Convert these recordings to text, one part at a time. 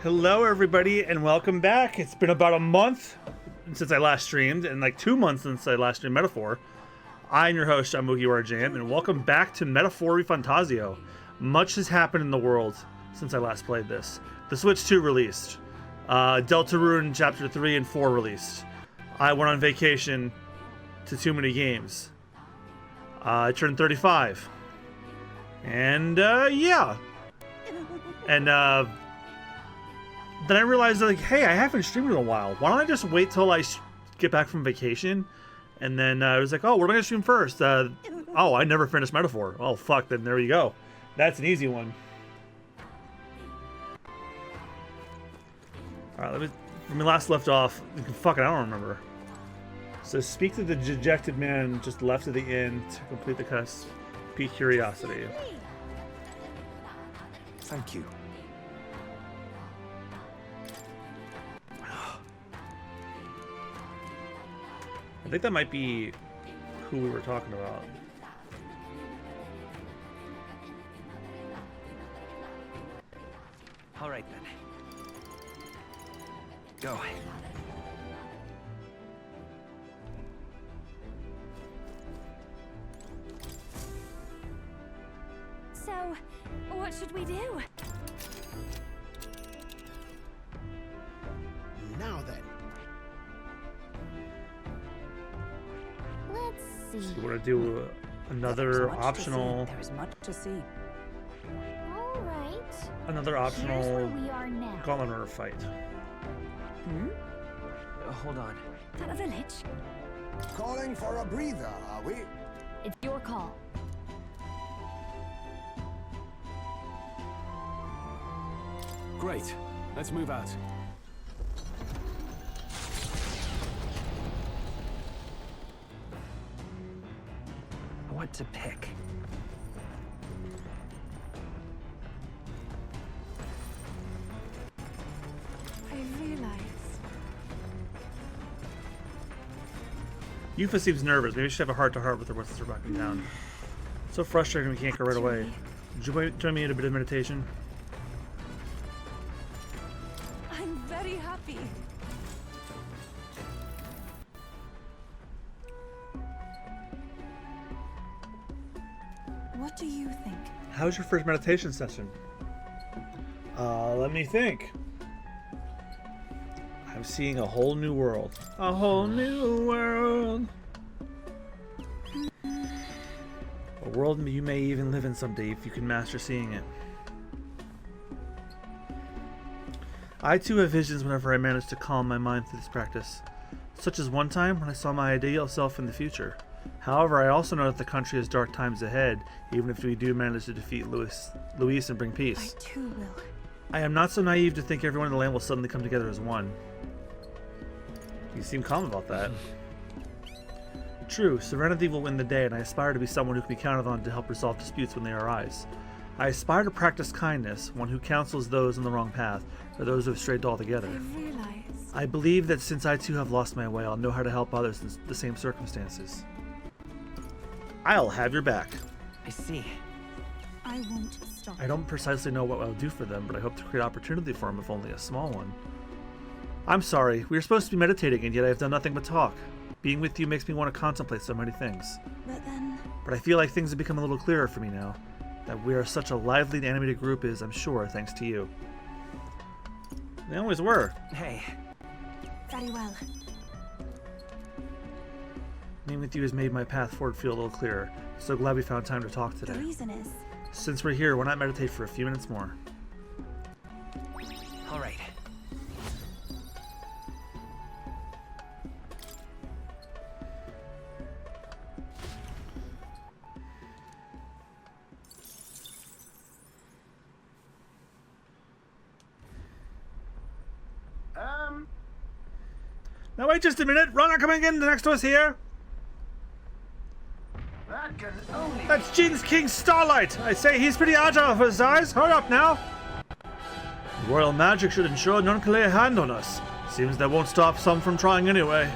Hello everybody and welcome back. It's been about a month since I last streamed and like 2 months since I last streamed Metaphor. I'm your host, MugiwaraJM, and welcome back to Metaphor ReFantazio. Much has happened in the world since I last played this. The Switch 2 released. Deltarune Chapter 3 and 4 released. I went on vacation to too many games. I turned 35. And yeah. And then I realized, like, hey, I haven't streamed in a while. Why don't I just wait till I get back from vacation? And then I was like, oh, we're going to stream first. Oh, I never finished Metaphor. Oh, fuck, then there you go. That's an easy one. Alright, when we last left off, fuck it, I don't remember. So speak to the dejected man just left at the inn to complete the quest. Pique curiosity. Thank you. I think that might be who we were talking about. All right then. Go. So, what should we do? Now then. Let's see. So we're gonna do another optional. There's much to see. All right. Another Here's where optional we are now. gauntlet runner fight. Hold on. That a village? Calling for a breather, are we? It's your call. Great. Let's move out. What to pick? I realize. Yufa seems nervous. Maybe we should have a heart-to-heart with her once we're backing down. It's so frustrating we can't go right away. Would you join me in a bit of meditation? I'm very happy. What do you think? How was your first meditation session? Let me think. I'm seeing a whole new world. A whole new world. A world you may even live in someday if you can master seeing it. I too have visions whenever I manage to calm my mind through this practice, such as one time when I saw my ideal self in the future. However, I also know that the country has dark times ahead, even if we do manage to defeat Luis and bring peace. I too will. I am not so naive to think everyone in the land will suddenly come together as one. You seem calm about that. True, serenity will win the day, and I aspire to be someone who can be counted on to help resolve disputes when they arise. I aspire to practice kindness, one who counsels those on the wrong path, or those who have strayed altogether. I realize. I believe that since I too have lost my way, I'll know how to help others in the same circumstances. I'll have your back. I see. I won't stop. I don't precisely know what I'll do for them, but I hope to create opportunity for them, if only a small one. I'm sorry, we were supposed to be meditating, and yet I have done nothing but talk. Being with you makes me want to contemplate so many things. But then. But I feel like things have become a little clearer for me now. That we are such a lively and animated group is, I'm sure, thanks to you. They always were. Hey. Very well. Being with you has made my path forward feel a little clearer. So glad we found time to talk The today. reason is. Since we're here, why not meditate for a few minutes more? All right. Now wait just a minute. Runner coming in next to us here. That can only. That's Jin's King Starlight. I say he's pretty agile for his size. Hurry up now. Royal magic should ensure none can lay a hand on us. Seems that won't stop some from trying anyway.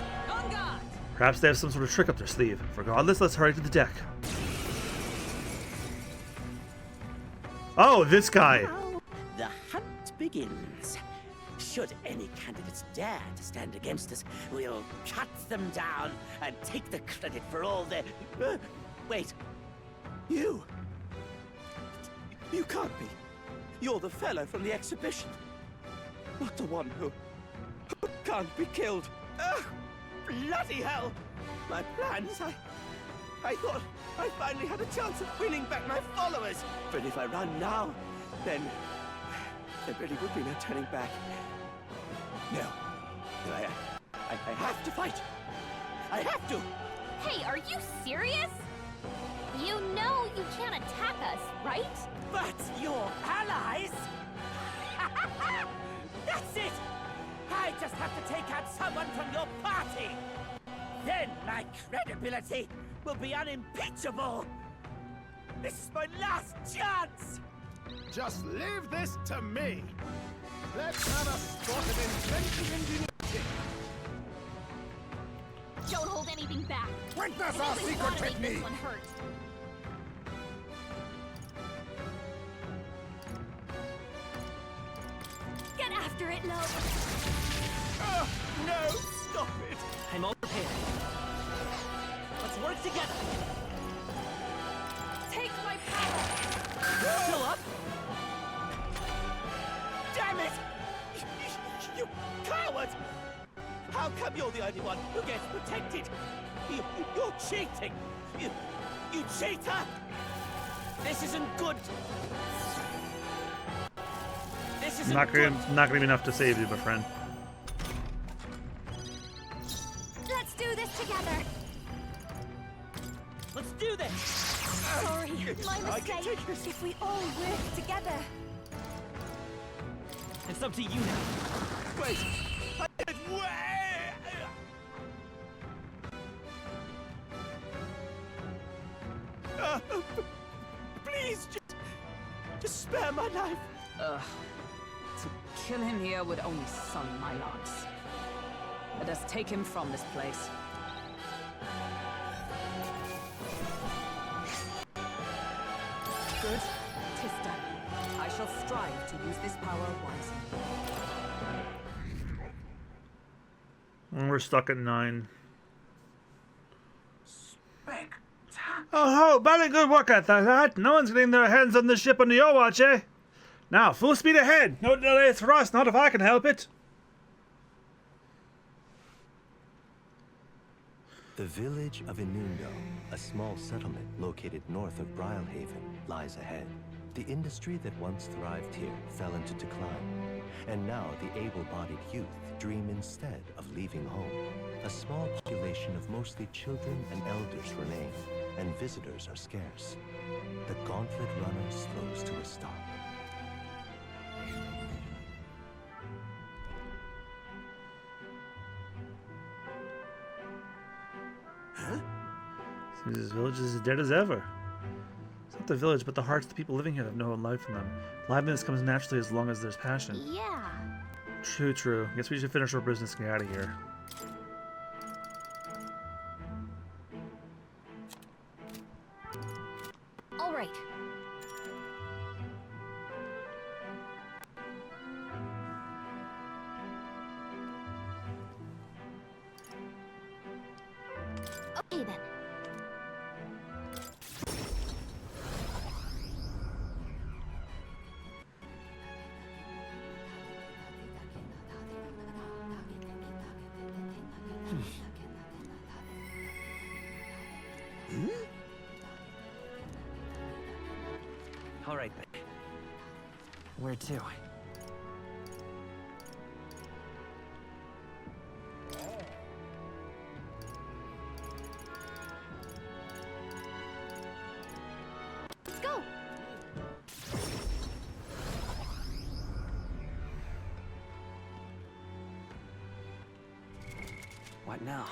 Perhaps they have some sort of trick up their sleeve. Regardless, let's hurry to the deck. Oh, this guy. Now, the hunt begins. Should any candidates dare to stand against us, we'll cut them down and take the credit for all their... wait. You? You can't be. You're the fellow from the exhibition. Not the one who can't be killed. Ugh! Bloody hell! My plans, I thought I finally had a chance of winning back my followers. But if I run now, then there really would be no turning back. No. I have to fight. I have to. Hey, are you serious? You know you can't attack us, right? But your allies? That's it! I just have to take out someone from your party! Then my credibility will be unimpeachable! This is my last chance! Just leave this to me. Let's have a spot of inventive ingenuity. Don't hold anything back. Witness I our think we've secret gotta make this technique. one hurt. Get after it, love. Oh, no! Stop it! I'm all prepared. Let's work together. Take my power. Still up? Damn it! You coward! How come you're the only one who gets protected? You're cheating! You cheater! This isn't good! This isn't Not good! gonna be enough to save you, my friend. Let's do this together. Let's do this! Sorry, my I can mistake. take this. If we all work together. It's up to you now. Wait! I did way! Please, just spare my life. Ugh. To kill him here would only sully my lance. Let us take him from this place. Good. 'Tis done. I shall strive to use this power wisely. And we're stuck at 9. Oh, Oh, very good work at that. No one's getting their hands on the ship under your watch, eh? Now, full speed ahead. No delays for us, not if I can help it. The village of Inundo, a small settlement located north of Brylehaven, lies ahead. The industry that once thrived here fell into decline, and now the able-bodied youth dream instead of leaving home. A small population of mostly children and elders remain, and visitors are scarce. The gauntlet runner slows to a stop. Seems this village is as dead as ever. It's not the village, but the hearts of the people living here have no life in them. Liveliness comes naturally as long as there's passion. Yeah. True, true. Guess we should finish our business and get out of here. All right. Okay then. All right, then. Where to? Let's go. What now?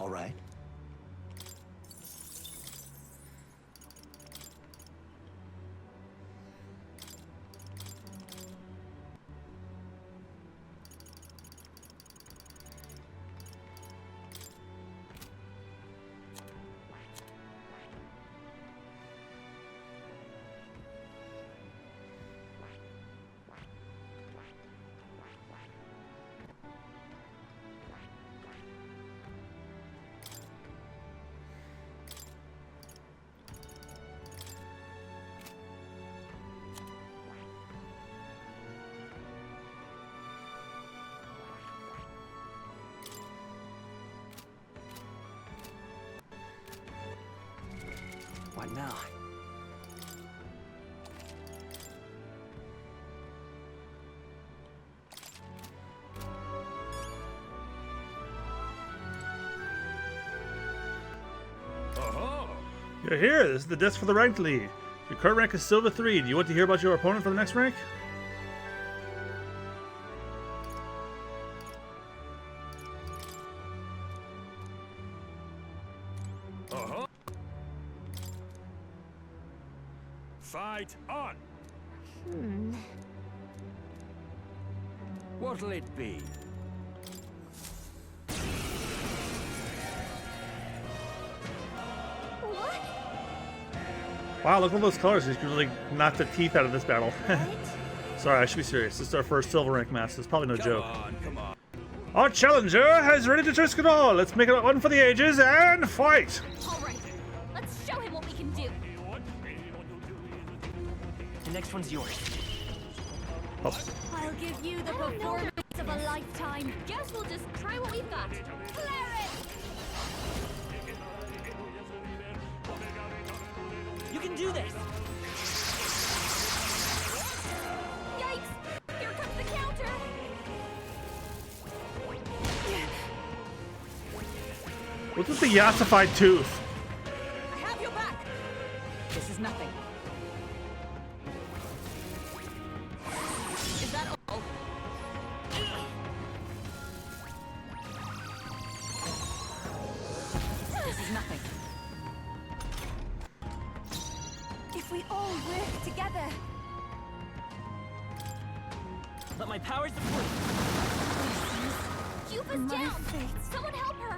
all right? What now? You're here. This is the disc for the ranked league. Your current rank is Silver 3. Do you want to hear about your opponent for the next rank? Fight on! What'll it be? What? Wow, look at all those colors. You can really knock the teeth out of this battle. Sorry, I should be serious. This is our first silver rank match. It's probably no joke. Come on. Our challenger has ready to risk it all. Let's make it one for the ages and fight. All right, let's show him what we can do. The next one's yours. Oh, I'll give you the performance of a lifetime. Guess we'll just try what we've got. Flare it! You can do this! Yikes! Here comes the counter! what's with the yassified tooth? I have your back. This is nothing. Is that all? This is nothing. If we all work together. Let my powers support. Yufa's My down! fate. Someone help her!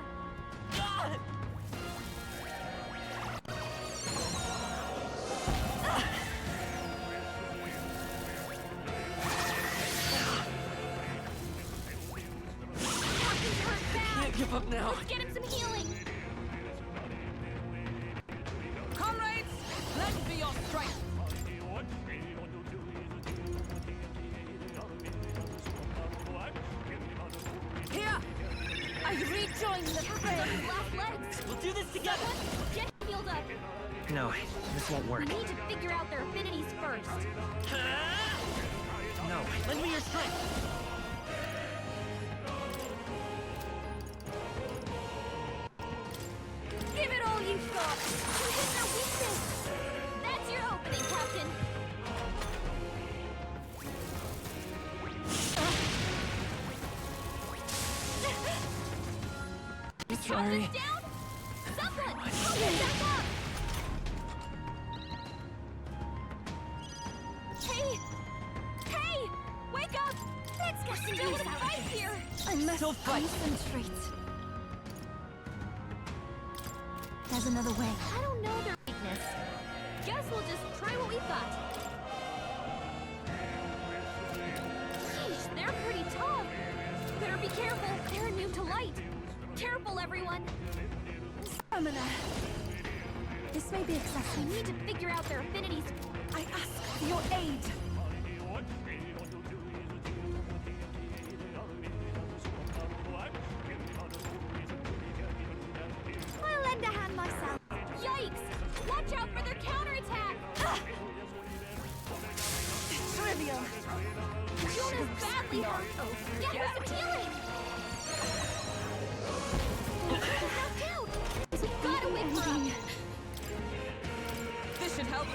Captain's hurt bad! Can't give up now. Let's get him some healing! Comrades, lend me your strength. Here, I rejoined the fray! On his last legs! We'll do this together. Someone get him healed up! No, this won't We work. need to figure out their affinities first. No, lend me your strength. Give it all you've got. We hit their weakness! That's your opening, Captain! Sorry. Captain's down? Someone! Help him back up! Hey! Hey! Wake up! Let's get still with a fight here! I must Still fight. concentrate. There's another way. I don't know their weakness. Guess we'll just try what we've got. Sheesh, they're pretty tough. Better be careful. They're immune to light. Careful, everyone. Stamina. This may be We excessive. need to figure out their affinities. I ask for your aid. I'll lend a hand myself. Yikes! Watch out for their counterattack! Trivial. Jona's badly hurt. Get her some healing! Knocked out! We gotta wake her up! this should help.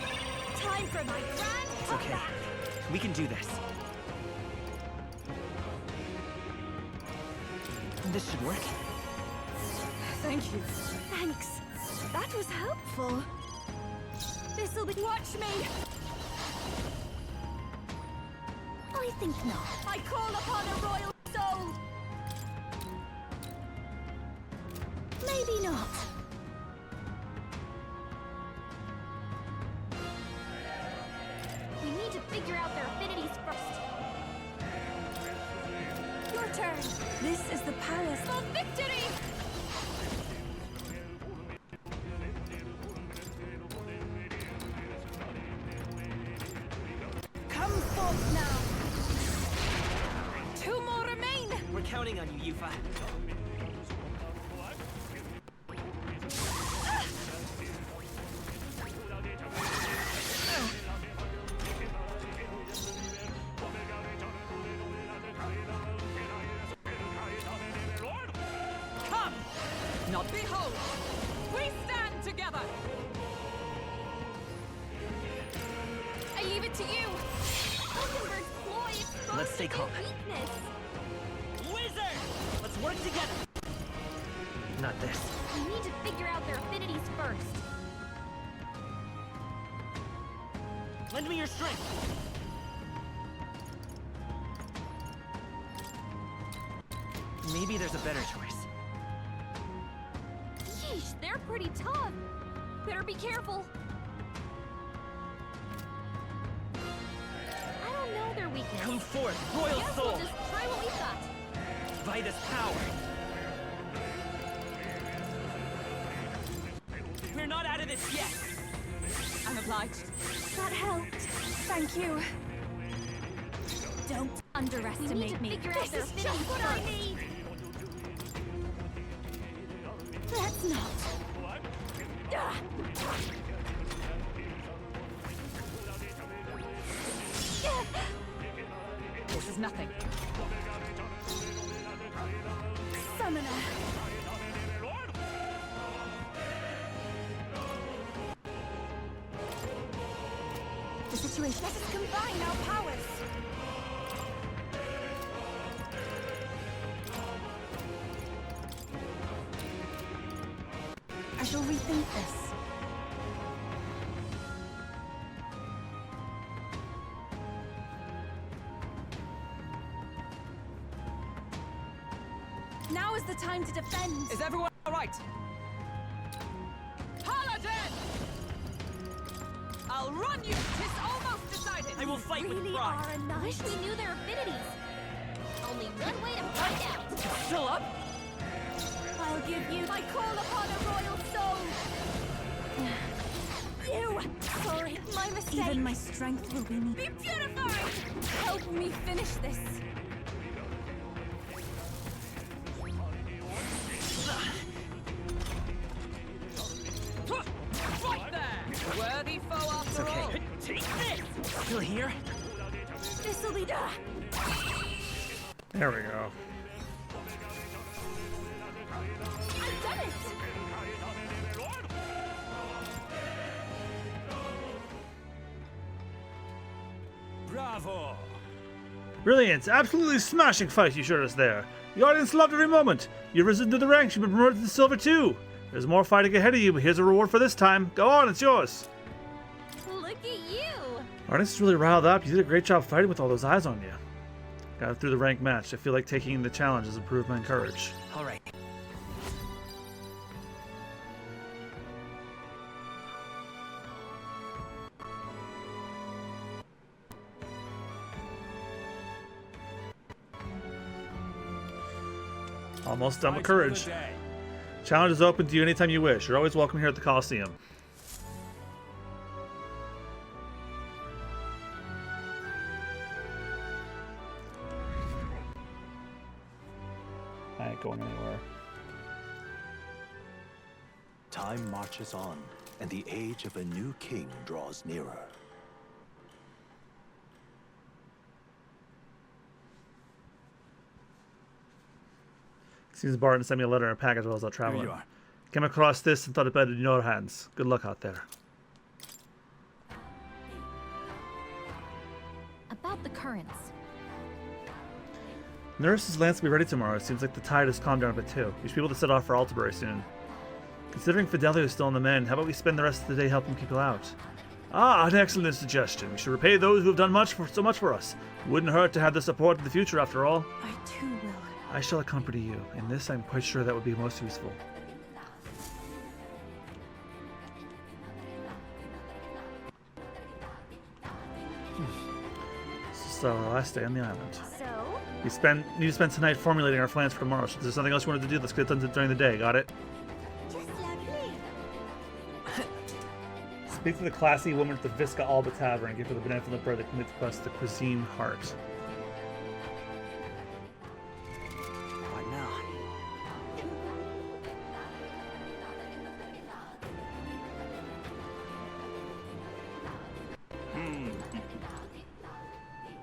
Time for my grand It's okay. comeback. We can do this. This should work. Thank you. Thanks. That was helpful. This'll be. Watch me! I think not. I call upon a royal soul! Maybe not. We need to figure out their affinities first. Your turn. This is the palace. For victory! Come forth now. 2 more remain! We're counting on you, Yufa. Come! Not behold! We stand together! I leave it to you! Hulkenberg's ploy exposed Let's stay calm. their weakness. Wizard! Let's work together. Not this. We need to figure out their affinities first. Lend me your strength. Maybe there's a better choice. Yeesh, they're pretty tough. Better be careful. I don't know their weakness. Come forth, Royal Guess Soul! we'll just try what we got. Vitus power! We're not out of this yet! I'm obliged. That helped. Thank you. Don't We need underestimate to me. figure out their This is affinities just what I first. need. Let's not. Ah! This is nothing. Summoner. The situation. Let us combine our powers. I shall rethink this. Now is the time to defend. Is everyone alright? Paladin! I'll run you! 'Tis almost decided! I will fight with really pride. are a I wish knight. we knew their affinities. Only one way to find out. Still up? I'll give you. I call upon a royal soul. You. Sorry, my mistake. Even my strength will be needed. Be purified. Help me finish this. Right there! Worthy foe after all! Okay, take this! Still here? This'll be done. There we go. I've done it. Bravo! Brilliant. Absolutely smashing fight you showed us there. The audience loved every moment. You've risen to the ranks. You've been promoted to silver too. There's more fighting ahead of you, but here's a reward for this time. Go on, it's yours. Look at you. Artist is really riled up. You did a great job fighting with all those eyes on you. Got through the rank match. I feel like taking the challenge has improved my courage. Alright. Almost done with courage. Challenge is open to you anytime you wish. You're always welcome here at the Coliseum. I ain't going anywhere. Time marches on, and the age of a new king draws nearer. Seems Barton sent me a letter and a package while I was out traveling. Here you are. Came across this and thought it better in your hands. Good luck out there. About the currents. Nurse's lance will be ready tomorrow. It seems like the tide has calmed down a bit too. We should be able to set off for Altabury soon. Considering Fidelio is still in the men, how about we spend the rest of the day helping people out? Ah, an excellent suggestion. We should repay those who have done so much for us. It wouldn't hurt to have the support in the future, after all. I too will. I shall accompany you. In this, I'm quite sure that would be most useful. So, last day on the island. So? We need to spend tonight formulating our plans for tomorrow. So, if there's something else you wanted to do, let's get it done during the day. Got it? Just lovely. Speak to the classy woman at the Visca Alba Tavern and give her the banana from the bread that commits us the cuisine heart. What now?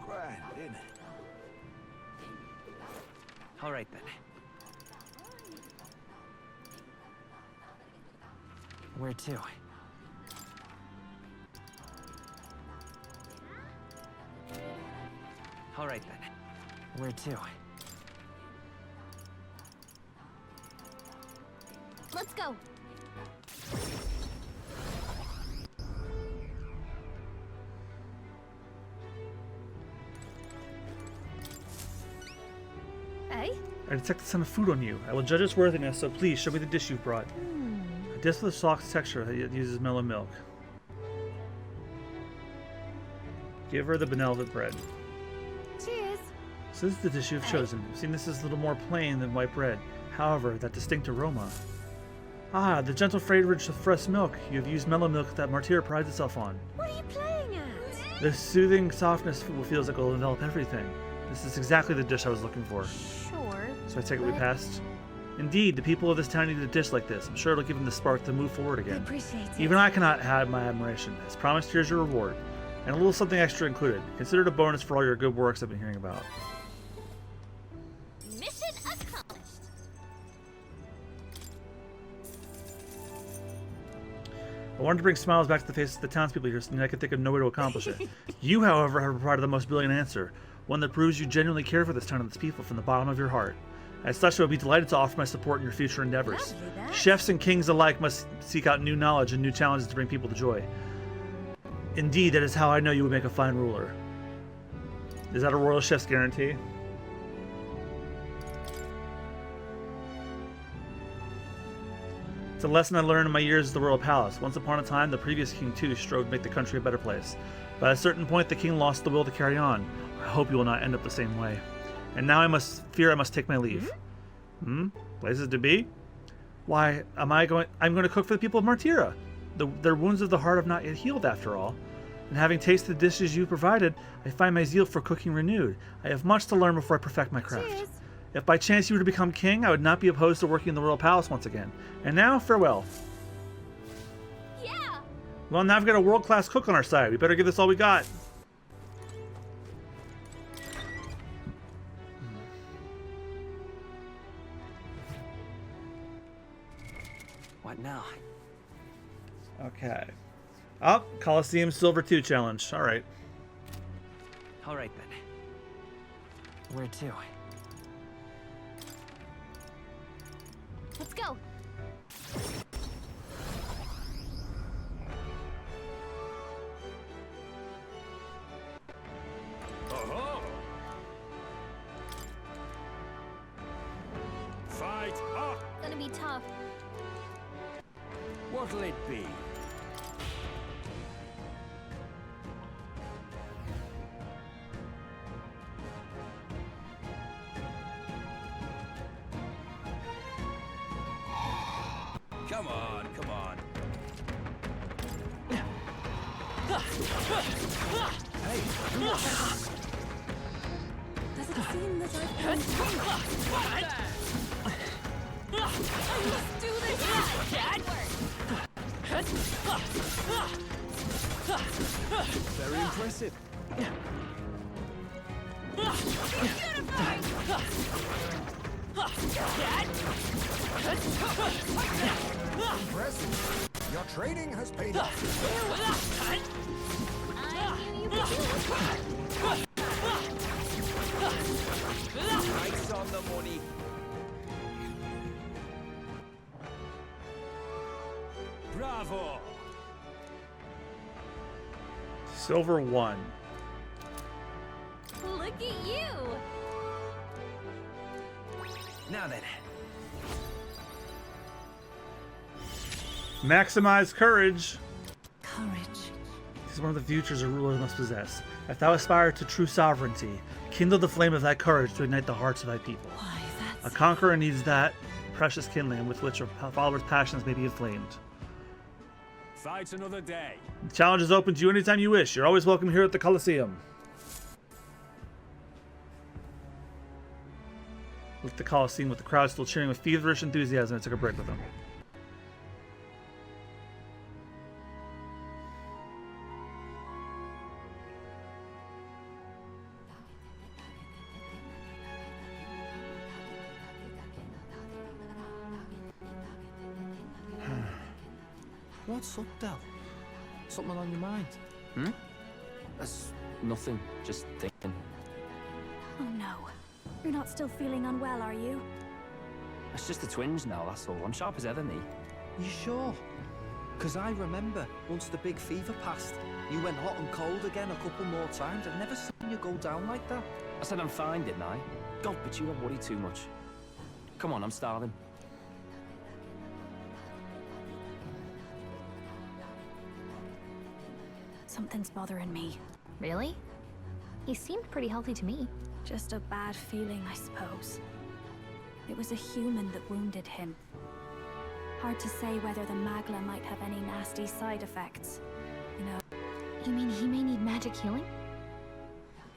Grand, isn't it? All right then. Where to? All right then. Where to? Let's go. Hey? I detect the scent of food on you. I will judge its worthiness, so please show me the dish you've brought. A dish with a soft texture that uses mellow milk. Give her the benevolent bread. Cheers. So this is the dish you've chosen. I've seen this is a little more plain than white bread. However, that distinct aroma. Ah, the gentle fragrance of fresh milk. You have used mellow milk that Martyr prides itself on. What are you playing at? The soothing softness feels like it will envelop everything. This is exactly the dish I was looking for. Sure. So I take it we passed. Indeed, the people of this town need a dish like this. I'm sure it'll give them the spark to move forward I again. appreciate it. Even I cannot hide my admiration. As promised, here's your reward. And a little something extra included. Consider it a bonus for all your good works I've been hearing about. Mission accomplished. I wanted to bring smiles back to the faces of the townspeople here, and I could think of no way to accomplish it. You, however, have provided the most brilliant answer. One that proves you genuinely care for this town and its people from the bottom of your heart. As such, I would be delighted to offer my support in your future endeavors. Lovely, that. Chefs and kings alike must seek out new knowledge and new challenges to bring people to joy. Indeed, that is how I know you would make a fine ruler. Is that a royal chef's guarantee? It's a lesson I learned in my years at the royal palace. Once upon a time, the previous king too strove to make the country a better place. But at a certain point, the king lost the will to carry on. I hope you will not end up the same way. And now I must take my leave. Places to be? Why, I'm going to cook for the people of Martyra. Their wounds of the heart have not yet healed, after all. And having tasted the dishes you provided, I find my zeal for cooking renewed. I have much to learn before I perfect my craft. Cheers. If by chance you were to become king, I would not be opposed to working in the royal palace once again. And now, farewell. Yeah. Well, now we've got a world-class cook on our side. We better give this all we got. What now? Okay. Oh, Coliseum Silver 2 challenge. All right. All right then. Where to? Let's go. Oh-ho! Fight up! Gonna be tough. What'll it be? Come on, come on. Hey, Does it seem that I've been... I must do this! very impressive. Impressive. Your training has paid off. I knew you could do it. Bravo! Silver 1. Look at you! Now then. Maximize courage. Courage. This is one of the futures a ruler must possess. If thou aspire to true sovereignty, kindle the flame of thy courage to ignite the hearts of thy people. Why, A that's... conqueror needs that precious kindling with which a follower's passions may be inflamed. Fight another day. The challenge is open to you anytime you wish. You're always welcome here at the Colosseum. Look at the Colosseum with the crowd still cheering with feverish enthusiasm. I took a break with them. What's up, Del? Something on your mind? That's nothing, just thinking. Oh no. You're not still feeling unwell, are you? It's just the twinge now, that's all. I'm sharp as ever, me. You sure? Because I remember, once the big fever passed, you went hot and cold again a couple more times. I've never seen you go down like that. I said I'm fine, didn't I? God, but you don't worry too much. Come on, I'm starving. Something's bothering me. Really? He seemed pretty healthy to me. Just a bad feeling, I suppose. It was a human that wounded him. Hard to say whether the Magla might have any nasty side effects. You know, You mean he may need magic healing?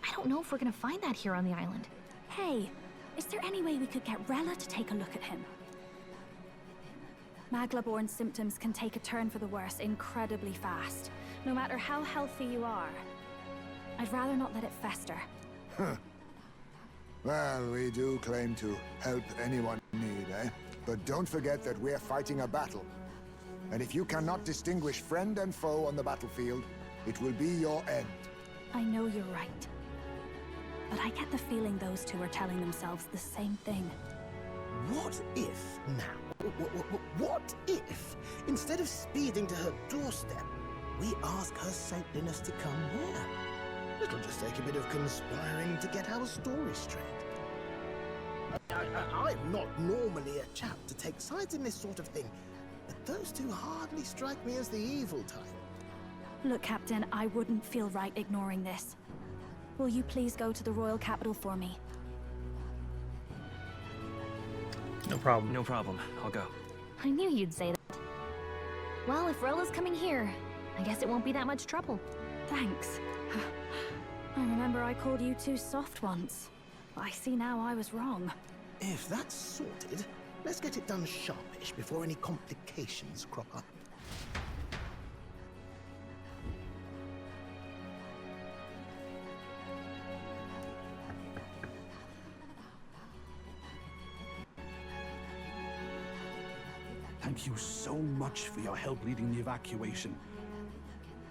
I don't know if we're gonna find that here on the island. hey, is there any way we could get Rella to take a look at him? Magla-born symptoms can take a turn for the worse incredibly fast, no matter how healthy you are. I'd rather not let it fester. Well, we do claim to help anyone in need, eh? But don't forget that we're fighting a battle. And if you cannot distinguish friend and foe on the battlefield, it will be your end. I know you're right. But I get the feeling those two are telling themselves the same thing. What if now? What if, instead of speeding to her doorstep, we ask her saintliness to come here? It'll just take a bit of conspiring to get our story straight. I'm not normally a chap to take sides in this sort of thing, but those two hardly strike me as the evil type. Look, Captain, I wouldn't feel right ignoring this. Will you please go to the royal capital for me? No problem. No problem, I'll go. I knew you'd say that. Well, if Rella's coming here, I guess it won't be that much trouble. Thanks. I remember I called you too soft once. I see now I was wrong. If that's sorted, let's get it done sharpish before any complications crop up. Thank you so much for your help leading the evacuation.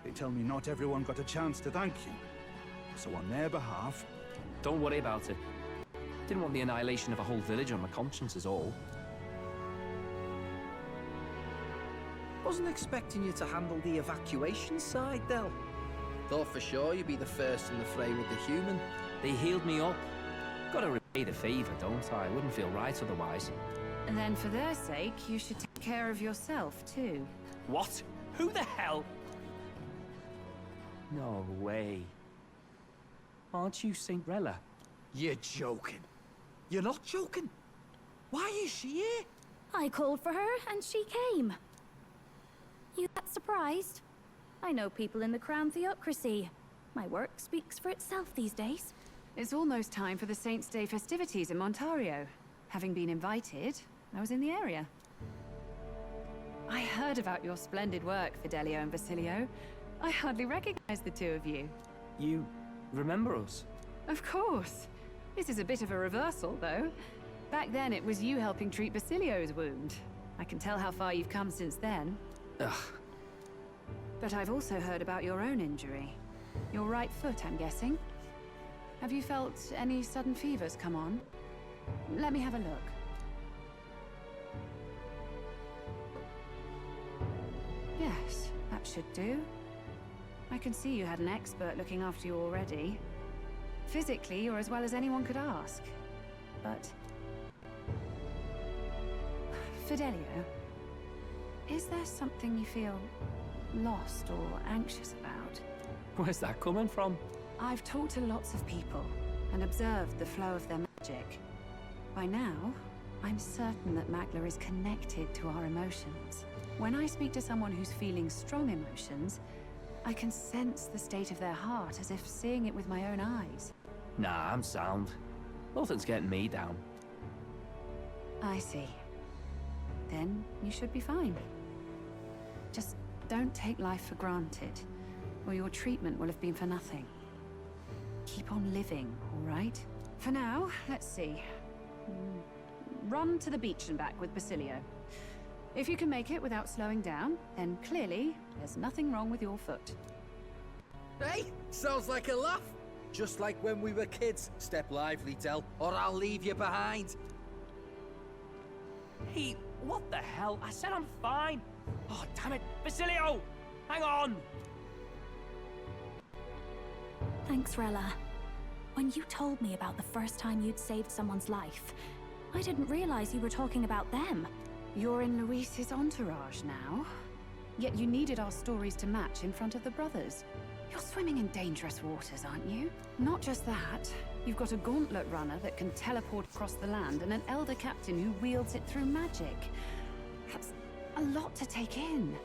They tell me not everyone got a chance to thank you. So on their behalf... Don't worry about it. Didn't want the annihilation of a whole village on my conscience is all. Wasn't expecting you to handle the evacuation side, Del. Thought for sure you'd be the first in the fray with the human. They healed me up. Gotta repay the favor, don't I? Wouldn't feel right otherwise. And then for their sake, you should take care of yourself, too. What? Who the hell? No way. Aren't you Saint Rella? You're joking. You're not joking. Why is she here? I called for her and she came. You that surprised? I know people in the Crown Theocracy. My work speaks for itself these days. It's almost time for the Saints' Day festivities in Montario. Having been invited, I was in the area. I heard about your splendid work, Fidelio and Basilio. I hardly recognize the two of you. You remember us? Of course. This is a bit of a reversal, though. Back then, it was you helping treat Basilio's wound. I can tell how far you've come since then. Ugh. But I've also heard about your own injury. Your right foot, I'm guessing. Have you felt any sudden fevers come on? Let me have a look. Yes, that should do. I can see you had an expert looking after you already. Physically, you're as well as anyone could ask. But... Fidelio, is there something you feel lost or anxious about? Where's that coming from? I've talked to lots of people and observed the flow of their magic. By now, I'm certain that Magla is connected to our emotions. When I speak to someone who's feeling strong emotions, I can sense the state of their heart as if seeing it with my own eyes. Nah, I'm sound. Nothing's getting me down. I see. Then you should be fine. Just don't take life for granted, or your treatment will have been for nothing. Keep on living, all right? For now, let's see. Run to the beach and back with Basilio. If you can make it without slowing down, then clearly there's nothing wrong with your foot. Hey, sounds like a laugh. Just like when we were kids. Step lively, Del, or I'll leave you behind. Hey, what the hell? I said I'm fine. Oh, damn it. Basilio! Hang on! Thanks, Rella. When you told me about the first time you'd saved someone's life, I didn't realize you were talking about them. You're in Luis's entourage now. Yet you needed our stories to match in front of the brothers. You're swimming in dangerous waters, aren't you? Not just that, you've got a gauntlet runner that can teleport across the land and an elder captain who wields it through magic. That's a lot to take in.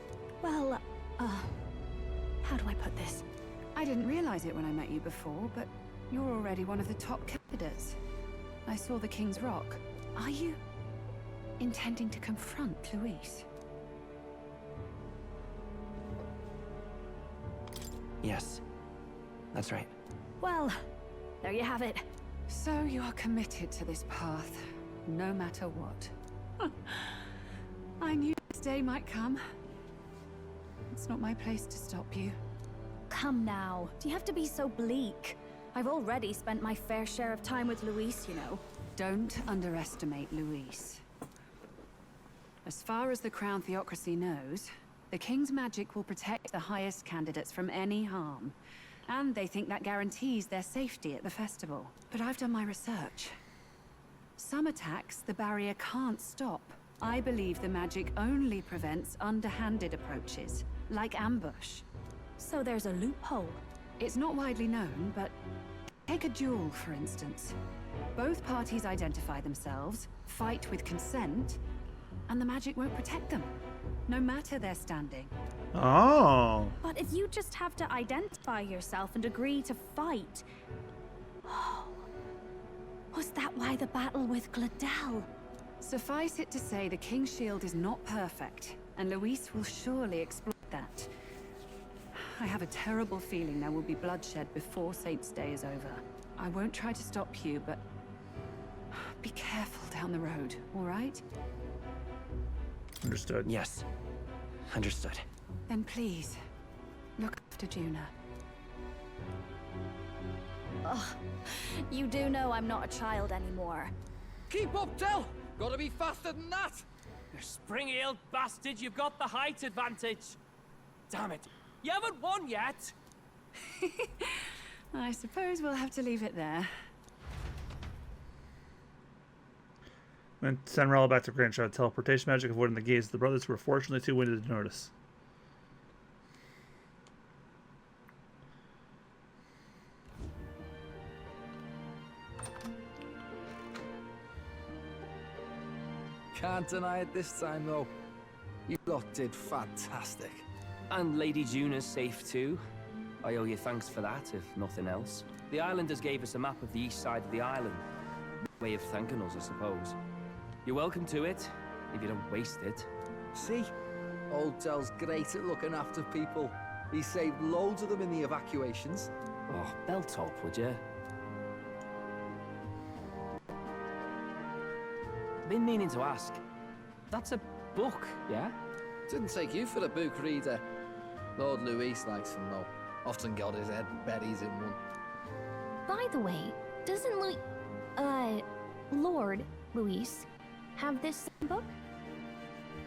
Well, how do I put this? I didn't realize it when I met you before, but you're already one of the top candidates. I saw the King's Rock. Are you intending to confront Luis? Yes, that's right. Well, there you have it. So you are committed to this path, no matter what. I knew this day might come. It's not my place to stop you. Come now, do you have to be so bleak? I've already spent my fair share of time with Luis, you know. Don't underestimate Luis. As far as the Crown Theocracy knows, the King's magic will protect the highest candidates from any harm. And they think that guarantees their safety at the festival. But I've done my research. Some attacks the barrier can't stop. I believe the magic only prevents underhanded approaches, like ambush. So there's a loophole. It's not widely known, but take a duel, for instance. Both parties identify themselves, fight with consent, and the magic won't protect them, no matter their standing. Oh. But if you just have to identify yourself and agree to fight... Oh. Was that why the battle with Gladel? Suffice it to say, the King's Shield is not perfect, and Luis will surely exploit that. I have a terrible feeling there will be bloodshed before Saint's Day is over. I won't try to stop you, but be careful down the road, all right? Understood. Yes, understood. Then please, look after Juna. Ugh. You do know I'm not a child anymore. Keep up, Del! Gotta be faster than that! You spring-heeled bastard, you've got the height advantage. Damn it. You haven't won yet. I suppose we'll have to leave it there. Went send Rella back to Grandchild. Teleportation magic avoiding the gaze of the brothers who were fortunately too winded to notice. Can't deny it this time, though. You lot did fantastic. And Lady Juna's safe too. I owe you thanks for that, if nothing else. The islanders gave us a map of the east side of the island. Way of thanking us, I suppose. You're welcome to it, if you don't waste it. See? Old Del's great at looking after people. He saved loads of them in the evacuations. Oh, belt up, would you? Been meaning to ask. That's a book, yeah? Didn't take you for a book reader. Lord Luis likes them, though. Often got his head buried in one. By the way, doesn't Lord Luis have this same book?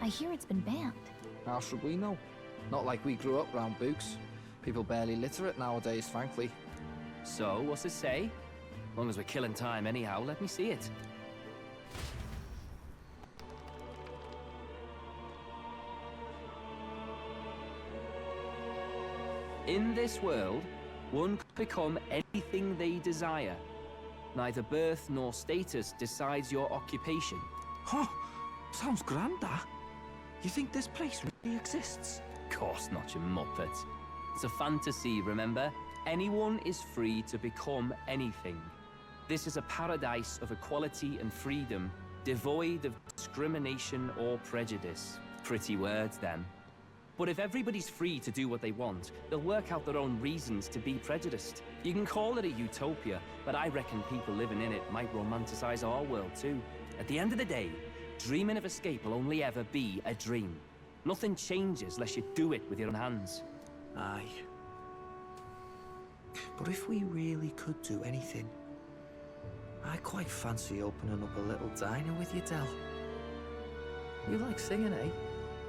I hear it's been banned. How should we know? Not like we grew up round books. People barely literate nowadays, frankly. So, what's it say? As long as we're killing time anyhow, let me see it. In this world, one could become anything they desire. Neither birth nor status decides your occupation. Huh, sounds grand, that. You think this place really exists? Of course not, you muppet. It's a fantasy, remember? Anyone is free to become anything. This is a paradise of equality and freedom, devoid of discrimination or prejudice. Pretty words, then. But if everybody's free to do what they want, they'll work out their own reasons to be prejudiced. You can call it a utopia, but I reckon people living in it might romanticize our world too. At the end of the day, dreaming of escape will only ever be a dream. Nothing changes unless you do it with your own hands. Aye. But if we really could do anything, I quite fancy opening up a little diner with you, Del. You like singing, eh?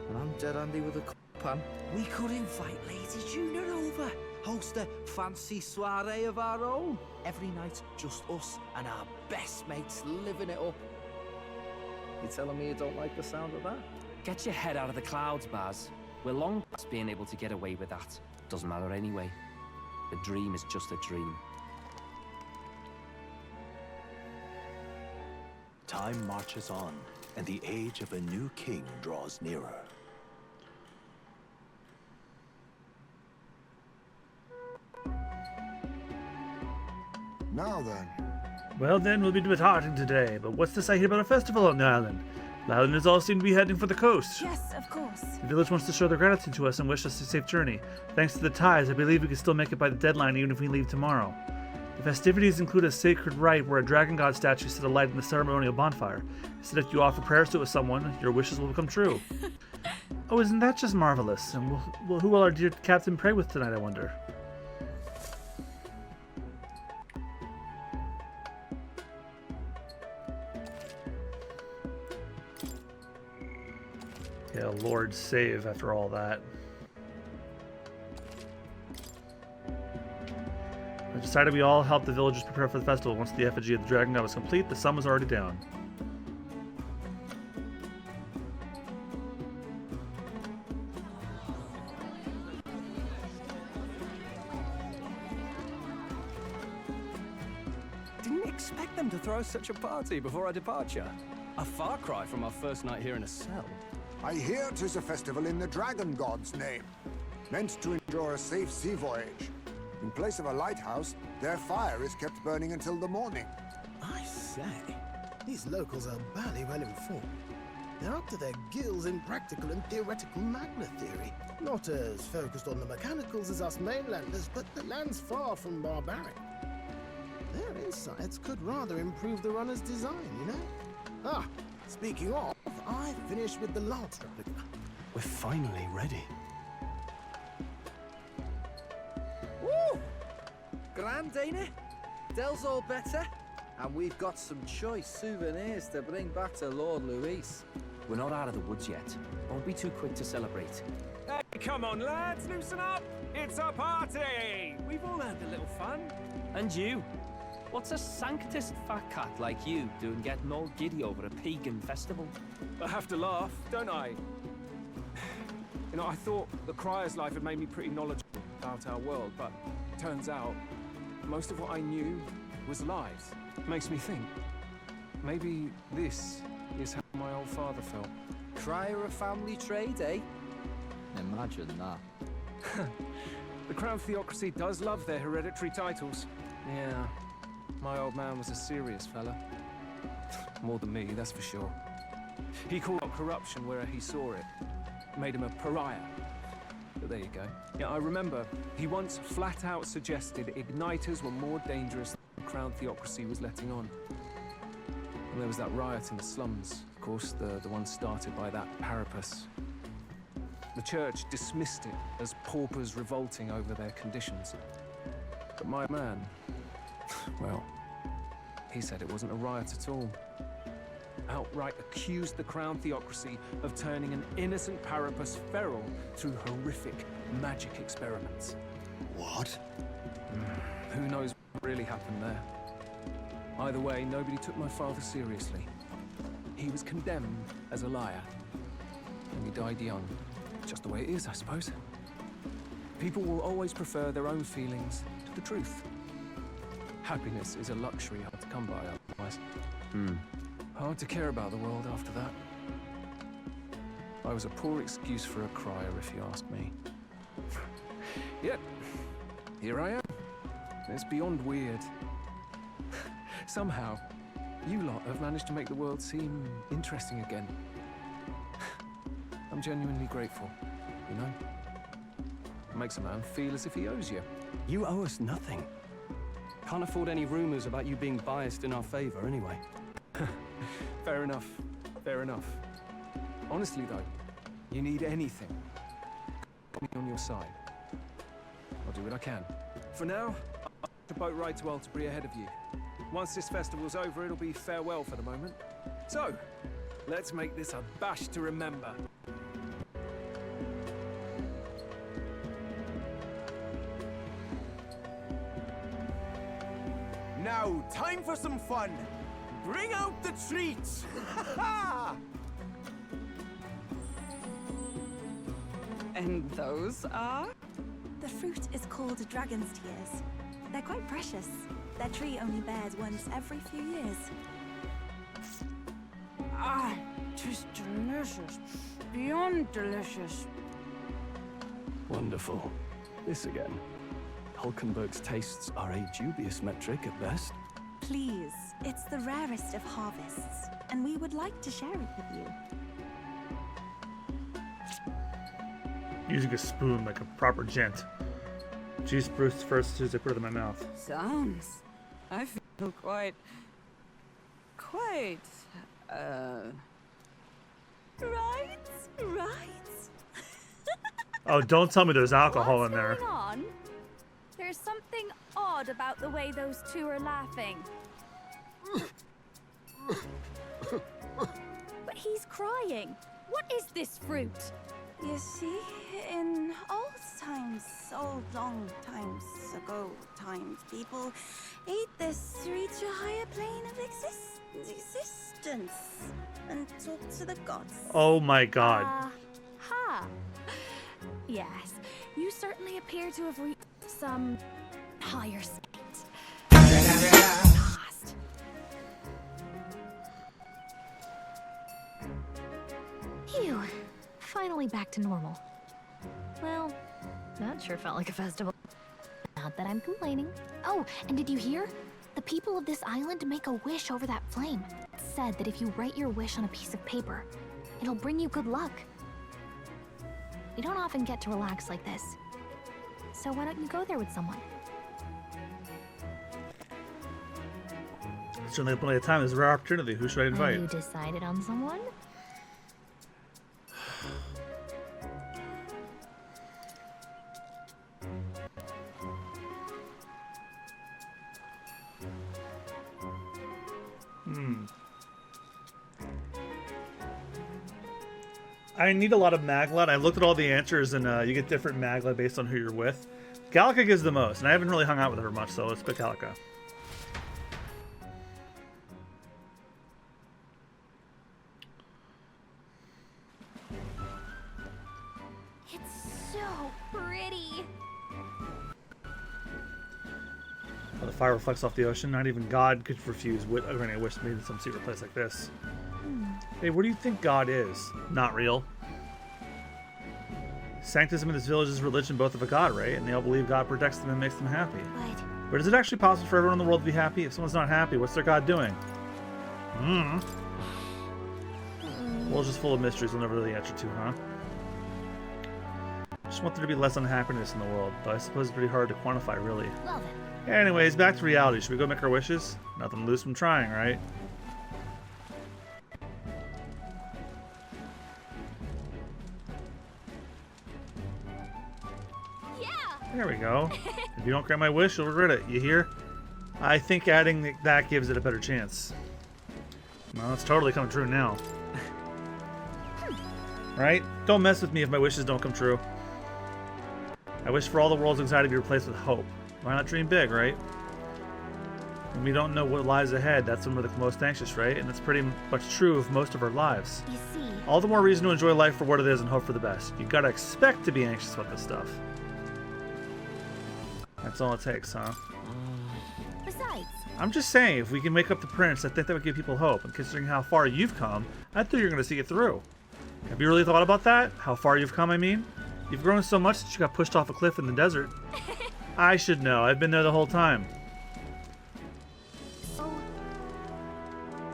And I'm dead handy with a pan. We could invite Lady Juna over. Host a fancy soiree of our own. Every night, just us and our best mates living it up. You telling me you don't like the sound of that? Get your head out of the clouds, Baz. We're long past being able to get away with that. Doesn't matter anyway. The dream is just a dream. Time marches on, and the age of a new king draws nearer. Now then. Well then, we'll be departing today, but what's this I hear about a festival on the island? The islanders all seem to be heading for the coast. Yes, of course. The village wants to show their gratitude to us and wish us a safe journey. Thanks to the ties, I believe we can still make it by the deadline even if we leave tomorrow. The festivities include a sacred rite where a dragon god statue set alight in the ceremonial bonfire. So that if you offer prayers to it with someone, your wishes will become true. Oh, isn't that just marvelous? And who will our dear captain pray with tonight, I wonder? Yeah, Lord save after all that. I decided we all help the villagers prepare for the festival. Once the effigy of the dragon god was complete, the sun was already down. Didn't expect them to throw such a party before our departure. A far cry from our first night here in a cell. I hear 'tis a festival in the dragon god's name, meant to ensure a safe sea voyage. In place of a lighthouse, their fire is kept burning until the morning. I say, these locals are barely well informed. They're up to their gills in practical and theoretical magna theory. Not as focused on the mechanicals as us mainlanders, but the land's far from barbaric. Their insights could rather improve the runner's design, you know? Ah, speaking of, I finished with the lance replica. We're finally ready. Woo! Grand, ain't it? Del's all better. And we've got some choice souvenirs to bring back to Lord Luis. We're not out of the woods yet. Won't be too quick to celebrate. Hey, come on, lads, loosen up! It's a party! We've all had a little fun. And you? What's a sanctist fat cat like you doing getting all giddy over a pagan festival? I have to laugh, don't I? You know, I thought the Crier's life had made me pretty knowledgeable about our world, but turns out most of what I knew was lies. Makes me think, maybe this is how my old father felt. Crier of family trade, eh? Imagine that. The Crown Theocracy does love their hereditary titles. Yeah, my old man was a serious fella. More than me, that's for sure. He called out corruption where he saw it. Made him a pariah. But there you go. Yeah, I remember he once flat out suggested igniters were more dangerous than the Crown Theocracy was letting on. And there was that riot in the slums, of course, the one started by that Parapus. The church dismissed it as paupers revolting over their conditions. But my man, well, he said it wasn't a riot at all. outright accused the Crown Theocracy of turning an innocent Parapus feral through horrific magic experiments. What? Who knows what really happened there? Either way, nobody took my father seriously. He was condemned as a liar, and he died young. Just the way it is, I suppose. People will always prefer their own feelings to the truth. Happiness is a luxury hard to come by otherwise. Hard to care about the world after that. I was a poor excuse for a crier, if you ask me. Yet, here I am. It's beyond weird. Somehow, you lot have managed to make the world seem interesting again. I'm genuinely grateful, you know? It makes a man feel as if he owes you. You owe us nothing. Can't afford any rumors about you being biased in our favor anyway. Fair enough. Fair enough. Honestly, though, you need anything. Got me on your side. I'll do what I can. For now, I'll take the boat ride to Altabria ahead of you. Once this festival's over, it'll be farewell for the moment. So, let's make this a bash to remember. Now, time for some fun. Bring out the treats! And those are? The fruit is called dragon's tears. They're quite precious. Their tree only bears once every few years. Ah, tis delicious. Beyond delicious. Wonderful. This again. Hulkenberg's tastes are a dubious metric at best. Please, it's the rarest of harvests, and we would like to share it with you. Using a spoon like a proper gent. Juice Bruce first as soon as I put it in my mouth. Sounds. I feel quite. Right? Oh, don't tell me there's alcohol in there. What's going on? There's something odd about the way those two are laughing. But he's crying. What is this fruit? You see, in old times, old long times ago times, people ate this to reach a higher plane of existence and talk to the gods. Oh my god. Ha! Yes, you certainly appear to have reached some higher state. Past. Phew. Finally back to normal. Well, that sure felt like a festival. Not that I'm complaining. Oh, and did you hear? The people of this island make a wish over that flame. It said that if you write your wish on a piece of paper, it'll bring you good luck. You don't often get to relax like this. So why don't you go there with someone? Certainly have plenty of time. There's a rare opportunity. Who should I invite? Have you decided on someone? I need a lot of Magla. I looked at all the answers, and you get different Magla based on who you're with. Gallica gives the most, and I haven't really hung out with her much, so let's pick Gallica. It's so pretty. Oh, the fire reflects off the ocean. Not even God could refuse granting a wish to me in some secret place like this. Hey, what do you think God is? Not real. Sanctism in this village is religion both of a god, right? And they all believe God protects them and makes them happy. What? But is it actually possible for everyone in the world to be happy? If someone's not happy, what's their God doing? World's just full of mysteries we'll never really answer to, huh? Just want there to be less unhappiness in the world, but I suppose it's pretty hard to quantify, really. Well then. Anyways, back to reality. Should we go make our wishes? Nothing to lose from trying, right? There we go. If you don't grant my wish, you'll regret it. You hear? I think adding that gives it a better chance. Well, it's totally come true now. Right? Don't mess with me if my wishes don't come true. I wish for all the world's anxiety to be replaced with hope. Why not dream big, right? When we don't know what lies ahead, that's when we're the most anxious, right? And that's pretty much true of most of our lives. You see, All the more reason to enjoy life for what it is and hope for the best. You gotta expect to be anxious about this stuff. That's all it takes, huh? besides, I'm just saying, if we can wake up the prince, I think that would give people hope. And considering how far you've come, I think you're gonna see it through. Have you really thought about that? How far you've come, I mean? You've grown so much that you got pushed off a cliff in the desert. I should know. I've been there the whole time. so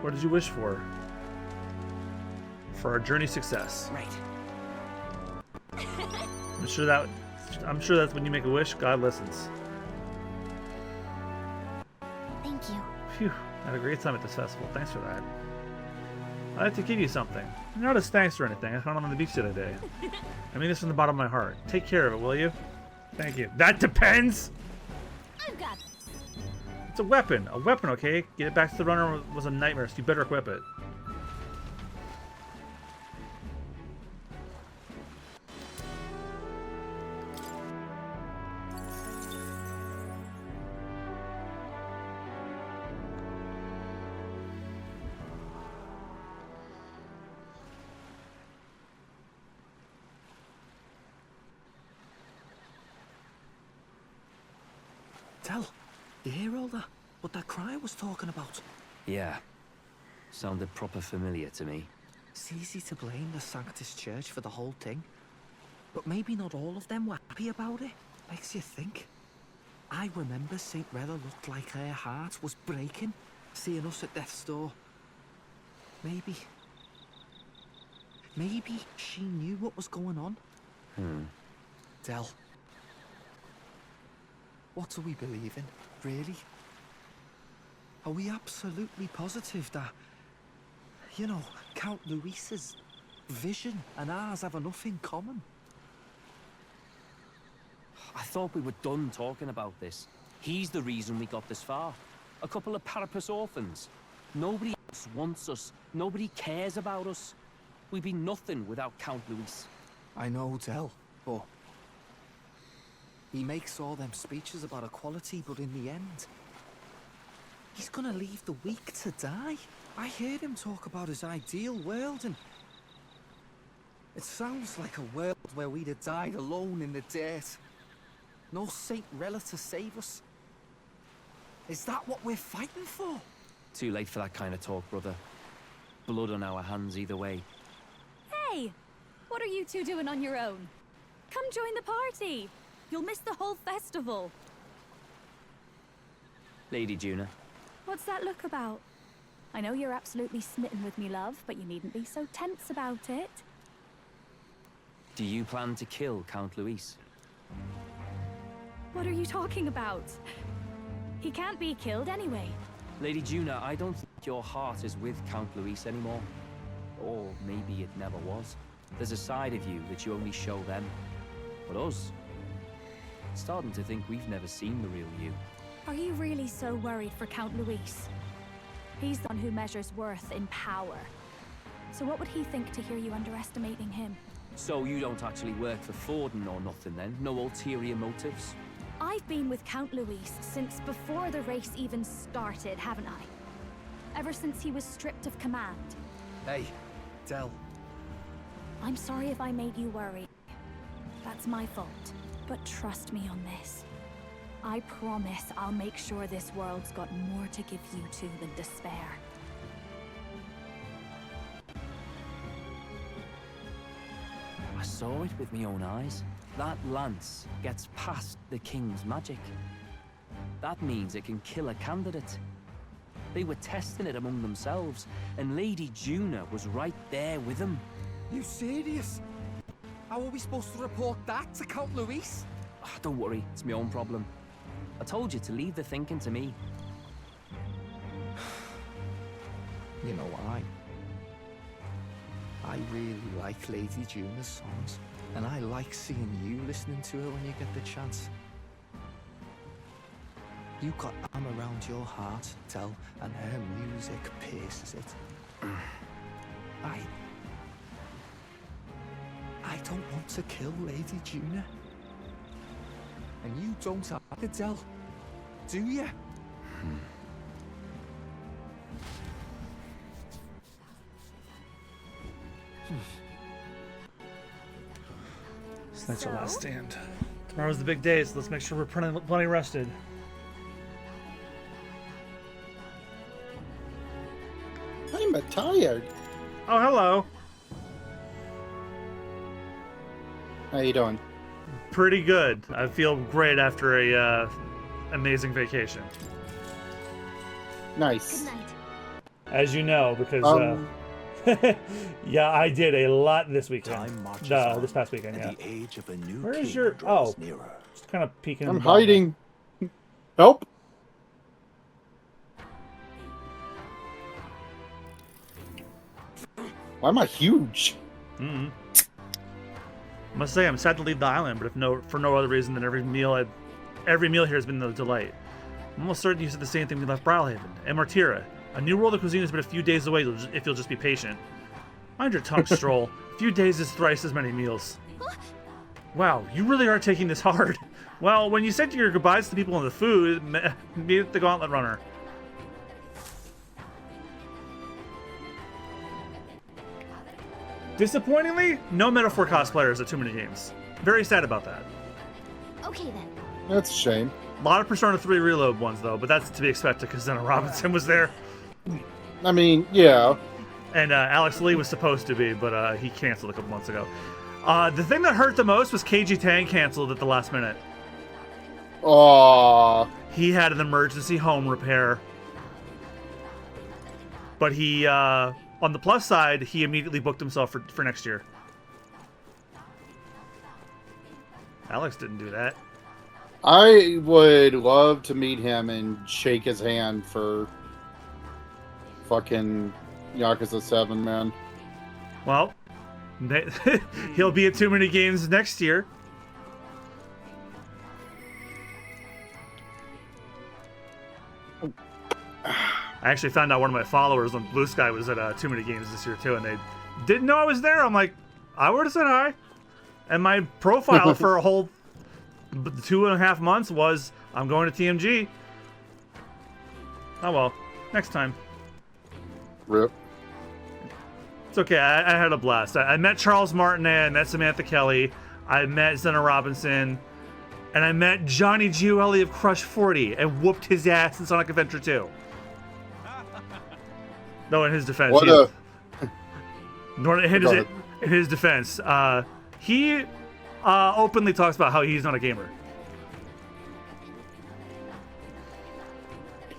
What did you wish for? For our journey success. Right. I'm sure that's when you make a wish, God listens. thank you. Phew, I had a great time at this festival. Thanks for that. I'd like to give you something. Not as thanks or anything. I found it on the beach the other day. I mean this from the bottom of my heart. Take care of it, will you? Thank you. That depends! I've got this. It's a weapon. A weapon, okay? Get it back to the runner was a nightmare, so you better equip it. Tell, you hear all that? What that cry was talking about? Yeah. Sounded proper familiar to me. It's easy to blame the Sanctus Church for the whole thing. But maybe not all of them were happy about it. Makes you think. I remember St. Rella looked like her heart was breaking, seeing us at death's door. Maybe she knew what was going on. Del. What do we believe in, really? Are we absolutely positive that, you know, Count Luis's vision and ours have enough in common? I thought we were done talking about this. He's the reason we got this far. A couple of Parapus orphans. Nobody else wants us. Nobody cares about us. We'd be nothing without Count Luis. I know, Del, but he makes all them speeches about equality, but in the end, he's gonna leave the weak to die. I heard him talk about his ideal world, and it sounds like a world where we'd have died alone in the dirt. No Saint Rella to save us. Is that what we're fighting for? Too late for that kind of talk, brother. Blood on our hands either way. Hey! What are you two doing on your own? Come join the party! You'll miss the whole festival. Lady Juna. What's that look about? I know you're absolutely smitten with me, love, but you needn't be so tense about it. Do you plan to kill Count Luis? What are you talking about? He can't be killed anyway. Lady Juna, I don't think your heart is with Count Luis anymore. Or maybe it never was. There's a side of you that you only show them. But us, starting to think we've never seen the real you. Are you really so worried for Count Luis? He's the one who measures worth in power. So what would he think to hear you underestimating him? So you don't actually work for Forden or nothing then? No ulterior motives? I've been with Count Luis since before the race even started, haven't I? Ever since he was stripped of command. Hey, Del. I'm sorry if I made you worry. That's my fault. But trust me on this. I promise I'll make sure this world's got more to give you two than despair. I saw it with my own eyes. That lance gets past the king's magic. That means it can kill a candidate. They were testing it among themselves, and Lady Juna was right there with them. You serious? How are we supposed to report that to Count Luis? Don't worry, it's my own problem. I told you to leave the thinking to me. You know, I really like Lady Juna's songs, and I like seeing you listening to her when you get the chance. You got arm around your heart, Del, and her music pierces it. I don't want to kill Lady Juna. And you don't either, Del. Do you? So that's your last stand. Tomorrow's the big day, so let's make sure we're plenty rested. I'm tired. Oh, hello. How you doing? Pretty good. I feel great after a amazing vacation. Nice. Good night. As you know, because yeah, I did a lot this weekend. This past weekend, yeah. The age of a new Where is king your? draws Oh, nearer. just kind of peeking. I'm hiding. Help! Why am I huge? I must say, I'm sad to leave the island, but for no other reason than every meal here has been a delight. I'm almost certain you said the same thing when we left Brylehaven. And Martira, a new world of cuisine has been a few days away if you'll just be patient. Mind your tongue, Stroll. A few days is thrice as many meals. Wow, you really are taking this hard. Well, when you said your goodbyes to people and the food, meet the Gauntlet Runner. Disappointingly, no Metaphor cosplayers at too many games. Very sad about that. Okay then. That's a shame. A lot of Persona 3 Reload ones, though, but that's to be expected because Zena Robinson was there. I mean, yeah. And Alex Lee was supposed to be, but he canceled a couple months ago. The thing that hurt the most was KG Tang canceled at the last minute. Aww. He had an emergency home repair. But he, on the plus side, he immediately booked himself for next year. Alex didn't do that. I would love to meet him and shake his hand for fucking Yakuza 7, man. Well, he'll be at too many games next year. I actually found out one of my followers on Blue Sky was at too many games this year too, and they didn't know I was there. I'm like, I would have said hi. And my profile for a whole 2.5 months was, I'm going to TMG. Oh well, next time. Rip. It's okay, I had a blast. I met Charles Martinet, I met Samantha Kelly, I met Zena Robinson, and I met Johnny Gioeli of Crush 40 and whooped his ass in Sonic Adventure 2. No, in his defense. In his defense, he openly talks about how he's not a gamer.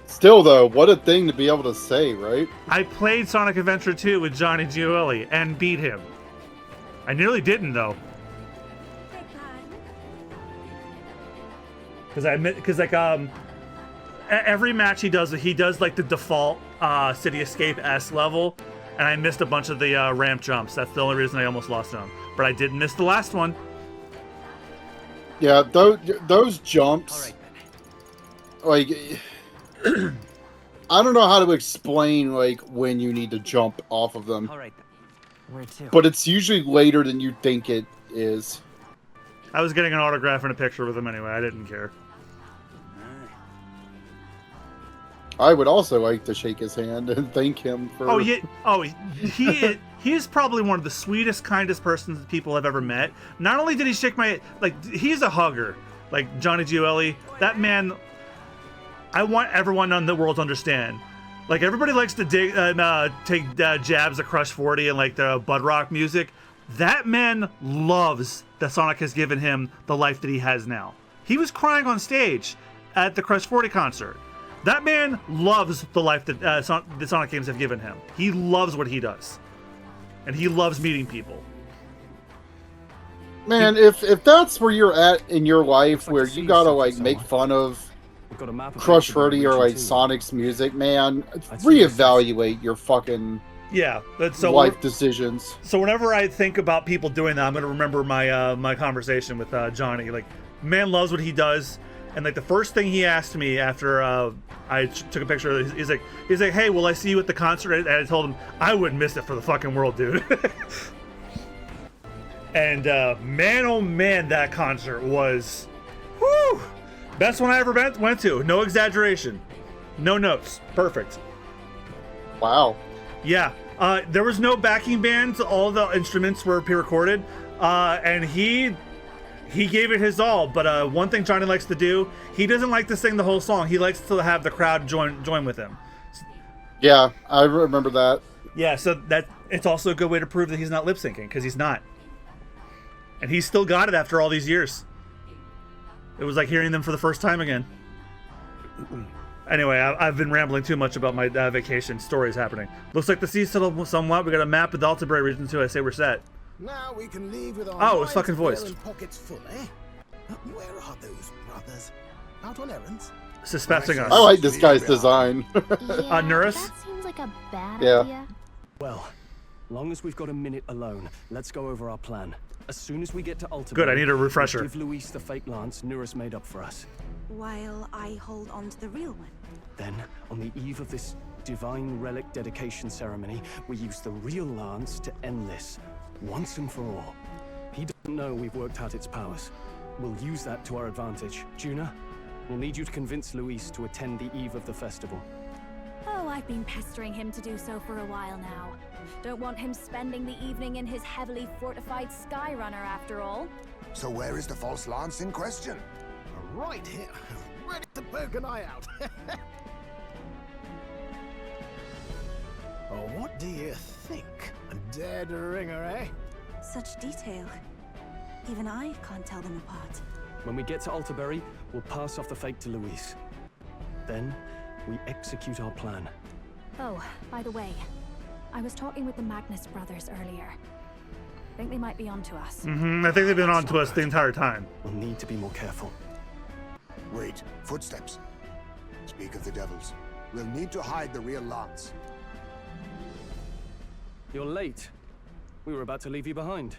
Still, though, what a thing to be able to say, right? I played Sonic Adventure 2 with Johnny Gioeli and beat him. I nearly didn't, though. Because every match he does like the default City Escape S level, and I missed a bunch of the ramp jumps. That's the only reason I almost lost him. But I didn't miss the last one. Yeah, those jumps, like, I don't know how to explain, like, when you need to jump off of them. All right. Where to? But it's usually later than you think it is. I was getting an autograph and a picture with him anyway. I didn't care. I would also like to shake his hand and thank him for... Oh, yeah. Oh, he is probably one of the sweetest, kindest people I've ever met. Not only did he shake my... Like, he's a hugger. Like, Johnny Gioeli. That man... I want everyone in the world to understand. Like, everybody likes to take jabs at Crush 40 and, like, the Bud Rock music. That man loves that Sonic has given him the life that he has now. He was crying on stage at the Crush 40 concert. That man loves the life that the Sonic games have given him. He loves what he does. And he loves meeting people. Man, if that's where you're at in your life, where you gotta, like, make fun of Crush 30 or, like, Sonic's music, man, reevaluate your fucking life decisions. So whenever I think about people doing that, I'm going to remember my my conversation with Johnny. Like, man loves what he does. And like the first thing he asked me after I took a picture of it, he's like, hey, will I see you at the concert? And I told him I wouldn't miss it for the fucking world, dude. And man, oh man, that concert was, whew, best one I ever went to. No exaggeration, no notes, perfect. Wow. Yeah, there was no backing bands. All the instruments were pre-recorded, and he gave it his all. But one thing Johnny likes to do, he doesn't like to sing the whole song. He likes to have the crowd join with him. Yeah, I remember that. Yeah, so that it's also a good way to prove that he's not lip syncing, because he's not. And he's still got it after all these years. It was like hearing them for the first time again. Anyway, I've been rambling too much about my vacation stories happening. Looks like the sea's settled somewhat. We got a map of the Altabury region too. I say we're set. Now we can leave with our oh, it's fucking voiced. Pockets full, eh? Where are those brothers? Out on errands? Suspecting us. I like this guy's design. Yeah, Nurse? that seems like a bad Yeah. idea. Well, long as we've got a minute alone, let's go over our plan. As soon as we get to Altabury, Good, I need a refresher. Give Luis the fake lance Nurus made up for us. While I hold on to the real one. Then, on the eve of this divine relic dedication ceremony, we use the real lance to end this, once and for all. He doesn't know we've worked out its powers. We'll use that to our advantage. Juna, we'll need you to convince Luis to attend the eve of the festival. Oh, I've been pestering him to do so for a while now. Don't want him spending the evening in his heavily fortified Skyrunner after all. So where is the false lance in question? Right here, ready to poke an eye out. Oh, what do you think? A dead ringer, eh? Such detail. Even I can't tell them apart. When we get to Altabury, we'll pass off the fake to Luis. Then, we execute our plan. Oh, by the way, I was talking with the Magnus brothers earlier. Think they might be onto us. I think they've been on to us the entire time. We'll need to be more careful. Wait, footsteps. Speak of the devils. We'll need to hide the real lance. You're late. We were about to leave you behind.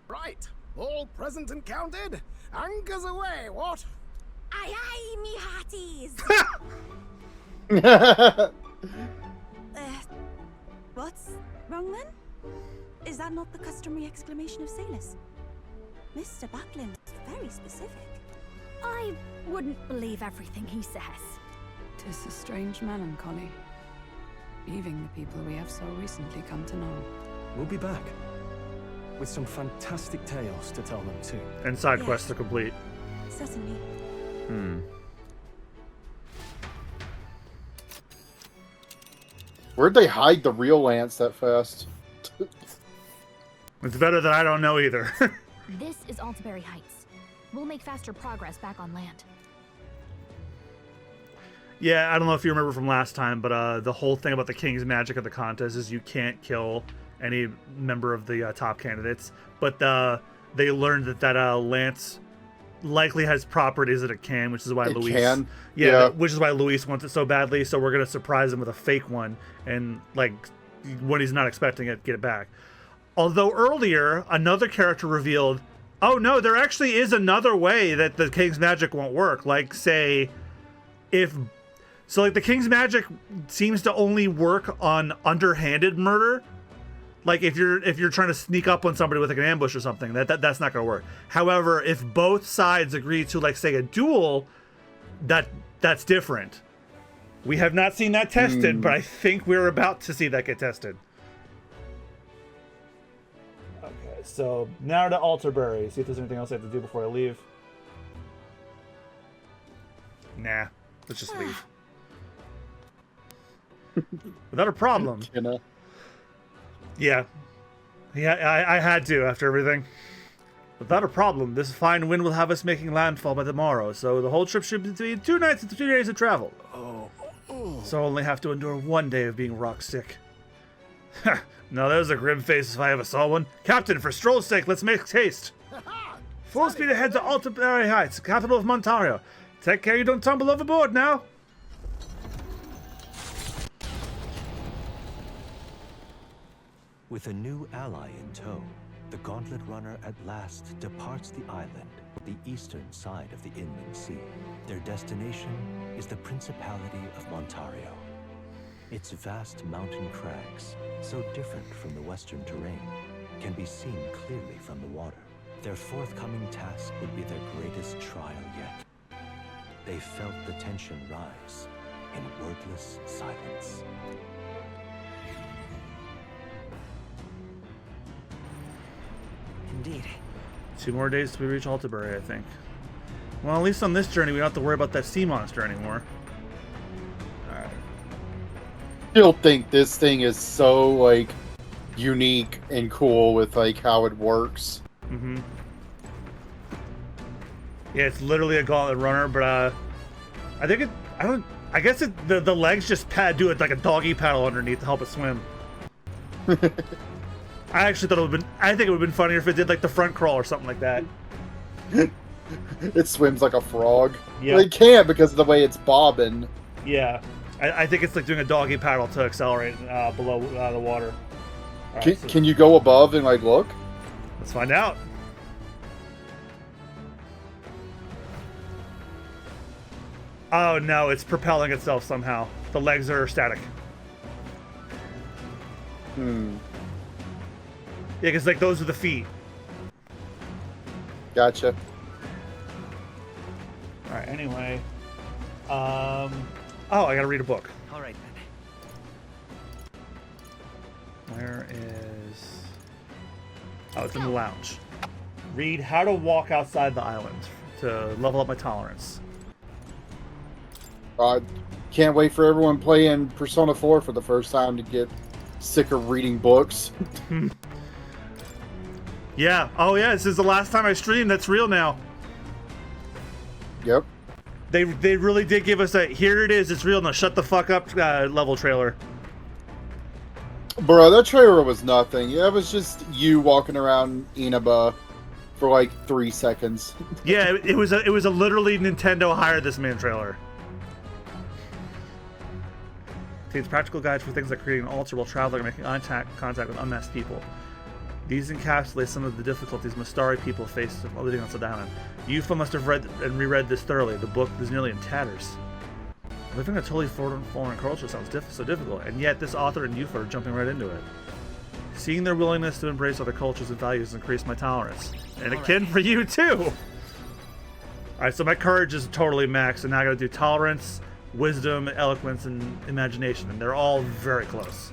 Right, all present and counted. Anchors away, what? Aye aye, me hearties! What's wrong then? Is that not the customary exclamation of sailors? Mr. Buckland is very specific. I wouldn't believe everything he says. 'Tis a strange melancholy, leaving the people we have so recently come to know. We'll be back. With some fantastic tales to tell them too. And side quests to complete. Certainly. Where'd they hide the real lance that fast? It's better that I don't know either. This is Altabury Heights. We'll make faster progress back on land. Yeah, I don't know if you remember from last time, but the whole thing about the King's Magic at the contest is you can't kill any member of the top candidates. But they learned that lance likely has properties that it can, which is why Luis can. Yeah, which is why Luis wants it so badly. So we're gonna surprise him with a fake one, and like when he's not expecting it, get it back. Although earlier another character revealed, oh no, there actually is another way that the King's Magic won't work. Like say, like the King's Magic seems to only work on underhanded murder. Like if you're trying to sneak up on somebody with like an ambush or something, that's not gonna work. However, if both sides agree to like say a duel, that's different. We have not seen that tested, but I think we're about to see that get tested. Okay, so now to Altabury. See if there's anything else I have to do before I leave. Nah, let's just leave. Without a problem. Yeah, I had to after everything. Without a problem, this fine wind will have us making landfall by tomorrow, so the whole trip should be 2 nights and 2 days of travel. So I'll only have to endure 1 day of being rock sick. Now there's a grim face if I ever saw one. Captain, for stroll's sake, let's make haste. Full speed ahead to Altabury Heights, capital of Montario. Take care you don't tumble overboard now. With a new ally in tow, The Gauntlet Runner at last departs the island, the eastern side of the inland sea. Their destination is the Principality of Montario. Its vast mountain crags, so different from the western terrain, can be seen clearly from the water. Their forthcoming task would be their greatest trial yet. They felt the tension rise in wordless silence. Indeed. 2 more days till we reach Altabury, I think. Well, at least on this journey, we don't have to worry about that sea monster anymore. Alright. Still think this thing is so, like, unique and cool with, like, how it works. Mm-hmm. Yeah, it's literally a Gauntlet Runner, but, I think I guess the legs just do it like a doggy paddle underneath to help it swim. I actually thought I think it would have been funnier if it did like the front crawl or something like that. It swims like a frog. Yeah. Well, it can't because of the way it's bobbing. Yeah. I think it's like doing a doggy paddle to accelerate below the water. Right, Can you go above and like look? Let's find out. Oh no, it's propelling itself somehow. The legs are static. Yeah, because like those are the feet. Gotcha. Alright, anyway. Oh, I gotta read a book. Alright then. Where is... Oh, it's in the lounge. Read How to Walk Outside the Island to level up my tolerance. Can't wait for everyone playing Persona 4 for the first time to get sick of reading books. Yeah. Oh, yeah. This is the last time I streamed. That's real now. Yep. They really did give us a here it is. It's real now. Shut the fuck up level trailer. Bro, that trailer was nothing. Yeah, it was just you walking around Inaba for like 3 seconds. Yeah, it was a literally Nintendo hire this man trailer. Contains practical guides for things like creating an altar while traveling and making contact with unmasked people. These encapsulate some of the difficulties Mastari people face while living on South Island. Yufa must have read and reread this thoroughly. The book is nearly in tatters. Living a totally foreign culture sounds so difficult, and yet this author and Yufa are jumping right into it. Seeing their willingness to embrace other cultures and values increased my tolerance. And akin for you too! Alright, so my courage is totally maxed, and now I gotta do tolerance, wisdom, eloquence, and imagination, and they're all very close.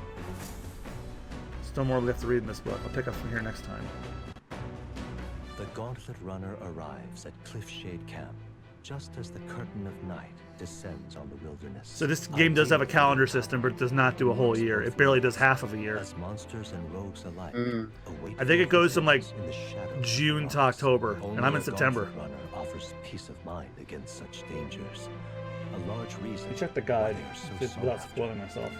Still more left to read in this book. I'll pick up from here next time. The Gauntlet Runner arrives at Cliffshade Camp, just as the curtain of night descends on the wilderness. So this game does have a calendar system, but it does not do a whole year. It barely does half of a year. As monsters and rogues alike I think it goes from like June to October, and I'm in September. Runner offers peace of mind against such dangers. A large reason. Let me check the guide just without spoiling myself.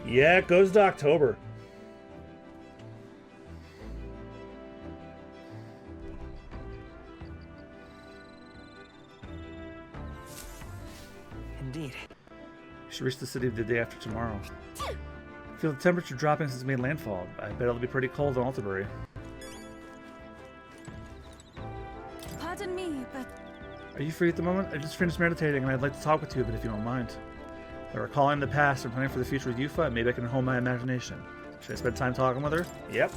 Yeah, it goes to October. Indeed. You should reach the city the day after tomorrow. I feel the temperature dropping since it made landfall. I bet it'll be pretty cold in Altabury. Pardon me, but... Are you free at the moment? I just finished meditating and I'd like to talk with you a bit if you don't mind. By recalling the past and planning for the future with Yufa, maybe I can hone my imagination. Should I spend time talking with her? Yep.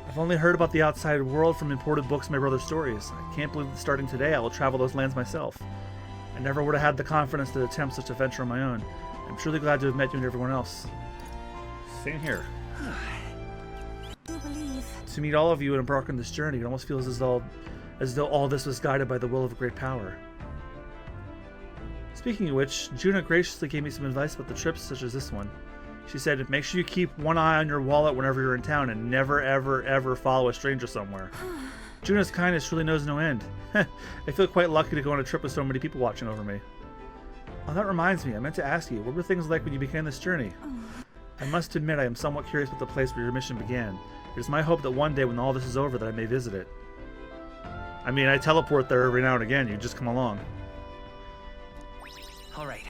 I've only heard about the outside world from imported books and my brother's stories. I can't believe that starting today I will travel those lands myself. I never would have had the confidence to attempt such a venture on my own. I'm truly glad to have met you and everyone else. Same here. To meet all of you and embark on this journey, it almost feels as though all this was guided by the will of a great power. Speaking of which, Juna graciously gave me some advice about the trips such as this one. She said, make sure you keep one eye on your wallet whenever you're in town and never, ever, ever follow a stranger somewhere. Juna's kindness truly knows no end. I feel quite lucky to go on a trip with so many people watching over me. Oh, that reminds me, I meant to ask you, what were things like when you began this journey? I must admit I am somewhat curious about the place where your mission began. It is my hope that one day when all this is over that I may visit it. I mean, I teleport there every now and again, you just come along. Alright.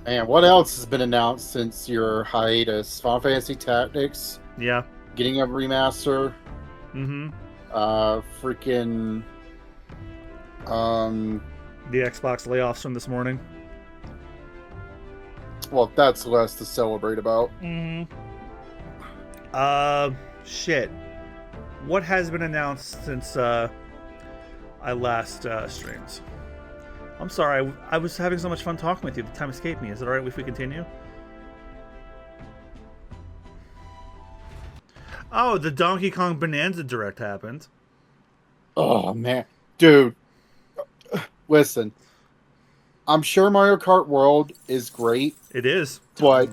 And what else has been announced since your hiatus? Final Fantasy Tactics. Yeah. Getting a remaster. Mm-hmm. Freaking. The Xbox layoffs from this morning. Well, that's less to celebrate about. Mm-hmm. Shit. What has been announced since I last streamed? I'm sorry, I was having so much fun talking with you. The time escaped me. Is it alright if we continue? Oh, the Donkey Kong Bonanza Direct happened. Oh, man. Dude. Listen. I'm sure Mario Kart World is great. It is. But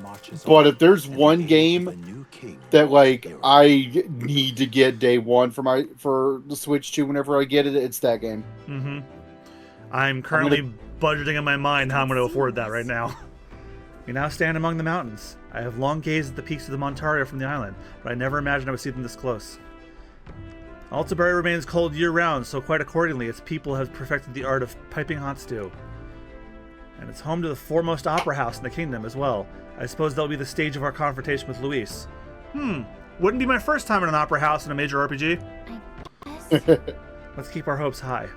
if there's one game that, like, I need to get day one for the Switch 2 whenever I get it, it's that game. Mm-hmm. I'm currently budgeting in my mind how I'm going to afford that right now. We now stand among the mountains. I have long gazed at the peaks of the Montario from the island, but I never imagined I would see them this close. Altaberry remains cold year-round, so quite accordingly, its people have perfected the art of piping hot stew. And it's home to the foremost opera house in the kingdom as well. I suppose that'll be the stage of our confrontation with Luis. Wouldn't be my first time in an opera house in a major RPG. Let's keep our hopes high.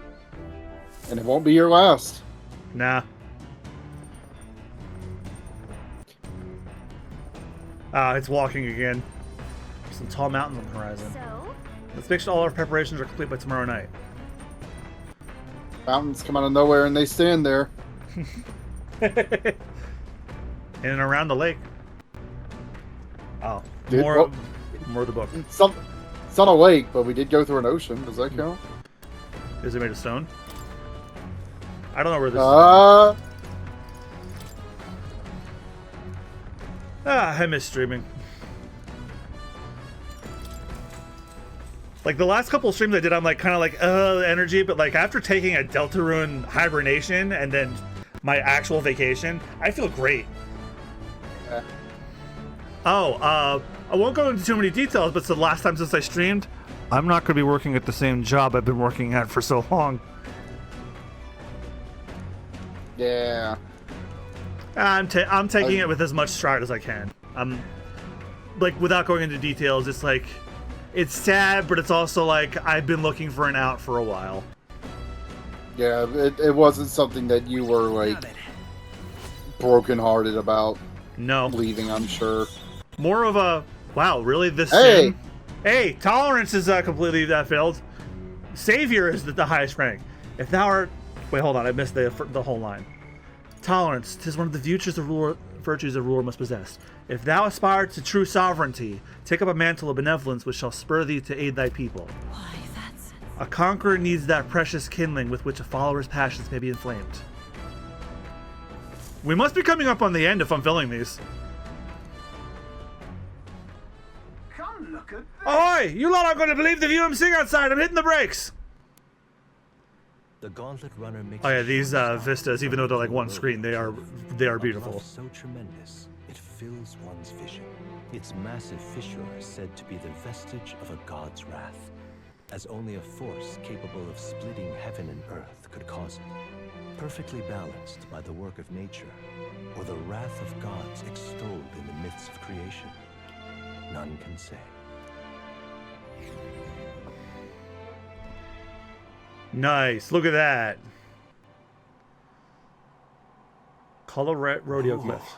And it won't be your last. Nah. It's walking again. Some tall mountains on the horizon. Let's make sure all our preparations are complete by tomorrow night. Mountains come out of nowhere and they stand there. In and around the lake. Oh, Dude, more of the book. It's not a lake, but we did go through an ocean. Does that count? Is it made of stone? I don't know where this is. I miss streaming. Like the last couple of streams I did, I'm like kind of like energy, but like after taking a Deltarune hibernation and then my actual vacation, I feel great. Yeah. I won't go into too many details, but it's the last time since I streamed. I'm not going to be working at the same job I've been working at for so long. Yeah. I'm taking it with as much stride as I can. Like without going into details, it's like it's sad, but it's also like I've been looking for an out for a while. Yeah, it wasn't something that you were like brokenhearted about. No. Leaving, I'm sure. More of a wow, really? This Hey! sim? Hey, tolerance is completely failed. Savior is the highest rank. If thou art, wait, hold on, I missed the whole line. Tolerance, 'tis one of the virtues a ruler must possess. If thou aspire to true sovereignty, take up a mantle of benevolence which shall spur thee to aid thy people. Why, that's... A conqueror needs that precious kindling with which a follower's passions may be inflamed. We must be coming up on the end if I'm filling these. Come look at Ahoy! You lot aren't going to believe the view I'm seeing outside. I'm hitting the brakes. The Gauntlet Runner makes Oh yeah, these vistas, even though they're like one screen, they are beautiful. So tremendous, it fills one's vision. Its massive fissure is said to be the vestige of a god's wrath, as only a force capable of splitting heaven and earth could cause it. Perfectly balanced by the work of nature, or the wrath of gods extolled in the myths of creation, none can say. Nice, look at that. Color rodeo cliff.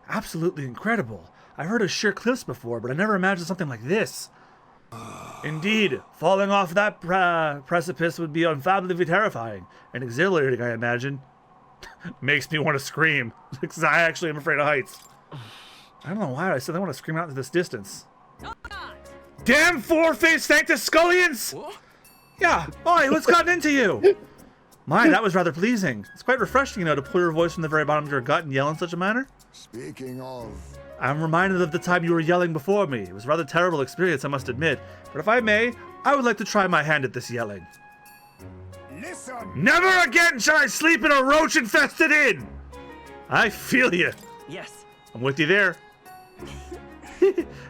Absolutely incredible. I've heard of sheer cliffs before, but I never imagined something like this. Indeed, falling off that precipice would be unfathomably terrifying and exhilarating, I imagine. Makes me want to scream, because I actually am afraid of heights. I don't know why I said I want to scream out into this distance. Damn four-faced Sanctus Scullions! Yeah, oi, what's gotten into you? My, that was rather pleasing. It's quite refreshing, you know, to pull your voice from the very bottom of your gut and yell in such a manner. Speaking of... I'm reminded of the time you were yelling before me. It was a rather terrible experience, I must admit. But if I may, I would like to try my hand at this yelling. Listen! Never again shall I sleep in a roach-infested inn! I feel you. Yes. I'm with you there.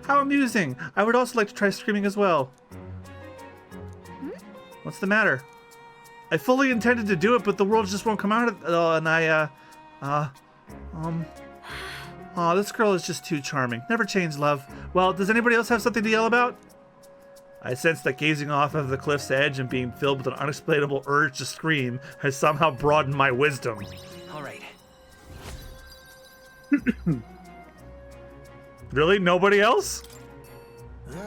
How amusing. I would also like to try screaming as well. What's the matter? I fully intended to do it, but the world just won't come out of and Aw, this girl is just too charming. Never change, love. Well, does anybody else have something to yell about? I sense that gazing off of the cliff's edge and being filled with an unexplainable urge to scream has somehow broadened my wisdom. All right. Really? Nobody else?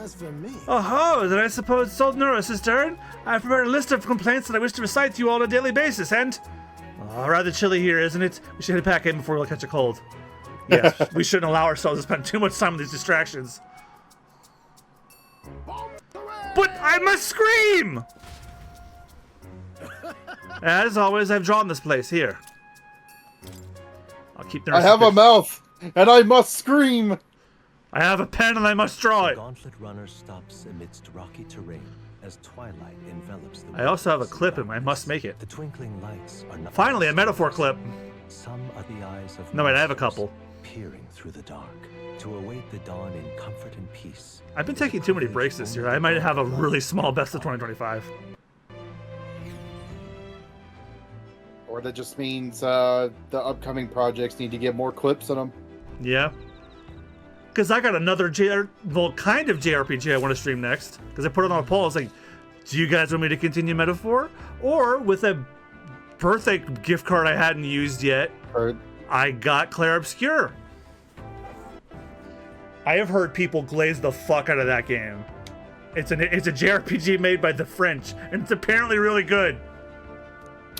As for me... Oh, then I suppose Sultan Urus is turn. I've prepared a list of complaints that I wish to recite to you all on a daily basis, and... Oh, rather chilly here, isn't it? We should head back in before we'll catch a cold. Yes, we shouldn't allow ourselves to spend too much time on these distractions. But I must scream! As always, I've drawn this place here. I'll keep the I have a mouth, and I must scream! I have a pen, and I must draw it! The gauntlet runner stops amidst rocky terrain as twilight envelops the I also have a clip, and I must make it. The twinkling lights are not Finally, a metaphor clip! Some are the eyes of no, wait, I have a couple. Peering through the dark to await the dawn in comfort and peace. I've been taking too many breaks this year. I might have a really small best of 2025. Or that just means the upcoming projects need to get more clips in them. Yeah. Because I got another kind of JRPG I want to stream next. Because I put it on a poll. I was like, do you guys want me to continue Metaphor? Or with a birthday gift card I hadn't used yet, I got Clair Obscure. I have heard people glaze the fuck out of that game. It's a JRPG made by the French, and it's apparently really good.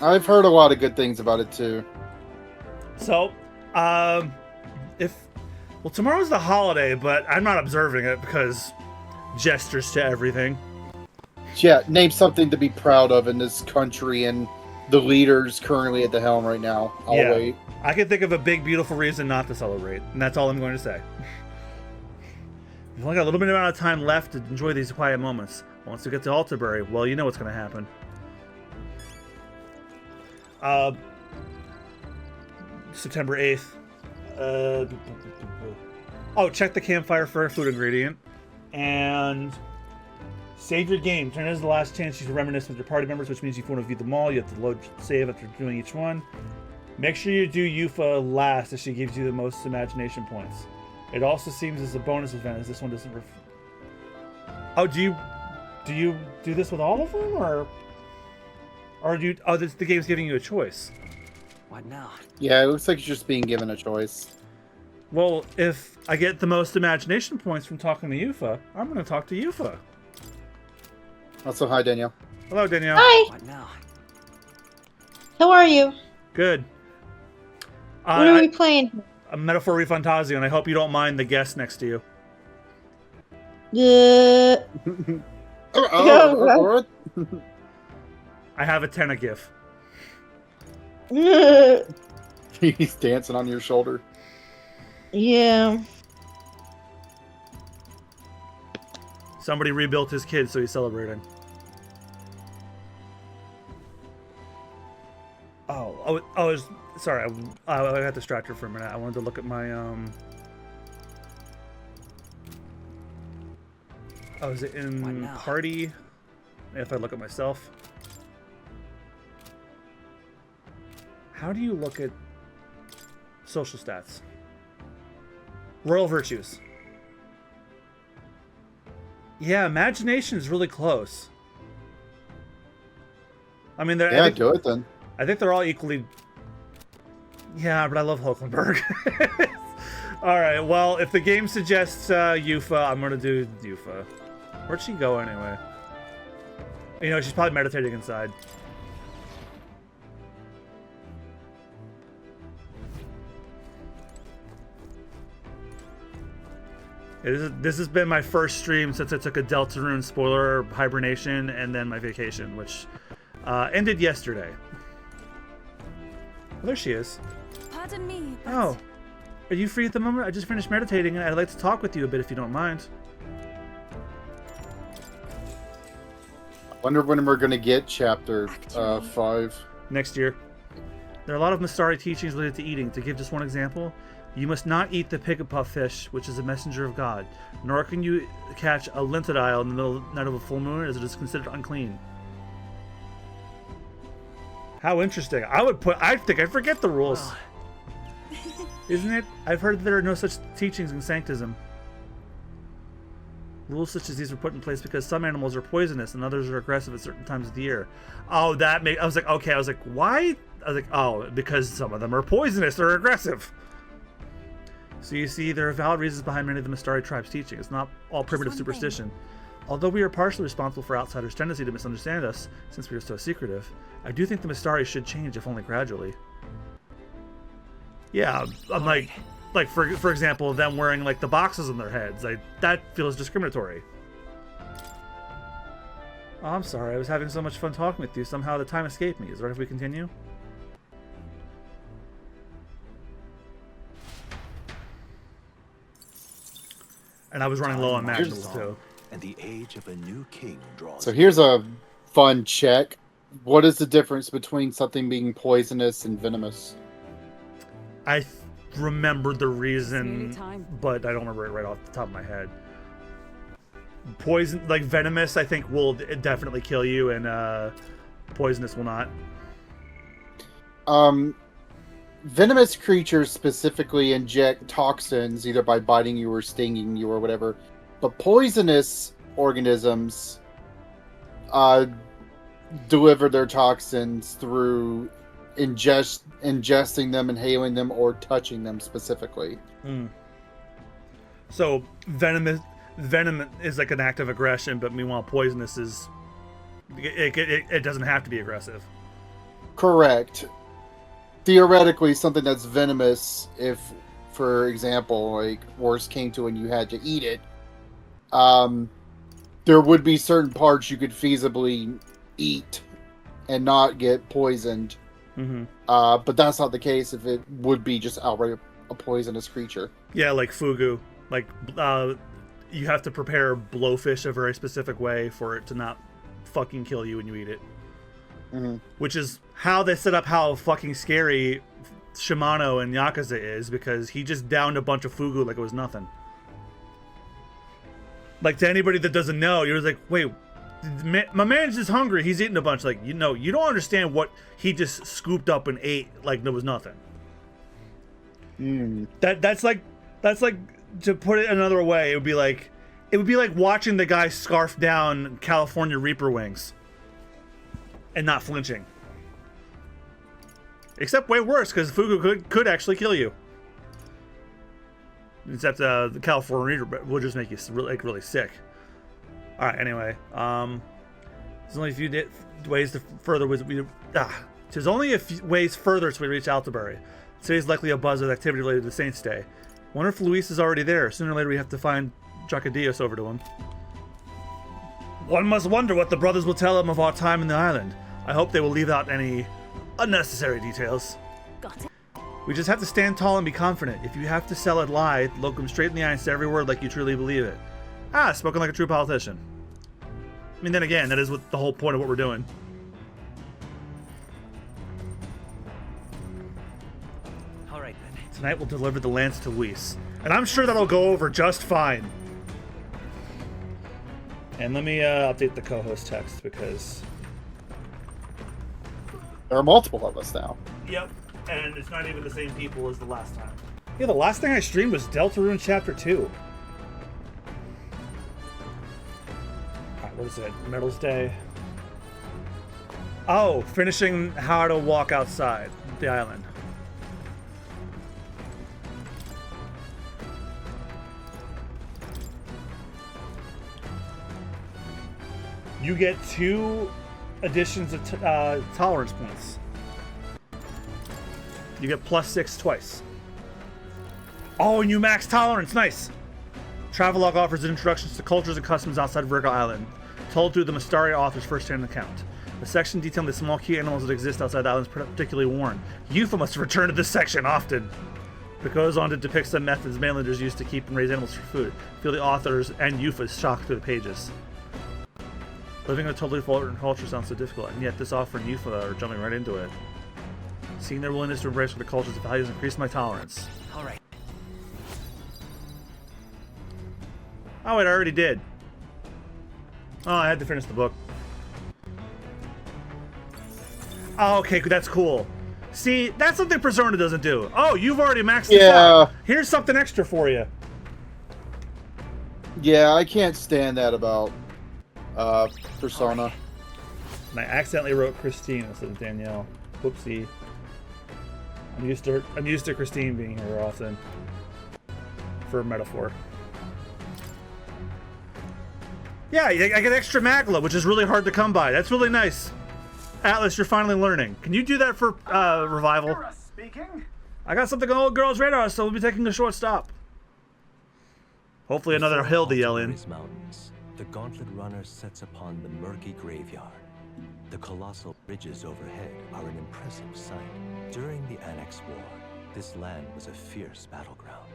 I've heard a lot of good things about it too. So, well, tomorrow's the holiday, but I'm not observing it because gestures to everything. Yeah, name something to be proud of in this country and the leaders currently at the helm right now. I'll wait. I can think of a big, beautiful reason not to celebrate, and that's all I'm going to say. We've only got a little bit amount of time left to enjoy these quiet moments. Once we get to Altabury, well, you know what's going to happen. September 8th. Oh, check the campfire for a food ingredient. And save your game. Turn it as the last chance to reminisce with your party members, which means if you want to view them all, you have to load save after doing each one. Make sure you do Yufa last as she gives you the most imagination points. It also seems as a bonus event as this one doesn't oh, do you do this with all of them, or do you, the game's giving you a choice? What now? Yeah, it looks like you're just being given a choice. Well, if I get the most imagination points from talking to Yufa, I'm going to talk to Yufa. Also, hi, Danielle. Hello, Danielle. Hi. What now? How are you? Good. What are we playing? A Metaphor ReFantazio, and I hope you don't mind the guest next to you. I have a tenna gif. He's dancing on your shoulder. Yeah. Somebody rebuilt his kid, so he's celebrating. Sorry, I got distracted for a minute. I wanted to look at my Oh, is it in party? If I look at myself. How do you look at social stats? Royal virtues. Yeah, imagination is really close. I mean, yeah, do it then. I think they're all equally. Yeah, but I love Hulkenberg. All right, well, if the game suggests Yufa, I'm gonna do Yufa. Where'd she go anyway? You know, she's probably meditating inside. This has been my first stream since I took a Deltarune spoiler hibernation and then my vacation, which ended yesterday. Oh, there she is. Pardon me, but... Oh, are you free at the moment? I just finished meditating and I'd like to talk with you a bit if you don't mind. Wonder when we're gonna get chapter 5. Next year. There are a lot of Mastari teachings related to eating. To give just one example, you must not eat the Pigapuf fish, which is a messenger of God, nor can you catch a lintadile in the middle night of a full moon, as it is considered unclean. How interesting. I think I forget the rules. Isn't it? I've heard that there are no such teachings in Sanctism. Rules such as these were put in place because some animals are poisonous and others are aggressive at certain times of the year. Oh, that made... I was like, okay. I was like, why? I was like, oh, because some of them are poisonous or aggressive. So you see, there are valid reasons behind many of the Mistari tribe's teaching. It's not all primitive superstition. Although we are partially responsible for outsiders' tendency to misunderstand us, since we are so secretive, I do think the Mistari should change, if only gradually. Yeah, I'm like for example, them wearing like the boxes on their heads. That feels discriminatory. Oh, I'm sorry. I was having so much fun talking with you. Somehow the time escaped me. Is it right if we continue? And I was running low on matches too. And the age of a new king draws. So here's a fun check. What is the difference between something being poisonous and venomous? I remember the reason, but I don't remember it right off the top of my head. Poison, like venomous, I think will definitely kill you, and poisonous will not. Venomous creatures specifically inject toxins either by biting you or stinging you or whatever. But poisonous organisms deliver their toxins through ingesting them, inhaling them, or touching them specifically. So venom is like an act of aggression, but meanwhile poisonous is it doesn't have to be aggressive. Correct. Theoretically, something that's venomous, if, for example, like worst came to and you had to eat it, there would be certain parts you could feasibly eat and not get poisoned. But that's not the case if it would be just outright a poisonous creature. Yeah, like fugu. Like, you have to prepare blowfish a very specific way for it to not fucking kill you when you eat it. Which is how they set up how fucking scary Shimano and Yakuza is, because he just downed a bunch of fugu like it was nothing. Like, to anybody that doesn't know, you're just like, wait, my man's just hungry, he's eating a bunch. Like, you know, you don't understand what he just scooped up and ate like there was nothing. That's like to put it another way, it would be like watching the guy scarf down California Reaper wings and not flinching. Except way worse, because fugu could actually kill you. Except the California Reaper will just make you really sick. All right. Anyway, there's only a few ways to further. There's only a few ways further till we reach Altabury. Today's likely a buzz with activity related to Saints' Day. Wonder if Luis is already there. Sooner or later, we have to find Dracadios over to him. One must wonder what the brothers will tell him of our time in the island. I hope they will leave out any unnecessary details. Got it. We just have to stand tall and be confident. If you have to sell it lie, look them straight in the eye and say every word like you truly believe it. Spoken like a true politician. I mean, then again, that is what the whole point of what we're doing. All right, then. Tonight we'll deliver the lance to Luis. And I'm sure that'll go over just fine. And let me update the co-host text, because there are multiple of us now. Yep, and it's not even the same people as the last time. Yeah, the last thing I streamed was Deltarune Chapter 2. Alright, what is it? Medals Day. Oh, finishing how to walk outside the island. You get 2 additions of tolerance points. You get +6 twice. Oh, and you max tolerance. Nice. Travelog offers introductions to cultures and customs outside Virgo Island, told through the Mistari author's first-hand account. The section detailing the small key animals that exist outside the island is particularly warned. Yufa must return to this section often. It goes on to depict some methods mainlanders use to keep and raise animals for food. Feel the authors and Yufa's shock through the pages. Living in a totally foreign culture sounds so difficult, and yet this offer and Yufa are jumping right into it. Seeing their willingness to embrace the culture's values increased my tolerance. All right. Oh, wait, I already did. Oh, I had to finish the book. Oh, okay, that's cool. See, that's something Persona doesn't do. Oh, you've already maxed this Yeah. out. Here's something extra for you. Yeah, I can't stand that about Persona. And I accidentally wrote Christine instead of Danielle. Whoopsie. I'm used to Christine being here often. For a metaphor. Yeah, I get extra Magla, which is really hard to come by. That's really nice. Atlas, you're finally learning. Can you do that for Revival? Speaking. I got something on Old Girl's radar, so we'll be taking a short stop. Hopefully another hill to yell in. Mountains, the Gauntlet Runner sets upon the murky graveyard. The colossal ridges overhead are an impressive sight. During the Annex War, this land was a fierce battleground.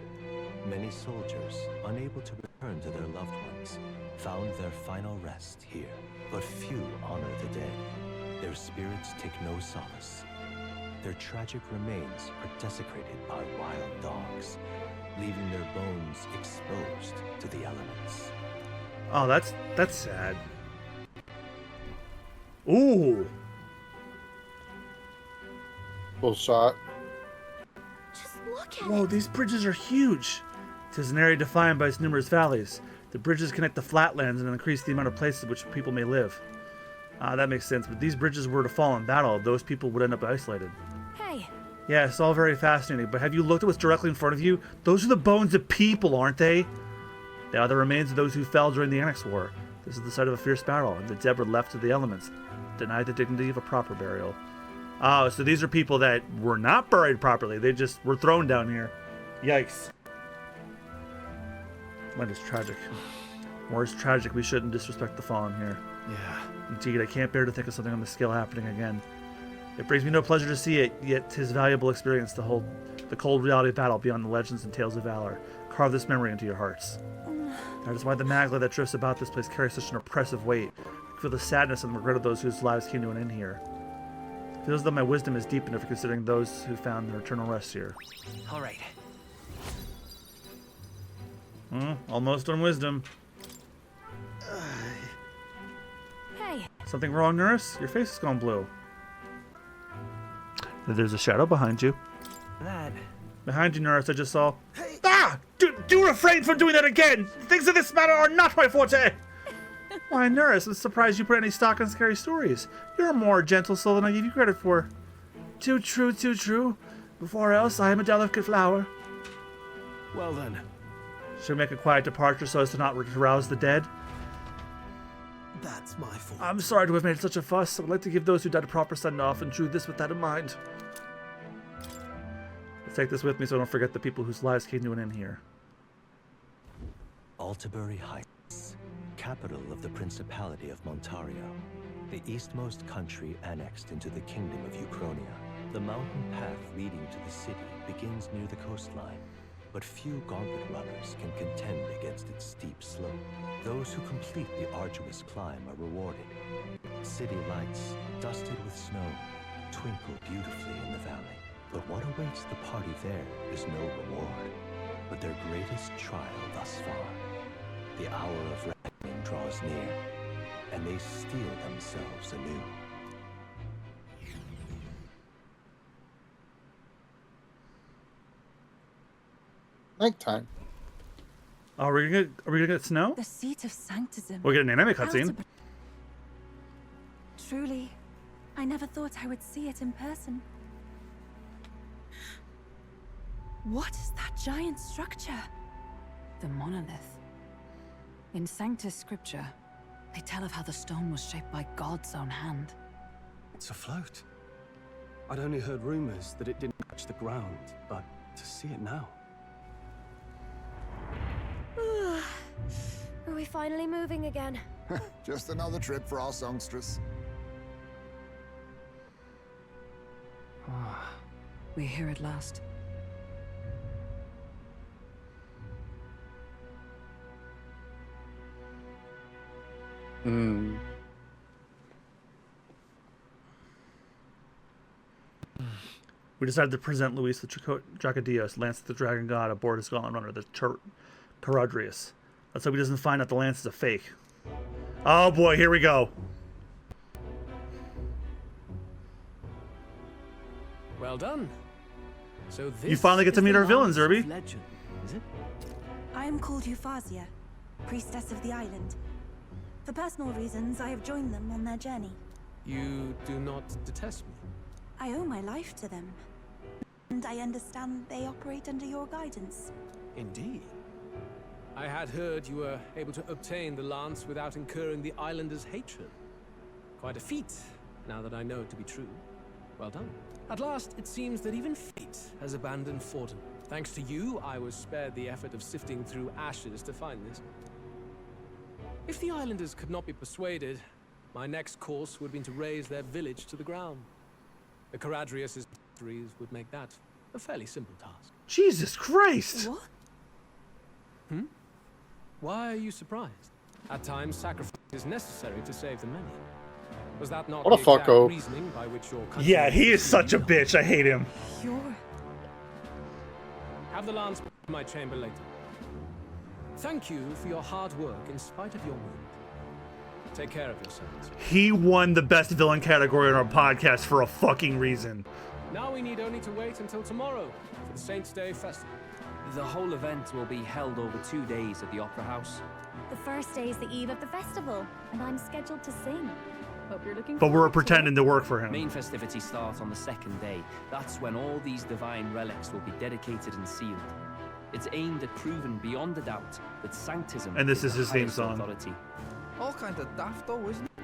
Many soldiers, unable to return to their loved ones, found their final rest here. But few honor the dead. Their spirits take no solace. Their tragic remains are desecrated by wild dogs, leaving their bones exposed to the elements. Oh, that's sad. Ooh. Full shot. Just look at Whoa, these bridges are huge. It is an area defined by its numerous valleys. The bridges connect the flatlands and increase the amount of places in which people may live. That makes sense, but these bridges were to fall in battle. Those people would end up isolated. Hey. Yeah, it's all very fascinating, but have you looked at what's directly in front of you? Those are the bones of people, aren't they? They are the remains of those who fell during the Annex War. This is the site of a fierce battle, and the dead were left to the elements, denied the dignity of a proper burial. Oh, so these are people that were not buried properly. They just were thrown down here. Yikes. That is tragic. War is tragic. We shouldn't disrespect the fallen here. Yeah. Indeed, I can't bear to think of something on this scale happening again. It brings me no pleasure to see it, yet 'tis valuable experience to hold the cold reality of battle beyond the legends and tales of valor. Carve this memory into your hearts. That is why the magla that drifts about this place carries such an oppressive weight. I feel the sadness and regret of those whose lives came to an end here. It feels that my wisdom is deep enough considering those who found their eternal rest here. All right. Almost on wisdom. Hey. Something wrong, nurse? Your face has gone blue. There's a shadow behind you. That. Behind you, nurse, I just saw. Ah! Do refrain from doing that again! Things of this matter are not my forte! Why, nurse, I'm surprised you put any stock in scary stories. You're a more gentle soul than I give you credit for. Too true, too true. Before else, I am a delicate flower. Well then. Should we make a quiet departure so as to not rouse the dead? That's my fault. I'm sorry to have made such a fuss. I would like to give those who died a proper send-off and drew this with that in mind. Let's take this with me so I don't forget the people whose lives came to an end here. Altabury Heights, capital of the Principality of Montario, the eastmost country annexed into the Kingdom of Uchronia. The mountain path leading to the city begins near the coastline, but few gauntlet runners can contend against its steep slope. Those who complete the arduous climb are rewarded. City lights, dusted with snow, twinkle beautifully in the valley. But what awaits the party there is no reward, but their greatest trial thus far. The hour of reckoning draws near, and they steel themselves anew. Nighttime. Oh, are we gonna get snow? The seat of sanctism. We'll get an anime cutscene. Truly, I never thought I would see it in person. What is that giant structure? The monolith. In Sanctus Scripture, they tell of how the stone was shaped by God's own hand. It's afloat. I'd only heard rumors that it didn't touch the ground, but to see it now. Are we finally moving again? Just another trip for our songstress. We're here at last. We decided to present Luis the Dracodios, Lance the Dragon God, aboard his Gauntlet Runner, the Caradrius. Let's hope he doesn't find out the lance is a fake. Oh boy, here we go. Well done. So this You finally get to is meet the our villains, lance of Zerby. legend, is it? I am called Euphazia, priestess of the island. For personal reasons, I have joined them on their journey. You do not detest me. I owe my life to them. And I understand they operate under your guidance. Indeed. I had heard you were able to obtain the lance without incurring the islanders' hatred. Quite a feat, now that I know it to be true. Well done. At last, it seems that even fate has abandoned Forden. Thanks to you, I was spared the effort of sifting through ashes to find this. If the islanders could not be persuaded, my next course would have been to raze their village to the ground. The Caradrius' victories would make that a fairly simple task. Jesus Christ! What? Hmm? Why are you surprised? At times, sacrifice is necessary to save the many. Was that not What a the exact fucko. reasoning by which your country Yeah, he is was such a bitch. I hate him. You're... Have the lance in my chamber later. Thank you for your hard work in spite of your wound. Take care of yourselves. He won the best villain category on our podcast for a fucking reason. Now we need only to wait until tomorrow for the Saints' Day festival. The whole event will be held over 2 days at the Opera House. The first day is the eve of the festival, and I'm scheduled to sing. Hope you're looking But we're forward to pretending it. to work for him. Main festivities start on the second day. That's when all these divine relics will be dedicated and sealed. It's aimed at proving beyond a doubt that sanctism And this is the his theme highest song. authority. All kind of daft though, isn't it?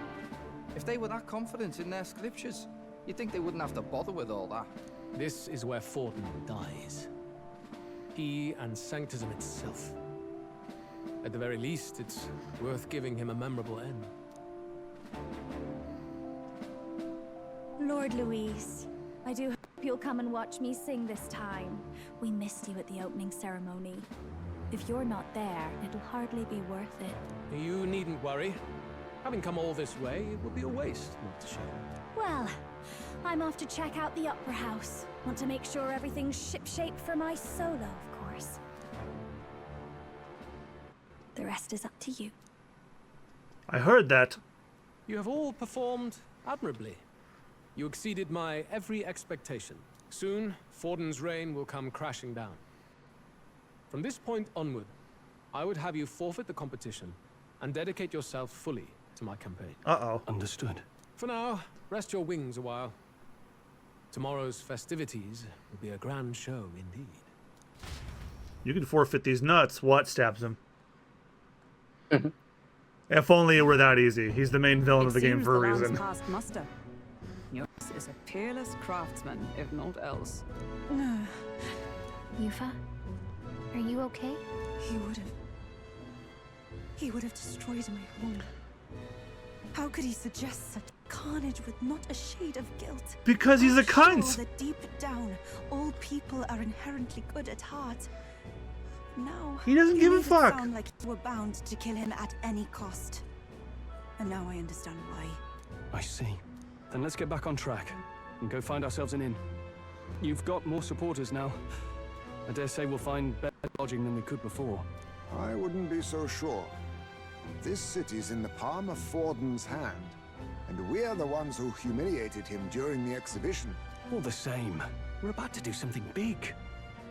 If they were that confident in their scriptures, you'd think they wouldn't have to bother with all that. This is where Forden dies. He and sanctism itself. At the very least, it's worth giving him a memorable end. Lord Louise, I do hope you'll come and watch me sing this time. We missed you at the opening ceremony. If you're not there, it'll hardly be worth it. You needn't worry. Having come all this way, it would be a waste not to show. Well, I'm off to check out the Opera House. Want to make sure everything's shipshape for my solo, of course. The rest is up to you. I heard that. You have all performed admirably. You exceeded my every expectation. Soon, Forden's reign will come crashing down. From this point onward, I would have you forfeit the competition and dedicate yourself fully to my campaign. Uh-oh. Understood. For now, rest your wings a while. Tomorrow's festivities will be a grand show indeed. You can forfeit these nuts. What? Stabs him. If only it were that easy. He's the main villain of the game for a reason. Past muster. Yours is a peerless craftsman, if not else. Yufa, are you okay? He would have destroyed my home. How could he suggest such carnage with not a shade of guilt? Because he's a I'm cunt. sure that deep down, all people are inherently good at heart. Now He doesn't give a made it fuck. sound like you were bound to kill him at any cost. And now I understand why. I see. Then let's get back on track and go find ourselves an inn. You've got more supporters now. I dare say we'll find better lodging than we could before. I wouldn't be so sure. This city's in the palm of Forden's hand, and we're the ones who humiliated him during the exhibition. All the same, we're about to do something big.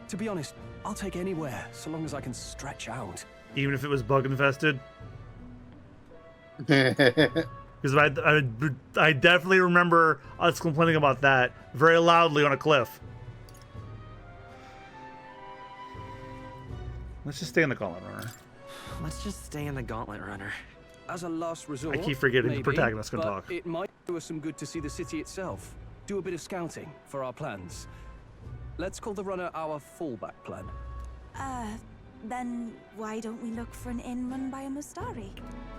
To be honest, I'll take anywhere, so long as I can stretch out. Even if it was bug infested. Because I definitely remember us complaining about that very loudly on a cliff. Let's just stay in the Gauntlet Runner. Let's just stay in the Gauntlet Runner. As a last resort, I keep forgetting maybe, the protagonist can but talk. It might do us some good to see the city itself. Do a bit of scouting for our plans. Let's call the runner our fallback plan. Then why don't we look for an inn run by a Mustari?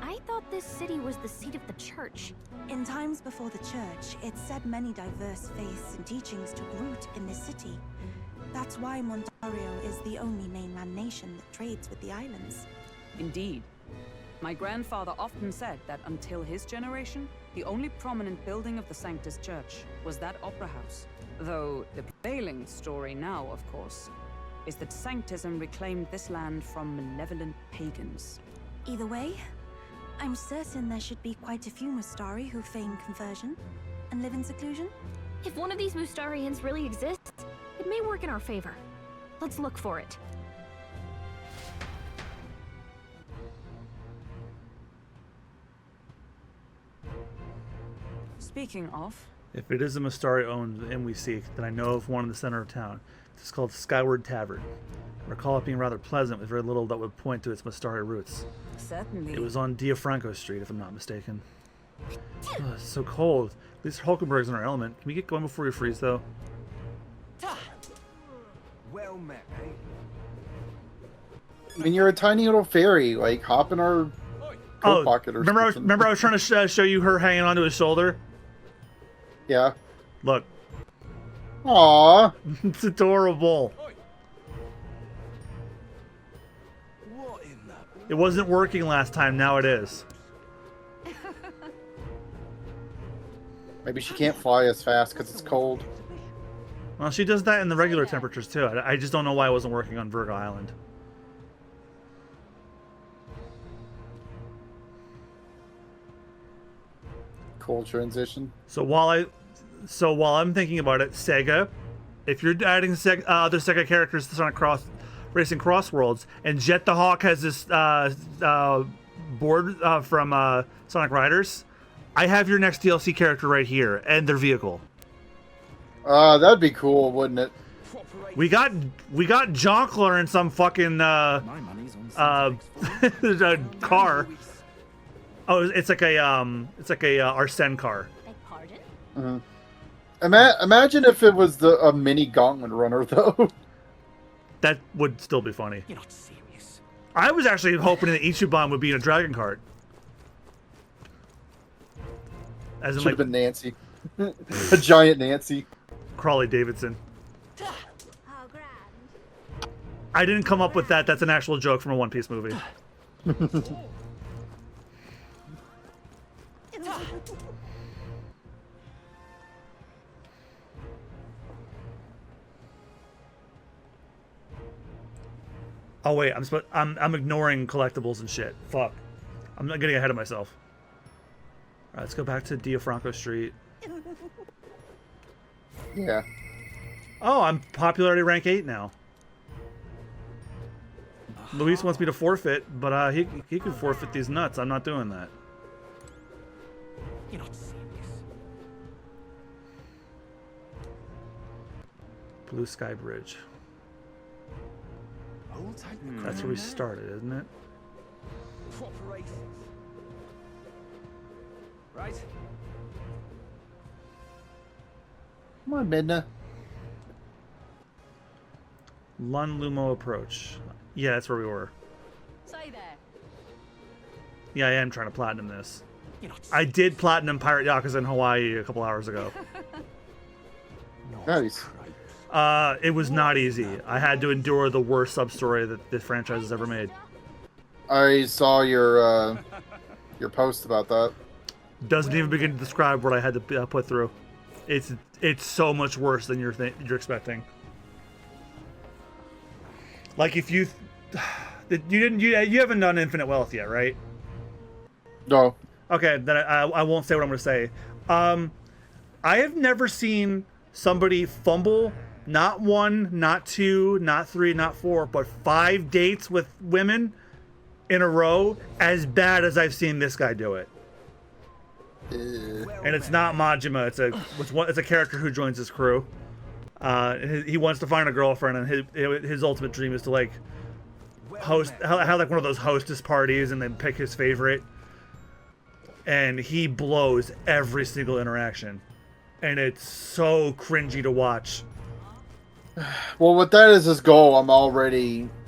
I thought this city was the seat of the church. In times before the church, it said many diverse faiths and teachings took root in this city. That's why Montario is the only mainland nation that trades with the islands. Indeed. My grandfather often said that until his generation, the only prominent building of the Sanctus Church was that opera house. Though the prevailing story now, of course, is that Sanctism reclaimed this land from malevolent pagans. Either way, I'm certain there should be quite a few Mustari who feign conversion and live in seclusion. If one of these Mustarians really exists, it may work in our favor. Let's look for it. Speaking of, If it is a Mustari owned inn we seek, then I know of one in the center of town. It's called Skyward Tavern. I recall it being rather pleasant with very little that would point to its Mustari roots. certainly. It was on Diafranco Street, if I'm not mistaken. It's so cold. At least Hulkenberg's in our element. Can we get going before we freeze, though? Well met, eh? I mean, you're a tiny little fairy. Like, hop in our coat pocket or remember something. remember I was trying to show you her hanging onto his shoulder? Yeah. Look. Aww. It's adorable. It wasn't working last time, now it is. Maybe she can't fly as fast because it's cold. Well, she does that in the regular temperatures, too. I just don't know why it wasn't working on Virgo Island. Cold transition. So while I'm thinking about it, Sega, if you're adding other Sega characters to Sonic Racing Cross Worlds, and Jet the Hawk has this board from Sonic Riders, I have your next DLC character right here and their vehicle. That'd be cool, wouldn't it? We got Jonkler in some fucking car. Oh, it's like a Arsene car. Mm-hmm. Imagine if it was a mini Gauntlet runner, though. That would still be funny. You're not serious. I was actually hoping that Ichiban would be in a dragon cart. As in, Should have been Nancy. A giant Nancy. Crawley Davidson. I didn't come up with that. That's an actual joke from a One Piece movie. Oh wait, I'm ignoring collectibles and shit. Fuck. I'm not getting ahead of myself. Alright, let's go back to Diafranco Street. Yeah. Oh, I'm popularity rank 8 now. Luis wants me to forfeit, but he can forfeit these nuts. I'm not doing that. You're not serious. Blue Sky Bridge. That's where we started, isn't it? Corporations. Right? Come on, Midna. Lun Lumo Approach. Yeah, that's where we were. Say there. Yeah, I am trying to platinum this. I did platinum Pirate Yakuza in Hawaii a couple hours ago. Nice. It was not easy. I had to endure the worst sub-story that this franchise has ever made. I saw your post about that. Doesn't even begin to describe what I had to put through. It's so much worse than you're expecting. Like if you haven't done Infinite Wealth yet, right? No. Okay, then I won't say what I'm going to say. I have never seen somebody fumble not 1, not 2, not 3, not 4, but 5 dates with women in a row as bad as I've seen this guy do it. And it's not Majima. It's a character who joins his crew. He wants to find a girlfriend, and his ultimate dream is to like have like one of those hostess parties and then pick his favorite. And he blows every single interaction, and it's so cringy to watch. Well, with that as his goal,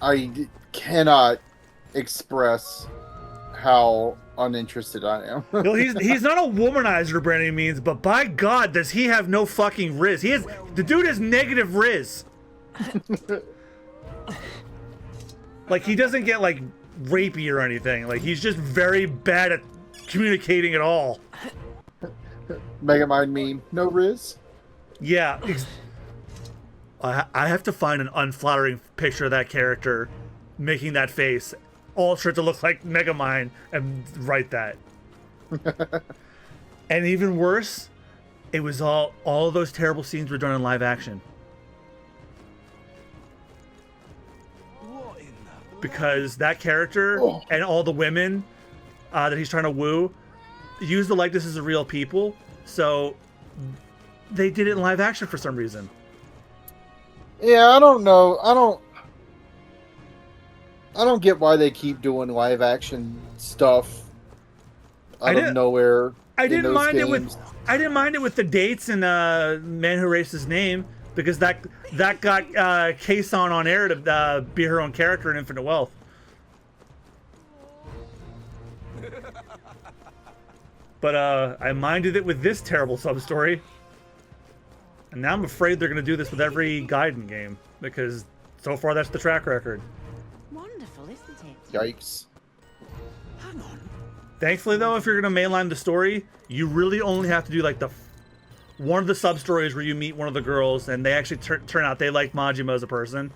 I cannot express how uninterested I am. Well, he's not a womanizer by any means, but by God, does he have no fucking riz? The dude has negative riz. Like, he doesn't get like rapey or anything. Like, he's just very bad at communicating at all. Megamind meme, no riz. Yeah. I have to find an unflattering picture of that character making that face, alter it to look like Megamind, and write that. And even worse, It was all of those terrible scenes were done in live action. Because that character and all the women that he's trying to woo use the likenesses of real people, so they did it in live action for some reason. Yeah, I don't know. I don't get why they keep doing live action stuff out of nowhere. I didn't mind it with the dates and Man Who Erased His Name, because that got Kason on air to be her own character in Infinite Wealth. But I minded it with this terrible sub-story. And now I'm afraid they're going to do this with every Gaiden game, because so far that's the track record. Wonderful, isn't it? Yikes. Hang on. Thankfully, though, if you're going to mainline the story, you really only have to do like one of the sub-stories where you meet one of the girls and they actually turn out they like Majima as a person.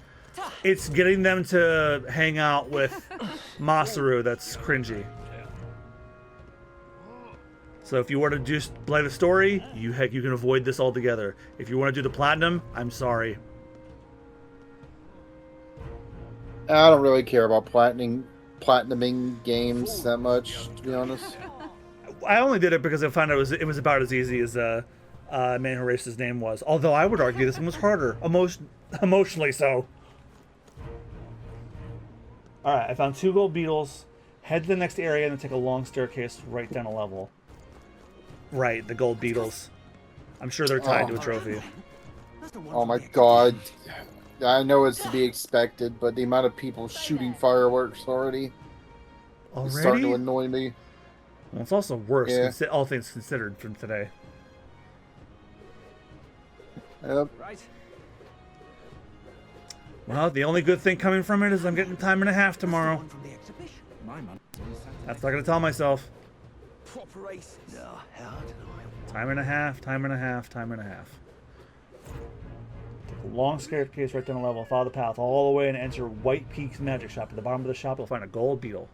It's getting them to hang out with Masaru that's cringy. So if you want to just play the story, you can avoid this altogether. If you want to do the platinum, I'm sorry. I don't really care about platinuming games that much, to be honest. I only did it because I found it was about as easy as Man Who Erased His Name was. Although I would argue this one was harder, emotionally so. All right, I found 2 gold beetles. Head to the next area and then take a long staircase right down a level. Right, the gold beetles. I'm sure they're tied to a trophy. Oh my god. I know it's to be expected, but the amount of people shooting fireworks already is starting to annoy me. Well, it's also worse, Yeah. all things considered, from today. Yep. Right. Well, the only good thing coming from it is I'm getting time and a half tomorrow. That's what I'm going to tell myself. Proper races. Time and a half, time and a half, time and a half. Take a long staircase right down the level, follow the path all the way and enter White Peak's magic shop. At the bottom of the shop, you'll find a gold beetle.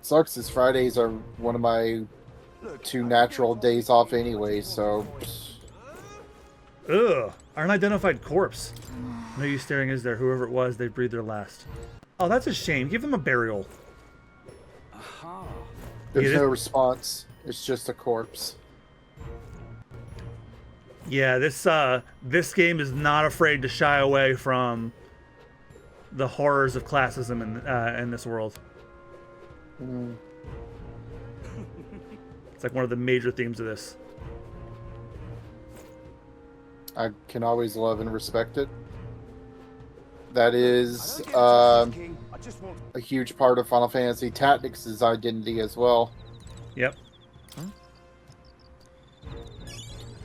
Sucks as Fridays are one of my 2 natural days off anyway, so... Ugh, unidentified corpse. No use staring, is there? Whoever it was, they breathed their last. Oh, that's a shame. Give them a burial. There's no response. It's just a corpse. Yeah, this game is not afraid to shy away from the horrors of classism in this world. It's like one of the major themes of this. I can always love and respect it. That is a huge part of Final Fantasy Tactics' identity as well. Yep.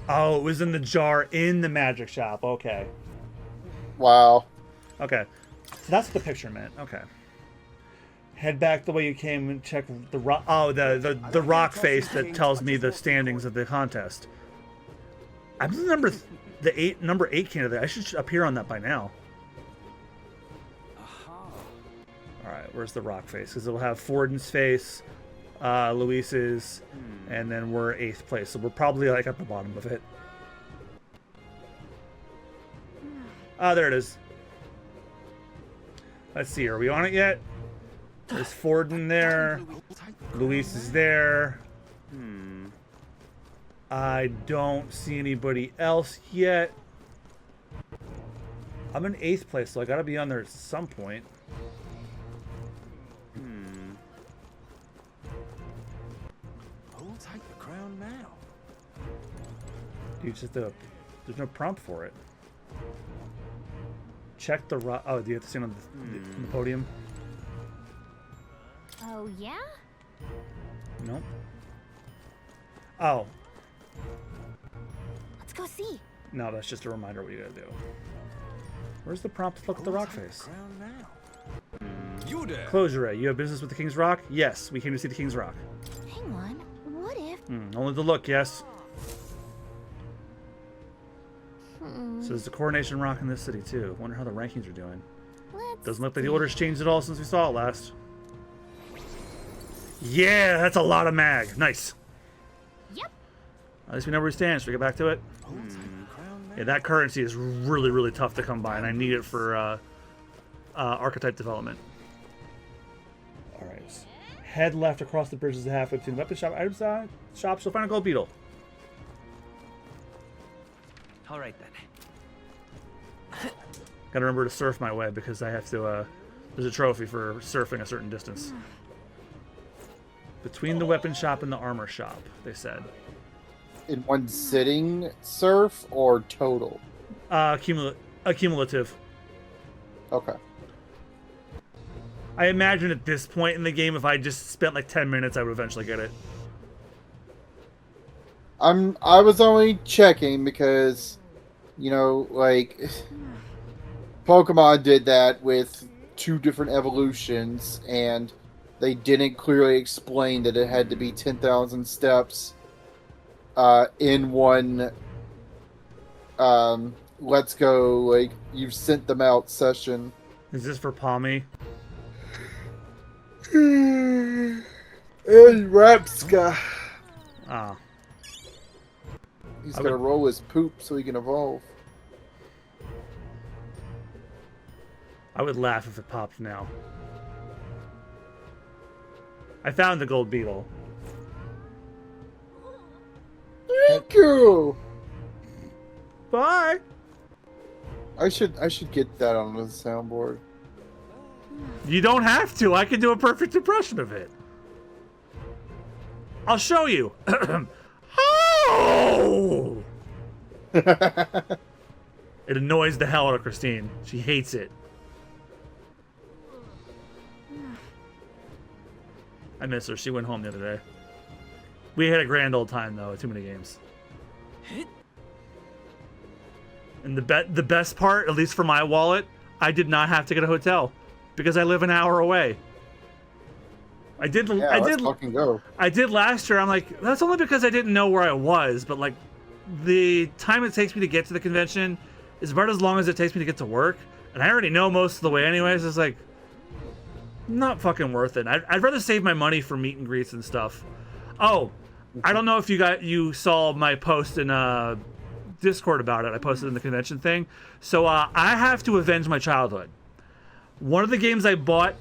Oh, it was in the jar in the magic shop. Okay. Wow. Okay. So that's what the picture meant. Okay. Head back the way you came and check the rock. Oh, the rock face that tells me the standings of the contest. I'm the number 8 candidate. I should appear on that by now. All right, where's the rock face? Because it'll have Forden's face, Luis's, and then we're 8th place. So we're probably like at the bottom of it. Ah, there it is. Let's see, are we on it yet? There's Forden there. Luis is there. I don't see anybody else yet. I'm in 8th place, so I gotta be on there at some point. Who'll take the crown now? You just there's no prompt for it. Check the rock. Oh, do you have to stand on the podium? Oh, yeah? Nope. Oh. Let's go see. No, that's just a reminder what you gotta do. Where's the prompt to look at the rock face? You there. Close your eye. You have business with the King's Rock? Yes, we came to see the King's Rock. Hang on. What if... Only to look, yes. So there's the Coronation Rock in this city, too. Wonder how the rankings are doing. Doesn't look like the order's changed at all since we saw it last. Yeah, that's a lot of mag. Nice. Yep. At least we know where we stand. Should we get back to it? Yeah, that currency is really, really tough to come by, and I need it for archetype development. All right. Head left across the bridge is halfway between the weapon shop items shops. You'll find a gold beetle. All right then. Gotta remember to surf my way because I have to. There's a trophy for surfing a certain distance. Between the weapon shop and the armor shop, they said. In one sitting surf or total? Cumulative. Okay. I imagine at this point in the game, if I just spent like 10 minutes, I would eventually get it. I was only checking because, you know, like Pokemon did that with 2 different evolutions, and they didn't clearly explain that it had to be 10,000 steps in one let's go, like, you've sent them out session. Is this for Palmy? And Rapska. Ah. He's gonna roll his poop so he can evolve. I would laugh if it popped now. I found the gold beetle. Thank you. Bye. I should get that on the soundboard. You don't have to. I can do a perfect impression of it. I'll show you. Oh! It annoys the hell out of Christine. She hates it. I miss her. She went home the other day. We had a grand old time, though. Too many games. And the best part, at least for my wallet, I did not have to get a hotel because I live an hour away. I did fucking go. I did last year. I'm like, that's only because I didn't know where I was, but like the time it takes me to get to the convention is about as long as it takes me to get to work, and I already know most of the way anyways. It's like not fucking worth it. I'd rather save my money for meet and greets and stuff. Oh, I don't know if you saw my post in Discord about it. I posted in the convention thing. So I have to avenge my childhood. One of the games I bought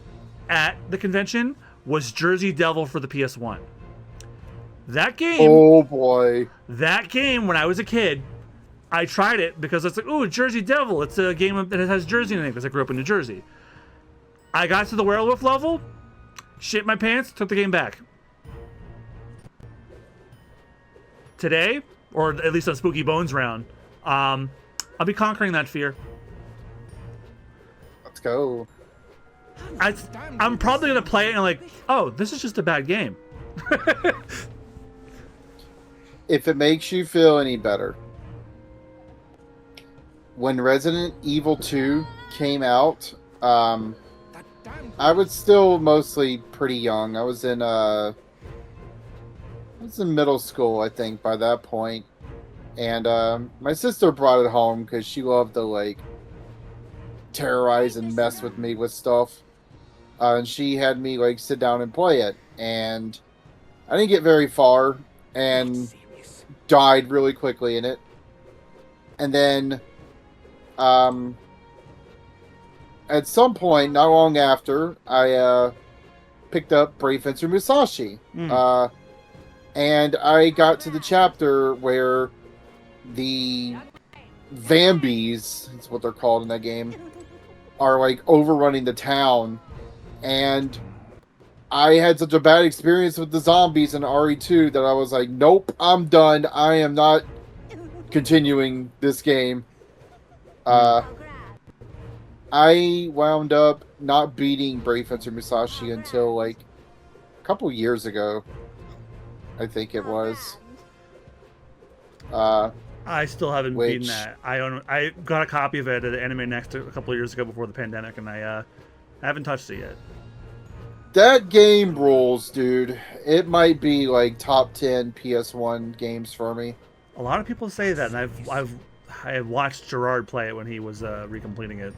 at the convention was Jersey Devil for the PS1. That game. Oh boy. That game, when I was a kid, I tried it because it's like, ooh, Jersey Devil. It's a game that has Jersey in it because I grew up in New Jersey. I got to the werewolf level, shit my pants, took the game back. Today, or at least on Spooky Bones round, I'll be conquering that fear. Let's go. I'm probably gonna play it and like, oh, this is just a bad game. If it makes you feel any better, when Resident Evil 2 came out, I was still mostly pretty young. I was in middle school, I think, by that point. And my sister brought it home because she loved to like terrorize and mess with me with stuff. And she had me like sit down and play it, and I didn't get very far and died really quickly in it. And then at some point, not long after, I picked up Brave Fencer Musashi. And I got to the chapter where the Vambies, that's what they're called in that game, are like overrunning the town. And I had such a bad experience with the zombies in RE2 that I was like, nope, I'm done. I am not continuing this game. I wound up not beating Brave Fencer Musashi until like a couple years ago. I think it was. I still haven't beaten that. I got a copy of it at Anime Next a couple of years ago before the pandemic, and I haven't touched it yet. That game rules, dude. It might be like top 10 PS1 games for me. A lot of people say that, and I have watched Gerard play it when he was recompleting it.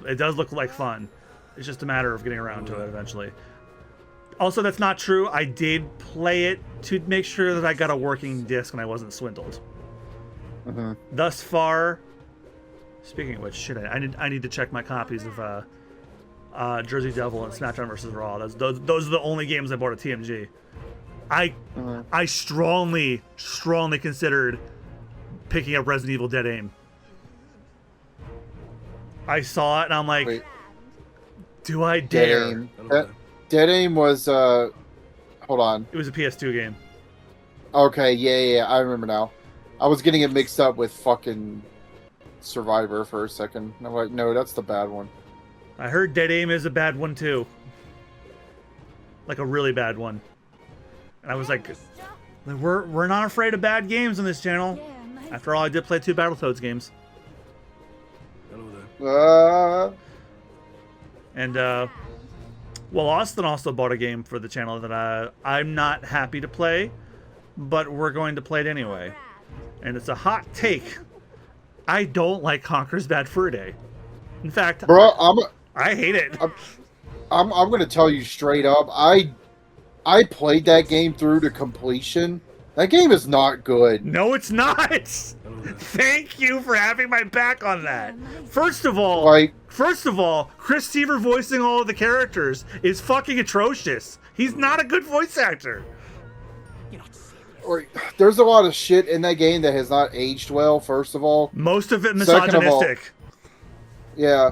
It does look like fun. It's just a matter of getting around to it eventually. Also, that's not true. I did play it to make sure that I got a working disc and I wasn't swindled. Thus far, speaking of which, shit, I need to check my copies of Jersey Devil and SmackDown vs. Raw. Those are the only games I bought at TMG. I strongly considered picking up Resident Evil Dead Aim. I saw it and I'm like, wait, do I dare? Dead Aim was hold on. It was a PS2 game. Okay, yeah, I remember now. I was getting it mixed up with fucking Survivor for a second. I'm like, no, that's the bad one. I heard Dead Aim is a bad one too. Like a really bad one. And I was like, we're not afraid of bad games on this channel. After all, I did play 2 Battletoads games. And well, Austin also bought a game for the channel that I'm not happy to play, but we're going to play it anyway. And it's a hot take. I don't like Conker's Bad Fur Day. In fact, bro, I hate it. I'm going to tell you straight up. I played that game through to completion. That game is not good. No, it's not. Thank you for having my back on that. First of all, Chris Seaver voicing all of the characters is fucking atrocious. He's not a good voice actor. There's a lot of shit in that game that has not aged well, first of all. Most of it misogynistic. Yeah.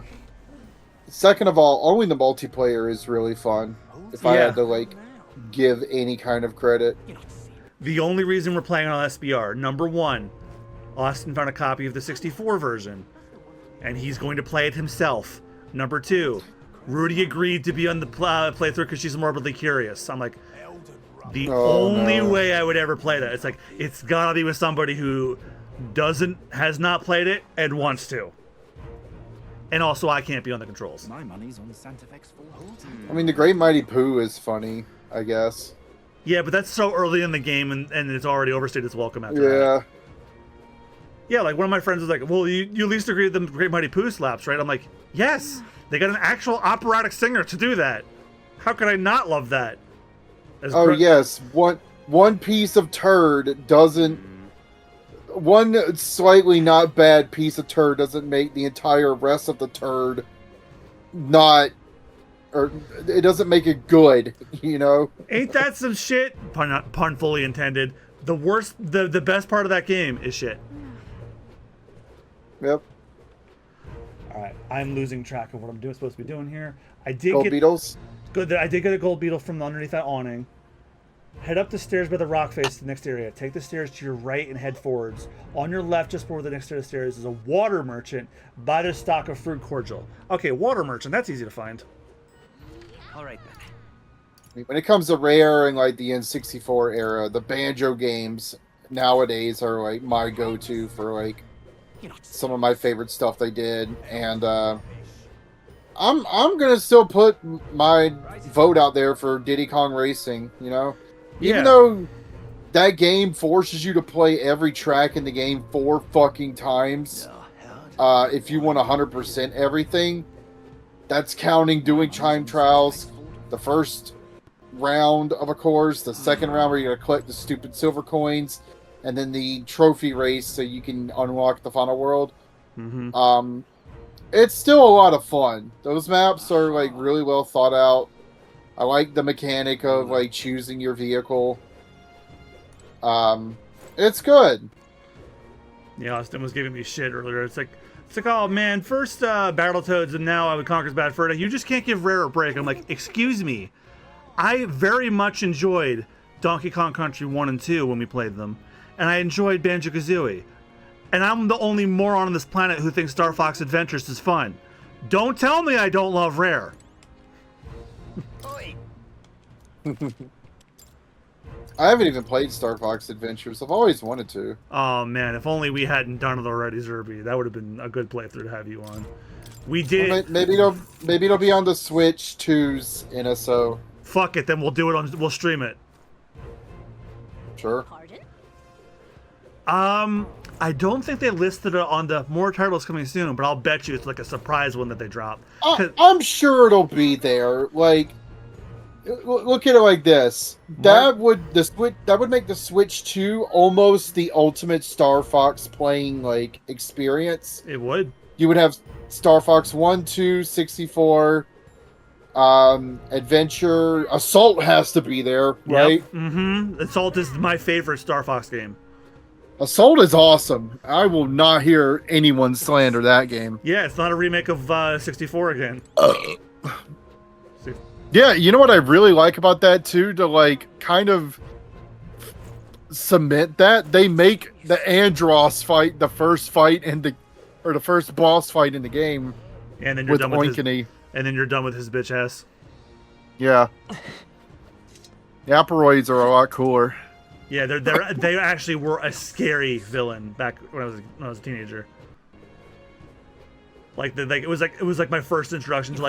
Second of all, only the multiplayer is really fun. If I had to, like, give any kind of credit. The only reason we're playing on SBR, number one, Austin found a copy of the 64 version, and he's going to play it himself. Number two, Rudy agreed to be on the playthrough because she's morbidly curious. I'm like, the only way I would ever play that, it's like, it's gotta be with somebody who has not played it and wants to. And also, I can't be on the controls. My money's on Santa Fe's full hold. I mean, the Great Mighty Pooh is funny, I guess. Yeah, but that's so early in the game, and it's already overstayed its welcome after that. Yeah, like one of my friends was like, well, you at least agree with the Great Mighty Pooh slaps, right? I'm like, yes, they got an actual operatic singer to do that. How could I not love that? Yes, one piece of turd doesn't... One slightly not bad piece of turd doesn't make the entire rest of the turd not... Or it doesn't make it good, you know? Ain't that some shit? Pun fully intended. The best part of that game is shit. Yep. Alright, I'm losing track of what I'm supposed to be doing here. I did Gold beetles? Good, I did get a gold beetle from underneath that awning. Head up the stairs by the rock face to the next area. Take the stairs to your right and head forwards. On your left, just before the next set of stairs, is a water merchant. Buy their stock of fruit cordial. Okay, water merchant, that's easy to find. Alright then. When it comes to Rare and like the N64 era, the Banjo games nowadays are like my go-to for like some of my favorite stuff they did, and I'm gonna still put my vote out there for Diddy Kong Racing. You know, even though that game forces you to play every track in the game 4 fucking times, if you want 100% everything, that's counting doing time trials. The first round of a course, the second round where you're gonna collect the stupid silver coins, and then the trophy race so you can unlock the final world. It's still a lot of fun. Those maps are like really well thought out. I like the mechanic of like choosing your vehicle. It's good. Yeah, Austin was giving me shit earlier. It's like, oh man, first Battletoads and now I would Conker's Bad Fur Day. You just can't give Rare a break. I'm like, excuse me. I very much enjoyed Donkey Kong Country 1 and 2 when we played them. And I enjoyed Banjo-Kazooie. And I'm the only moron on this planet who thinks Star Fox Adventures is fun. Don't tell me I don't love Rare. I haven't even played Star Fox Adventures. I've always wanted to. Oh man, if only we hadn't done it already, Zerby. That would have been a good playthrough to have you on. We did. Well, maybe it'll be on the Switch 2's NSO. Fuck it, then we'll stream it. Sure. I don't think they listed it on the more titles coming soon, but I'll bet you it's like a surprise one that they drop. I'm sure it'll be there. Like, look at it like this. That would make the Switch 2 almost the ultimate Star Fox playing like experience. It would. You would have Star Fox 1, 2, 64, Adventure, Assault has to be there, right? Yep. Mm-hmm. Assault is my favorite Star Fox game. Assault is awesome. I will not hear anyone slander that game. Yeah, it's not a remake of 64 again. Yeah, you know what I really like about that too? To like kind of cement that, they make the Andross fight the first fight in the first boss fight in the game. And then you're done with his, and then you're done with his bitch ass. Yeah. The Aperoids are a lot cooler. Yeah, they actually were a scary villain back when I was a teenager. It was like my first introduction to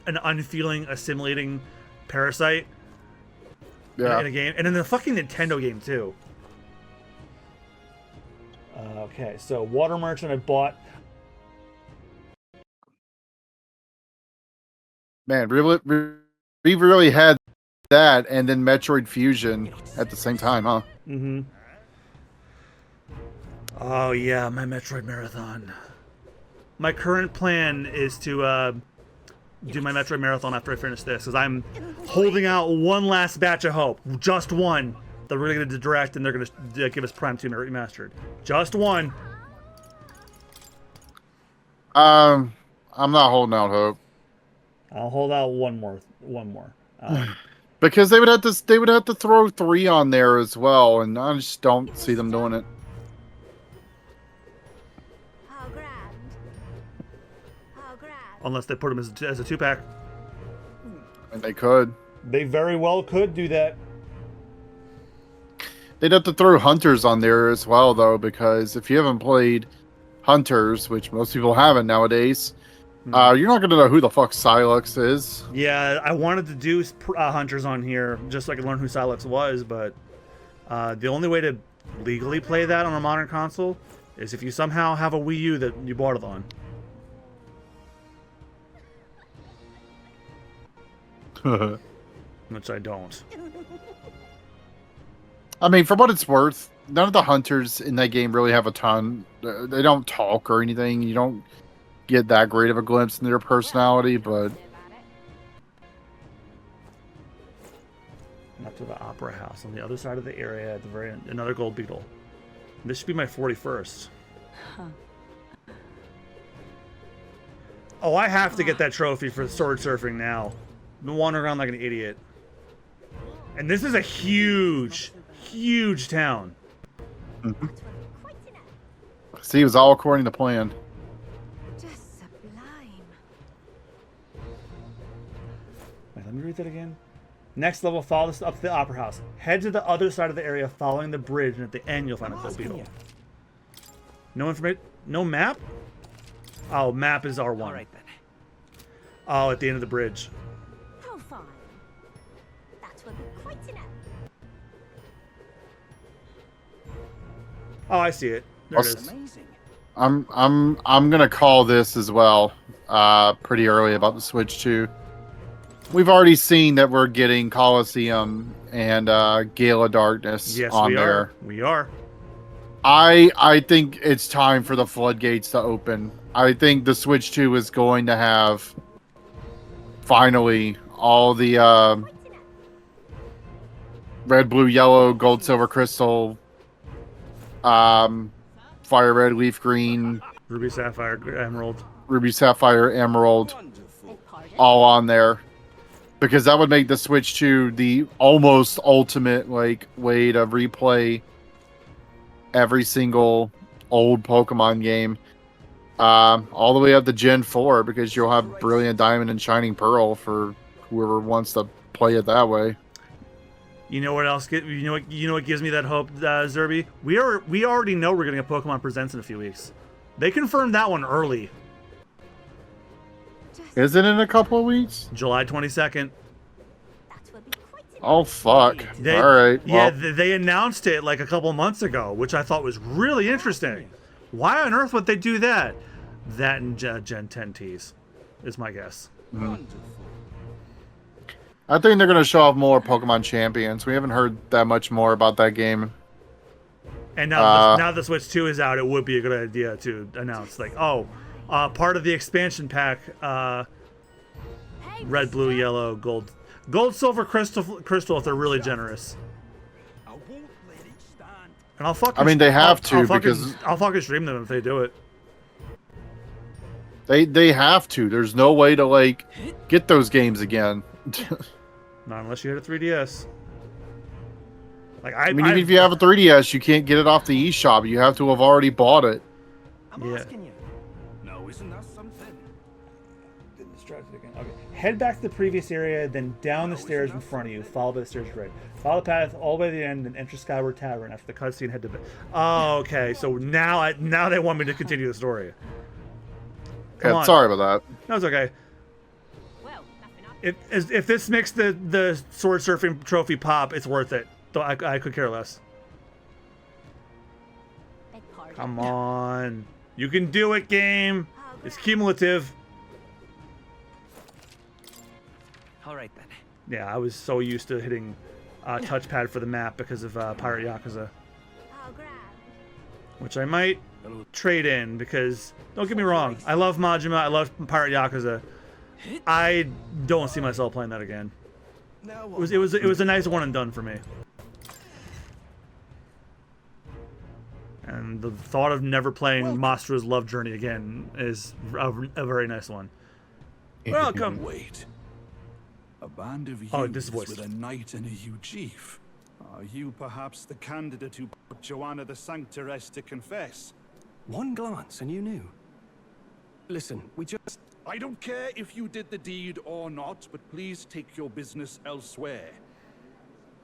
an unfeeling, assimilating parasite. Yeah. In a game, and in the fucking Nintendo game too. Okay, so Water Merchant I bought. Man, we really had that and then Metroid Fusion at the same time, huh? Mm-hmm. Oh yeah, my Metroid Marathon. My current plan is to do my Metroid Marathon after I finish this, because I'm holding out one last batch of hope. Just one. That we're going to direct and they're going to give us Prime 2 Remastered. Just one. I'm not holding out hope. I'll hold out one more. Because they would have to throw 3 on there as well, and I just don't see them doing it. Unless they put them as a 2-pack. And they could. They very well could do that. They'd have to throw Hunters on there as well, though, because if you haven't played Hunters, which most people haven't nowadays, you're not going to know who the fuck Silex is. Yeah, I wanted to do Hunters on here just so I could learn who Silex was, but the only way to legally play that on a modern console is if you somehow have a Wii U that you bought it on. Which I don't. I mean, for what it's worth, none of the Hunters in that game really have a ton. They don't talk or anything. You don't get that great of a glimpse into their personality, but... Up to the Opera House on the other side of the area at the very end. Another gold beetle. This should be my 41st. Huh. Oh, I have to get that trophy for sword surfing now. I've been wandering around like an idiot. And this is a huge town. Mm-hmm. See, it was all according to plan. Just sublime. Wait, let me read that again. Next level, follow this up to the Opera House. Head to the other side of the area following the bridge, and at the end you'll find a gold beetle. No information? No map? Oh, map is R1. All right, then. Oh, at the end of the bridge. Profile. That will be quite enough. Oh, I see it. There it is. Amazing. I'm gonna call this as well. Pretty early about the Switch 2. We've already seen that we're getting Colosseum and Gale of Darkness on there. We are. I think it's time for the floodgates to open. I think the Switch 2 is going to have finally all the red, blue, yellow, gold, silver, crystal, fire red, leaf green, ruby, sapphire, emerald, all on there. Because that would make the Switch 2 the almost ultimate like way to replay every single old Pokemon game. All the way up to Gen 4, because you'll have Brilliant Diamond and Shining Pearl for whoever wants to play it that way. You know what else? You know what gives me that hope, Zerby? We already know we're getting a Pokemon Presents in a few weeks. They confirmed that one early. Is it in a couple of weeks? July 22nd. Oh fuck! All right. Yeah, they announced it like a couple months ago, which I thought was really interesting. Why on earth would they do that? That and Gen 10 tease is my guess. I think they're gonna show off more Pokemon Champions. We haven't heard that much more about that game. And now the Switch 2 is out, it would be a good idea to announce, like, part of the expansion pack, red, blue, yellow, gold, silver, crystal if they're really generous. And I'll fucking. I mean, they have to because I'll fucking stream them if they do it. They have to. There's no way to like get those games again. Not unless you had a 3DS. Like I mean, even if you have a 3DS, you can't get it off the eShop. You have to have already bought it. I'm asking you. No, isn't that something? Get distracted again. Okay. Head back to the previous area, then down the stairs in front of you, followed by the stairs right. Follow the path all the way to the end, and enter Skyward Tavern. After the cutscene, head to bed. Oh, okay. So now they want me to continue the story. Come on. Sorry about that. No, it's okay. If this makes the sword surfing trophy pop, it's worth it. Though I could care less. Come on. You can do it, game. It's cumulative. Alright then. Yeah, I was so used to hitting touchpad for the map because of Pirate Yakuza. Which I might trade in because, don't get me wrong, I love Majima, I love Pirate Yakuza. I don't see myself playing that again. It was a nice one and done for me. And the thought of never playing Masura's Love Journey again is a very nice one. Welcome. Wait. A band of youths with a knight and a huge chief. Are you perhaps the candidate who put Joanna the Sanctoress to confess? One glance and you knew. Listen, we just... I don't care if you did the deed or not, but please take your business elsewhere.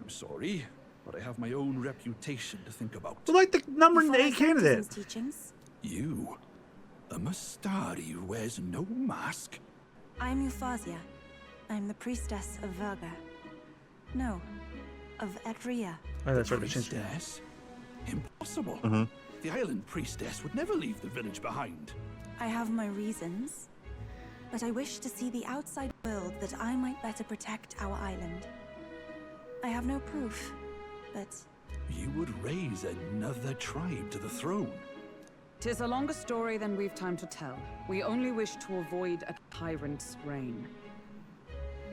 I'm sorry, but I have my own reputation to think about. We're like the number 8 candidate. You? A Mastari who wears no mask? I'm Euphausia. I'm the priestess of Verga. No, of Edria. Oh, that's right, they changed it. Priestess? Impossible. The island priestess would never leave the village behind. I have my reasons, but I wish to see the outside world that I might better protect our island. I have no proof, but... You would raise another tribe to the throne. 'Tis a longer story than we've time to tell. We only wish to avoid a tyrant's reign.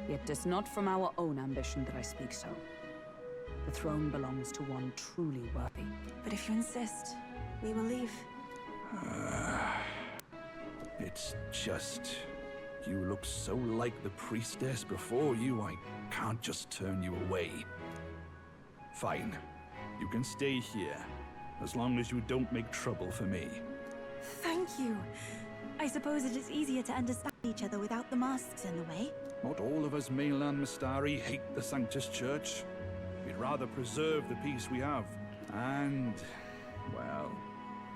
Yet 'tis not from our own ambition that I speak so. The throne belongs to one truly worthy. But if you insist, we will leave. It's just... You look so like the priestess before you, I can't just turn you away. Fine. You can stay here, as long as you don't make trouble for me. Thank you. I suppose it is easier to understand each other without the masks in the way. Not all of us mainland Mastari hate the Sanctus Church. We'd rather preserve the peace we have. And, well,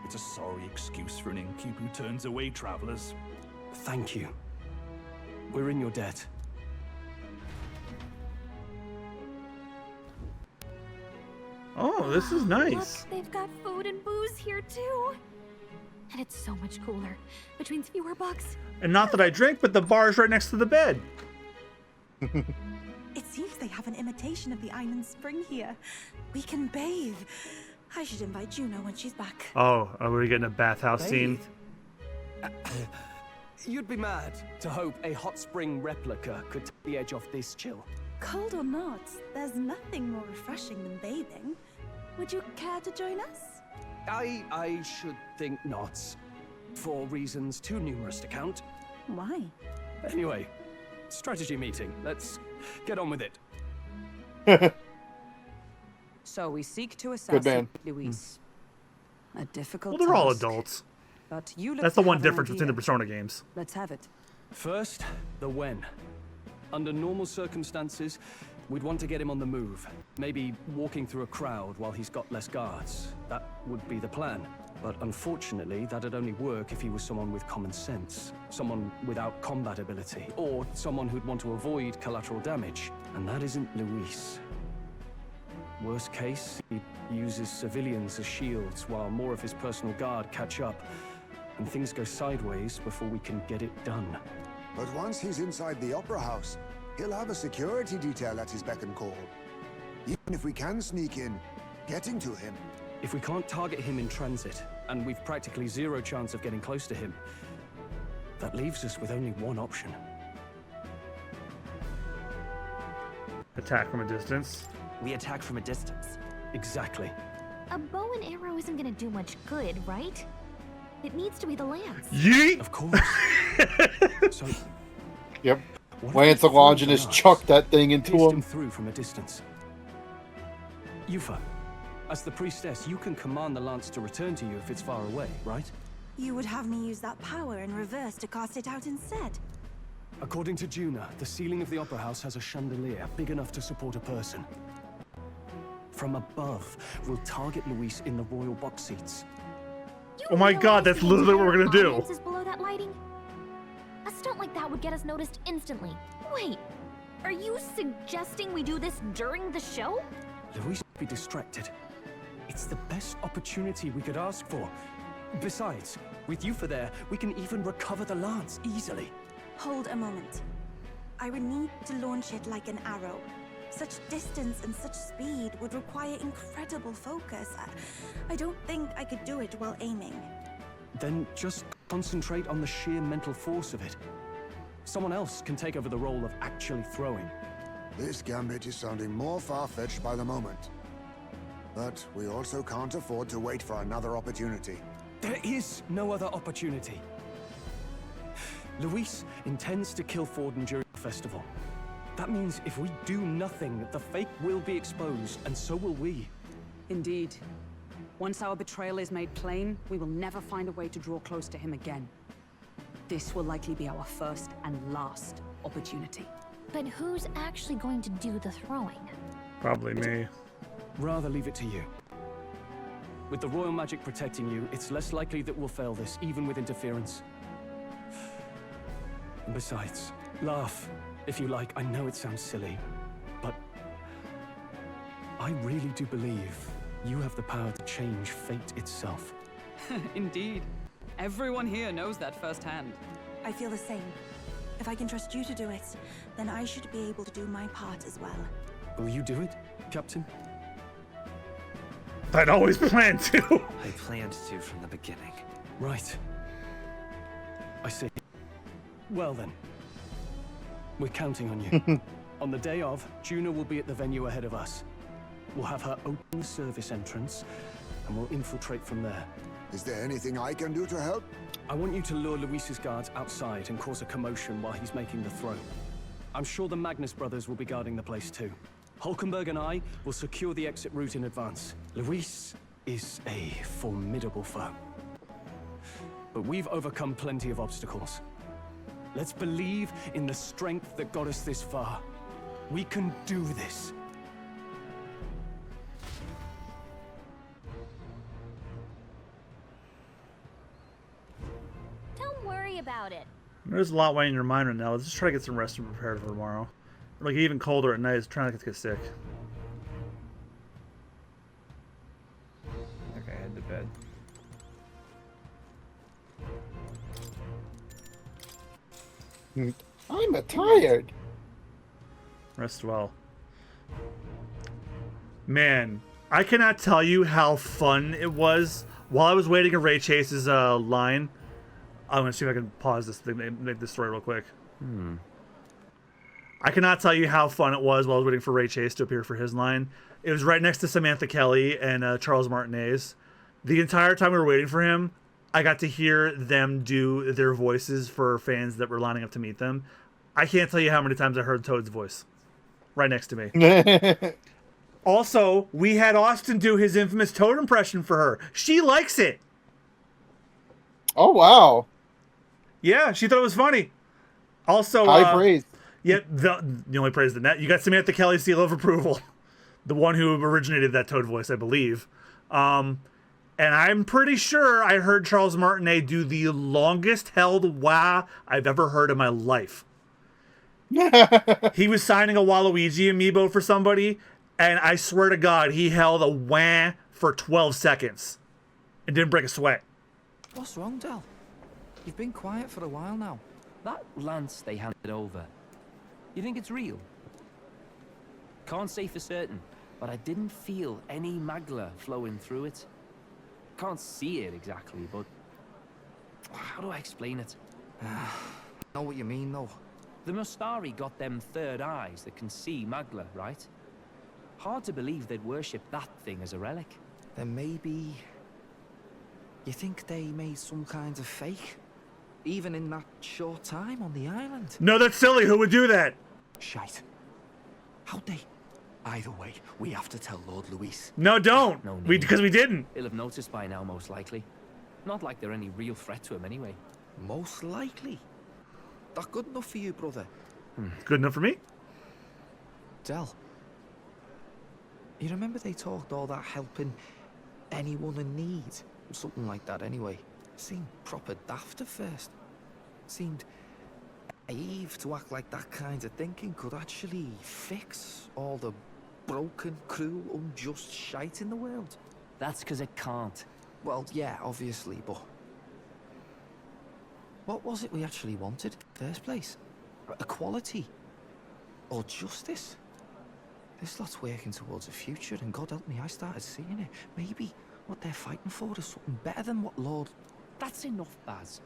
it's a sorry excuse for an innkeep who turns away travelers. Thank you. We're in your debt. Oh, this is nice. Look, they've got food and booze here too. And it's so much cooler, which means fewer bugs. And not that I drink, but the bar is right next to the bed. It seems they have an imitation of the island spring here. We can bathe. I should invite Juno when she's back. Oh, are we getting a bathhouse scene? You'd be mad to hope a hot spring replica could take the edge off this chill. Cold or not, there's nothing more refreshing than bathing. Would you care to join us? I should think not. For reasons too numerous to count. Why? Anyway, strategy meeting. Let's get on with it. So we seek to assassinate man. Luis. A difficult Well, they're all task. adults. But you look That's the to one have an difference between the idea. Persona games. Let's have it. First, the when. Under normal circumstances, we'd want to get him on the move. Maybe walking through a crowd while he's got less guards. That would be the plan. But unfortunately, that'd only work if he was someone with common sense. Someone without combat ability. Or someone who'd want to avoid collateral damage. And that isn't Luis. Worst case, he uses civilians as shields while more of his personal guard catch up. And things go sideways before we can get it done. But once he's inside the Opera House, He'll have a security detail at his beck and call. Even if we can sneak in, getting to him. If we can't target him in transit, and we've practically zero chance of getting close to him, that leaves us with only one option. Attack from a distance. We attack from a distance. Exactly. A bow and arrow isn't gonna do much good, right? It needs to be the lance. Yeet! Of course. So, Yep. Lance Longinus chucked that thing into him. Through from a distance. Yufa, as the priestess, you can command the lance to return to you if it's far away, right? You would have me use that power in reverse to cast it out instead. According to Juna, the ceiling of the Opera House has a chandelier big enough to support a person. From above, we'll target Luis in the royal box seats. Oh my god, that's literally what we're gonna do. Is below that lighting? A stunt like that would get us noticed instantly. Wait, are you suggesting we do this during the show? Luis would be distracted. It's the best opportunity we could ask for. Besides, with Yufa there, we can even recover the lance easily. Hold a moment. I would need to launch it like an arrow. Such distance and such speed would require incredible focus. I don't think I could do it while aiming. Then just concentrate on the sheer mental force of it. Someone else can take over the role of actually throwing. This gambit is sounding more far-fetched by the moment. But we also can't afford to wait for another opportunity. There is no other opportunity. Luis intends to kill Forden during the festival. That means if we do nothing, the fake will be exposed, and so will we. Indeed. Once our betrayal is made plain, we will never find a way to draw close to him again. This will likely be our first and last opportunity. But who's actually going to do the throwing? Probably me. Rather leave it to you. With the royal magic protecting you, it's less likely that we'll fail this, even with interference. And besides, laugh, if you like. I know it sounds silly, but I really do believe you have the power to change fate itself. Indeed. Everyone here knows that firsthand. I feel the same. If I can trust you to do it, then I should be able to do my part as well. Will you do it, Captain? I'd always planned to. I planned to from the beginning. Right. I see. Well then. We're counting on you. On the day of, Juna will be at the venue ahead of us. We'll have her open the service entrance, and we'll infiltrate from there. Is there anything I can do to help? I want you to lure Luis's guards outside and cause a commotion while he's making the throw. I'm sure the Magnus brothers will be guarding the place too. Hulkenberg and I will secure the exit route in advance. Luis is a formidable foe. But we've overcome plenty of obstacles. Let's believe in the strength that got us this far. We can do this. Don't worry about it. There's a lot weighing in your mind right now. Let's just try to get some rest and prepare for tomorrow. Like, even colder at night is trying not to get sick. Okay, head to bed. I'm tired. Rest well. Man, I cannot tell you how fun it was while I was waiting at Ray Chase's line. I'm gonna see if I can pause this thing and make this story real quick. I cannot tell you how fun it was while I was waiting for Ray Chase to appear for his line. It was right next to Samantha Kelly and Charles Martinez. The entire time we were waiting for him, I got to hear them do their voices for fans that were lining up to meet them. I can't tell you how many times I heard Toad's voice right next to me. Also, we had Austin do his infamous Toad impression for her. She likes it. Oh, wow. Yeah, she thought it was funny. Also, high praise. Yeah, the only praise the net. You got Samantha Kelly's seal of approval. The one who originated that Toad voice, I believe. And I'm pretty sure I heard Charles Martinet do the longest held wah I've ever heard in my life. He was signing a Waluigi amiibo for somebody, and I swear to God, he held a wah for 12 seconds and didn't break a sweat. What's wrong, Del? You've been quiet for a while now. That lance they handed over, You think it's real? Can't say for certain, but I didn't feel any magla flowing through it. Can't see it exactly, but how do I explain it? I know what you mean, though. The Mustari got them third eyes that can see magla, right? Hard to believe they'd worship that thing as a relic. Then maybe... You think they made some kind of fake? Even in that short time on the island? No, that's silly. Who would do that? Shite. How'd they? Either way, we have to tell Lord Luis. No, don't. No need. Because we didn't. He'll have noticed by now, most likely. Not like they're any real threat to him anyway. Most likely? That good enough for you, brother? Good enough for me? Del. You remember they talked all that helping anyone in need? Something like that anyway. Seemed proper daft at first. Seemed naive to act like that kind of thinking could actually fix all the broken, cruel, unjust shite in the world. That's because it can't. Well, yeah, obviously, but... What was it we actually wanted in the first place? Equality? Or justice? This lot's working towards a future, and God help me, I started seeing it. Maybe what they're fighting for is something better than what Lord... That's enough, Baz.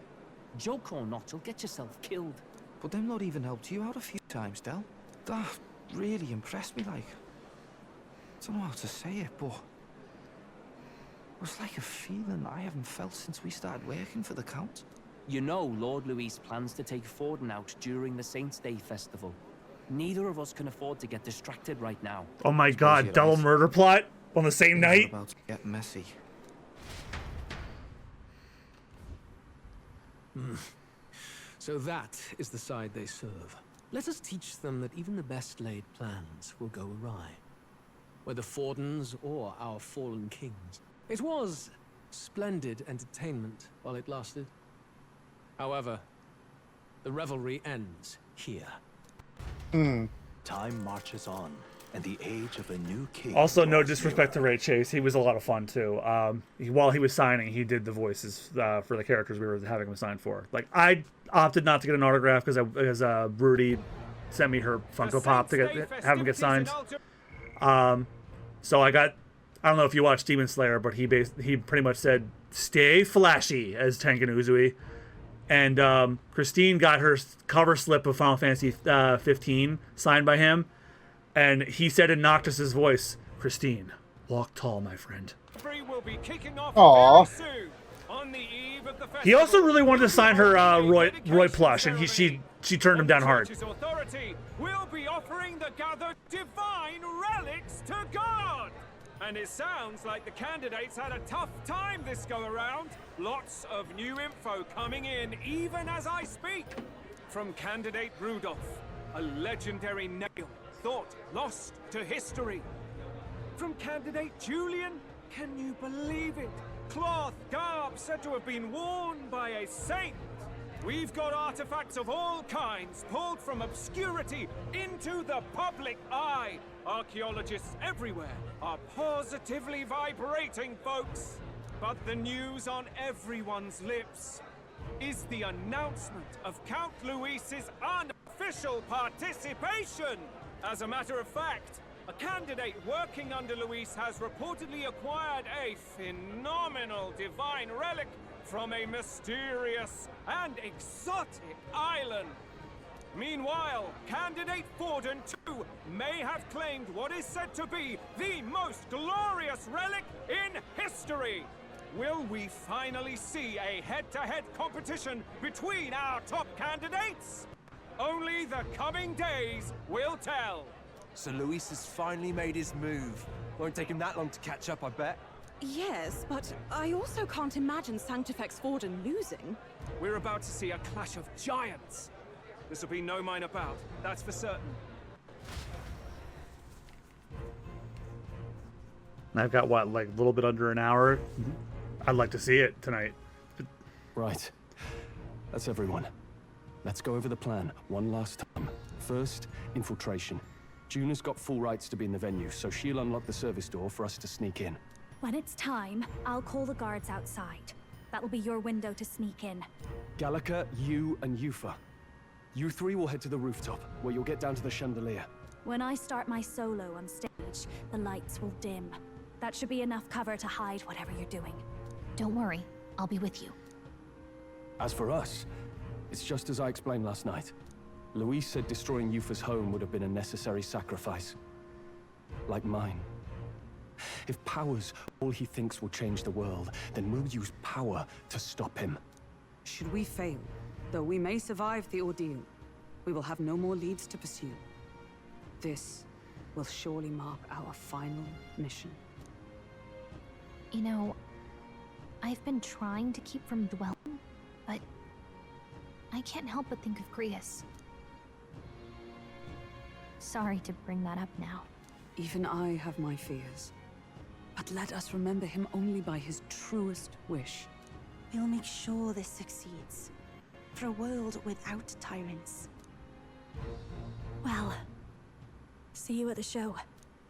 Joke or not, you'll get yourself killed. But them not even helped you out a few times, Del. That really impressed me, like... I don't know how to say it, but... It was like a feeling I haven't felt since we started working for the Count. You know Lord Luis plans to take Forden out during the Saints' Day festival. Neither of us can afford to get distracted right now. Oh my god, double murder plot on the same night? About to get messy. So that is the side they serve. Let us teach them that even the best laid plans will go awry. Whether Fordens or our fallen kings. It was splendid entertainment while it lasted. However, the revelry ends here. Time marches on, and the age of a new king. Also, no disrespect to Ray Chase. He was a lot of fun, too. While he was signing, he did the voices for the characters we were having him sign for. Like, I opted not to get an autograph because Rudy sent me her Funko Pop to have him get signed. So I don't know if you watched Demon Slayer, but he pretty much said, "Stay flashy" as Tengen Uzui. And Christine got her cover slip of Final Fantasy 15 signed by him. And he said in Noctis's voice, "Christine, walk tall, my friend." Aww. He also really wanted to sign her Roy plush, and she turned him down hard. Authority will be offering the gathered divine relics to God. And it sounds like the candidates had a tough time this go around. Lots of new info coming in even as I speak. From candidate Rudolph, a legendary nail thought lost to history. From candidate Julian, can you believe it? Cloth garb said to have been worn by a saint. We've got artifacts of all kinds pulled from obscurity into the public eye. Archaeologists everywhere are positively vibrating, folks. But the news on everyone's lips is the announcement of Count Luis's unofficial participation. As a matter of fact, a candidate working under Luis has reportedly acquired a phenomenal divine relic from a mysterious and exotic island. Meanwhile, candidate Forden, too, may have claimed what is said to be the most glorious relic in history. Will we finally see a head-to-head competition between our top candidates? Only the coming days will tell. So Luis has finally made his move. Won't take him that long to catch up, I bet. Yes, but I also can't imagine Sanctifex Forden losing. We're about to see a clash of giants. This will be no minor bout, that's for certain. I've got, what, like a little bit under an hour? I'd like to see it tonight. Right. That's everyone. Let's go over the plan one last time. First, infiltration. Juna's got full rights to be in the venue, so she'll unlock the service door for us to sneak in. When it's time, I'll call the guards outside. That'll be your window to sneak in. Gallica, you, and Yufa. You three will head to the rooftop, where you'll get down to the chandelier. When I start my solo on stage, the lights will dim. That should be enough cover to hide whatever you're doing. Don't worry, I'll be with you. As for us, it's just as I explained last night. Luis said destroying Yufa's home would have been a necessary sacrifice. Like mine. If power's all he thinks will change the world, then we'll use power to stop him. Should we fail, though we may survive the ordeal, we will have no more leads to pursue. This will surely mark our final mission. You know, I've been trying to keep from dwelling, but I can't help but think of Grius. Sorry to bring that up now. Even I have my fears. But let us remember him only by his truest wish. We'll make sure this succeeds. For a world without tyrants. Well, see you at the show.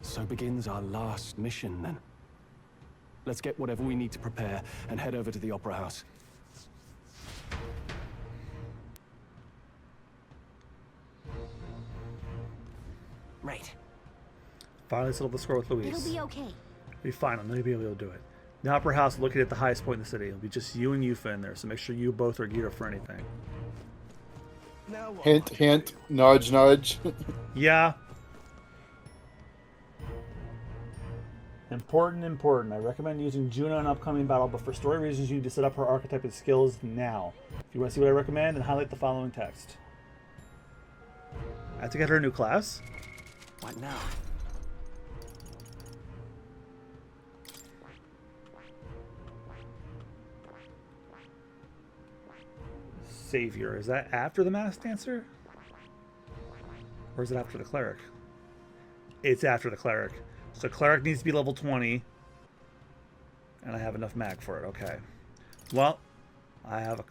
So begins our last mission, then. Let's get whatever we need to prepare and head over to the Opera House. Right. Finally settled the score with Luis. It'll be okay. It'll be fine. I'm going to be able to do it. The Opera House located at the highest point in the city. It'll be just you and Yufa in there, so make sure you both are geared up for anything. Hint, hint, nudge, nudge. Yeah. Important. I recommend using Juno in an upcoming battle, but for story reasons you need to set up her archetype and skills now. If you want to see what I recommend, then highlight the following text. I have to get her a new class? What now? Savior. Is that after the Masked Dancer? Or is it after the Cleric? It's after the Cleric. So Cleric needs to be level 20. And I have enough mag for it. Okay. Well, I have a...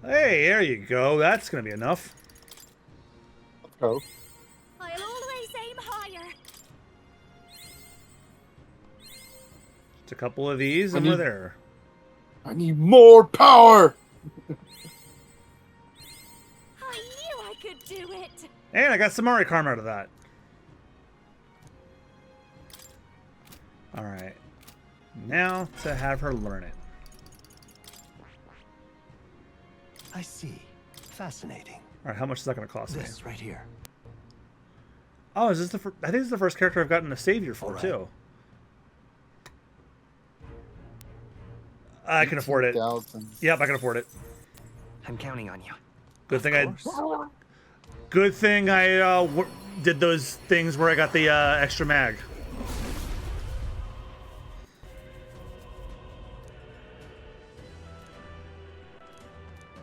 Hey, there you go. That's going to be enough. Let's go. I'll always aim higher. Just a couple of these and we're there. I need more power! I knew I could do it. And I got Samari Karma out of that. Alright. Now to have her learn it. I see. Fascinating. Alright, how much is that going to cost me? This right here. Oh, is this the I think this is the first character I've gotten a Savior for, right. too. I can afford it. Yep, I can afford it. I'm counting on you. Good thing I did those things where I got the extra mag.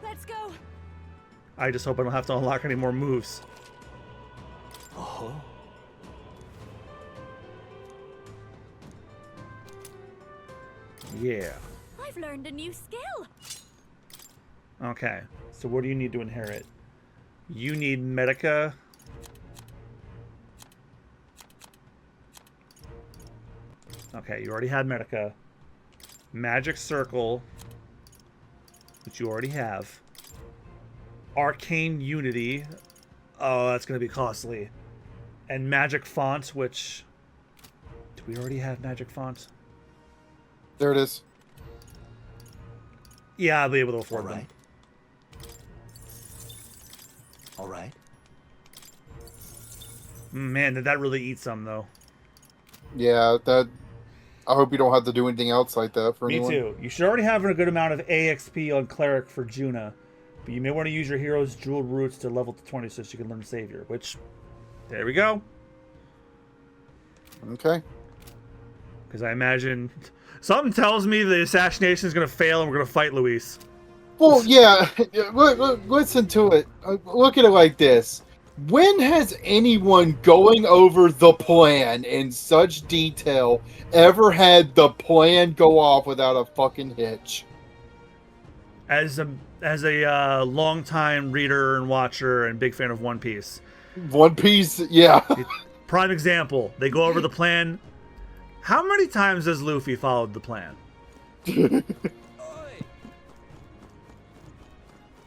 Let's go. I just hope I don't have to unlock any more moves. Oh. Yeah. I've learned a new skill. Okay. So what do you need to inherit? You need Medica. Okay, you already had Medica. Magic Circle, which you already have. Arcane Unity. Oh, that's going to be costly. And Magic Font, which... Do we already have Magic Font? There it is. Yeah, I'll be able to afford them. All right. Man, did that really eat some, though. Yeah, that... I hope you don't have to do anything else like that for anyone. Me too. You should already have a good amount of AXP on Cleric for Juna, but you may want to use your hero's jewel roots to level to 20 so you can learn Savior, which... There we go. Okay. Because I imagine... Something tells me the assassination is going to fail and we're going to fight Luis. Well, yeah. Listen to it. Look at it like this. When has anyone going over the plan in such detail ever had the plan go off without a fucking hitch? As a longtime reader and watcher and big fan of One Piece. One Piece, yeah. Prime example. They go over the plan. How many times has Luffy followed the plan?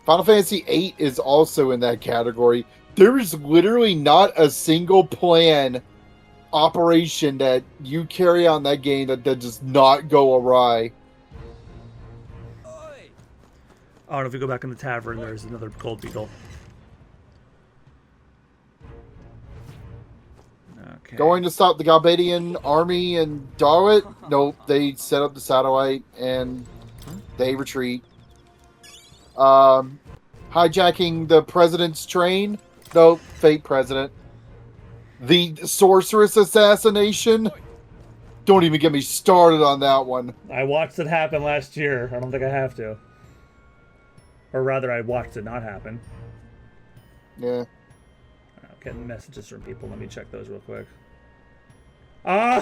Final Fantasy VIII is also in that category. There is literally not a single plan operation that you carry on that game that does not go awry. Oh, and if we go back in the tavern, there's another gold beetle. Okay. Going to stop the Galbadian army and Darwit? Nope, they set up the satellite and they retreat. Hijacking the president's train? Nope, fake president. The sorceress assassination? Don't even get me started on that one. I watched it happen last year. I don't think I have to. Or rather, I watched it not happen. Yeah. I'm getting messages from people. Let me check those real quick. Oh!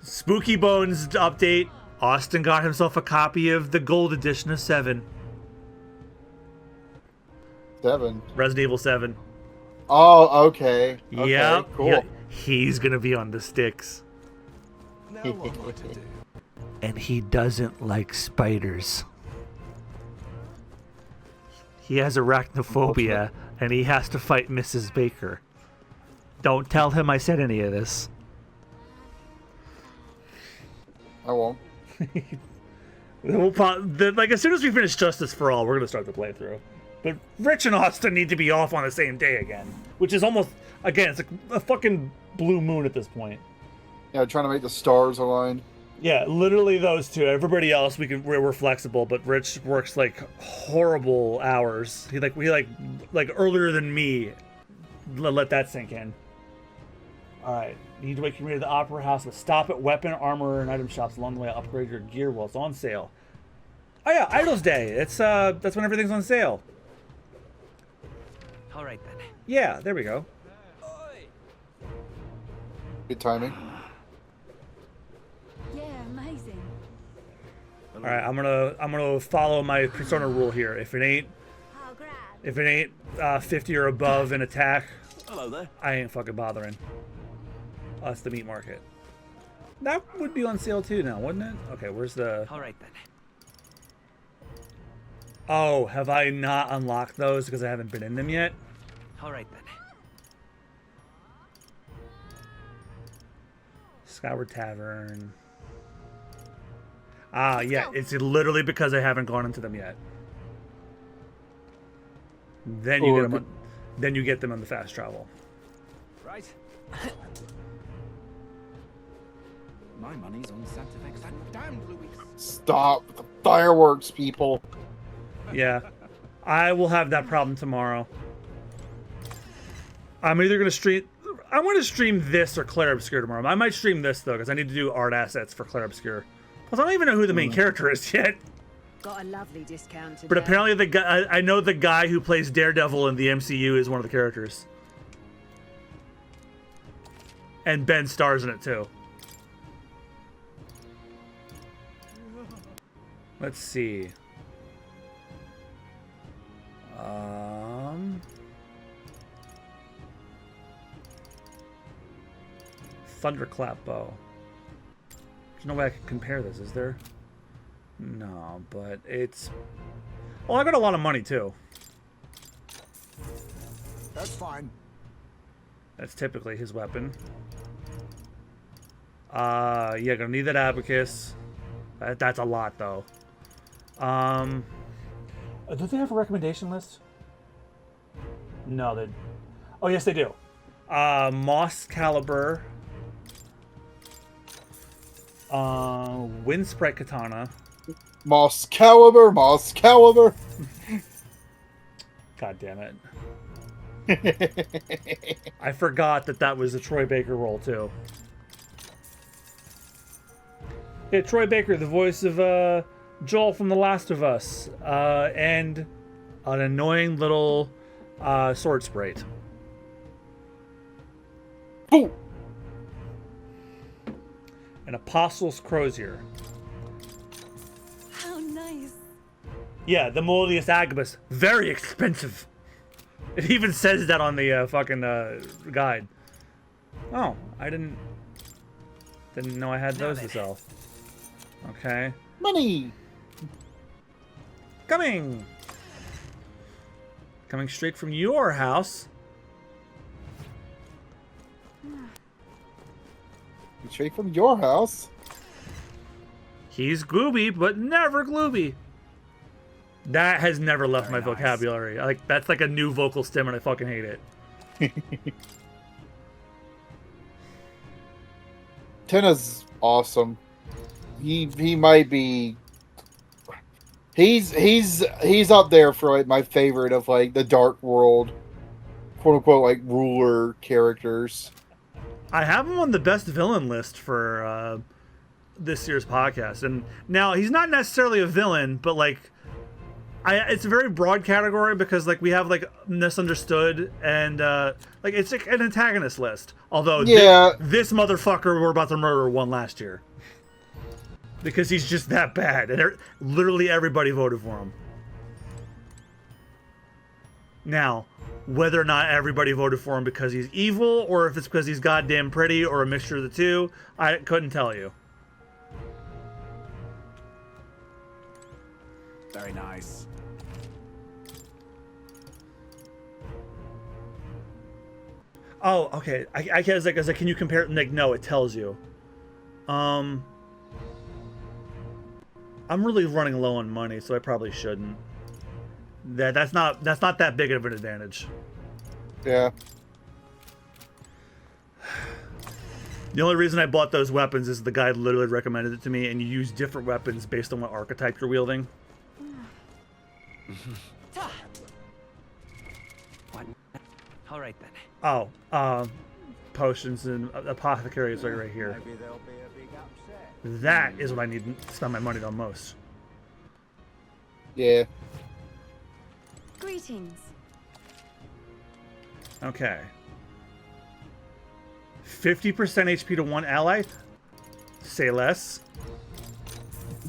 Spooky Bones update. Austin got himself a copy of the gold edition of 7. 7? Resident Evil 7. Oh, okay. Yep. Okay, cool. Yeah. He's going to be on the sticks. And he doesn't like spiders. He has arachnophobia, and he has to fight Mrs. Baker. Don't tell him I said any of this. I won't. Like, as soon as we finish Justice for All, we're going to start the playthrough. But Rich and Austin need to be off on the same day again. Which is almost, again, it's like a fucking blue moon at this point. Yeah, trying to make the stars align. Yeah, literally those two. Everybody else, we're flexible, but Rich works like horrible hours. He like earlier than me. Let that sink in. All right, you need to make your way to the Opera House, but stop at weapon, armor, and item shops along the way. Upgrade your gear while it's on sale. Oh yeah, Idol's Day. It's that's when everything's on sale. All right then. Yeah, there we go. Good timing. Yeah, amazing. All right, I'm gonna follow my Persona rule here. If it ain't 50 or above in attack, Hello there. I ain't fucking bothering. That's the meat market. That would be on sale too now, wouldn't it? Okay, where's the... All right then. Oh, have I not unlocked those because I haven't been in them yet? All right then. Skyward Tavern. Ah, yeah, it's literally because I haven't gone into them yet. Then you get them on, then you get them on the fast travel. Right. My money's on Santa Fe. That damn Louis. Stop the fireworks, people. Yeah, I will have that problem tomorrow. I'm either gonna stream. I want to stream this or Claire Obscure tomorrow. I might stream this though because I need to do art assets for Claire Obscure. Plus, I don't even know who the main character is yet. Got a lovely discount today. But apparently, the guy I know the guy who plays Daredevil in the MCU is one of the characters, and Ben stars in it too. Let's see. Thunderclap bow. There's no way I can compare this, is there? No, but it's... Well, I got a lot of money, too. That's fine. That's typically his weapon. Yeah, gonna need that abacus. That's a lot, though. Do they have a recommendation list? No, they... Oh, yes, they do. Moss Caliber. Wind Sprite Katana. Moss Caliber, Moss Caliber. God damn it. I forgot that was a Troy Baker role, too. Yeah, Troy Baker, the voice of Joel from The Last of Us, and an annoying little sword sprite. Ooh. An Apostle's Crozier. How nice. Yeah, the Moldius Agabus. Very expensive. It even says that on the fucking guide. Oh, I didn't know I had those to sell. Okay. Money. Coming straight from your house. Straight from your house. He's glooby, but never glooby. That has never left my vocabulary. Like, that's like a new vocal stem, and I fucking hate it. Tenna's awesome. He might be. He's up there for like my favorite of like the Dark World, quote unquote, like ruler characters. I have him on the best villain list for this year's podcast, and now he's not necessarily a villain, but like, it's a very broad category because like we have like misunderstood and like it's like an antagonist list. Although this motherfucker we're about to murder won last year because he's just that bad, and literally everybody voted for him. Now, whether or not everybody voted for him because he's evil or if it's because he's goddamn pretty or a mixture of the two, I couldn't tell you. Very nice. Oh, okay. I guess like, can you compare it? Like, no, it tells you. I'm really running low on money, so I probably shouldn't. That's not that big of an advantage. Yeah. The only reason I bought those weapons is the guy literally recommended it to me, and you use different weapons based on what archetype you're wielding. All right then. Oh, potions and apothecary is right here. Maybe there'll be a big upset. That is what I need to spend my money on most. Yeah. Greetings. Okay. 50% HP to one ally. Say less.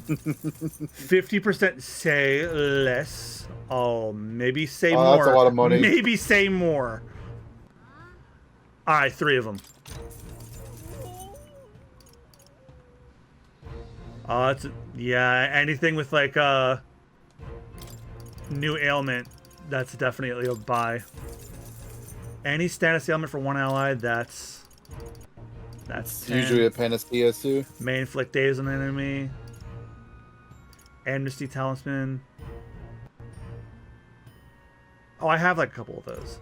50% say less. Oh, maybe say more. That's a lot of money. Maybe say more. Alright, 3 of them. Yeah, anything with like new ailment, that's definitely a buy. Any status ailment for one ally, that's 10. Usually a panacea too. May inflict days on an enemy. Amnesty talisman. Oh, I have like a couple of those.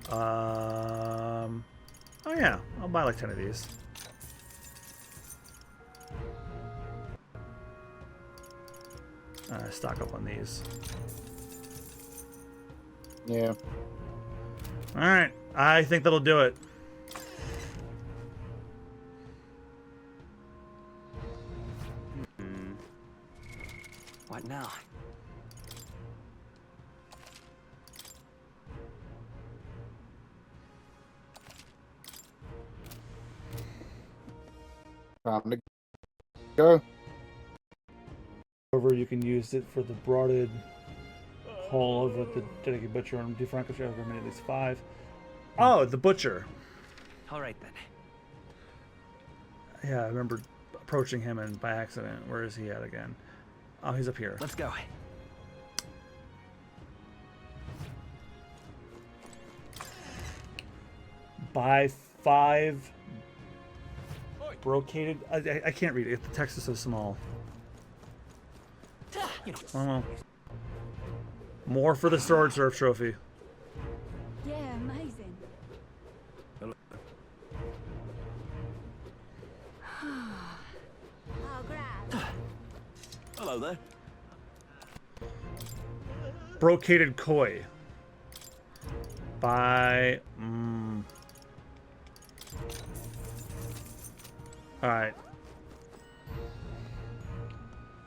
Oh yeah, I'll buy like 10 of these. Stock up on these. Yeah. Alright, I think that'll do it. What now? Time to go. Over, you can use it for the broaded hull of the dedicated butcher and defrankle over at least 5. Oh, the butcher. All right then. Yeah, I remember approaching him and by accident. Where is he at again? Oh, he's up here. Let's go. Buy 5 brocaded. I can't read it. The text is so small. Oh, more for the sword surf trophy. Yeah, amazing. Hello there. Brocaded koi. Buy. Alright.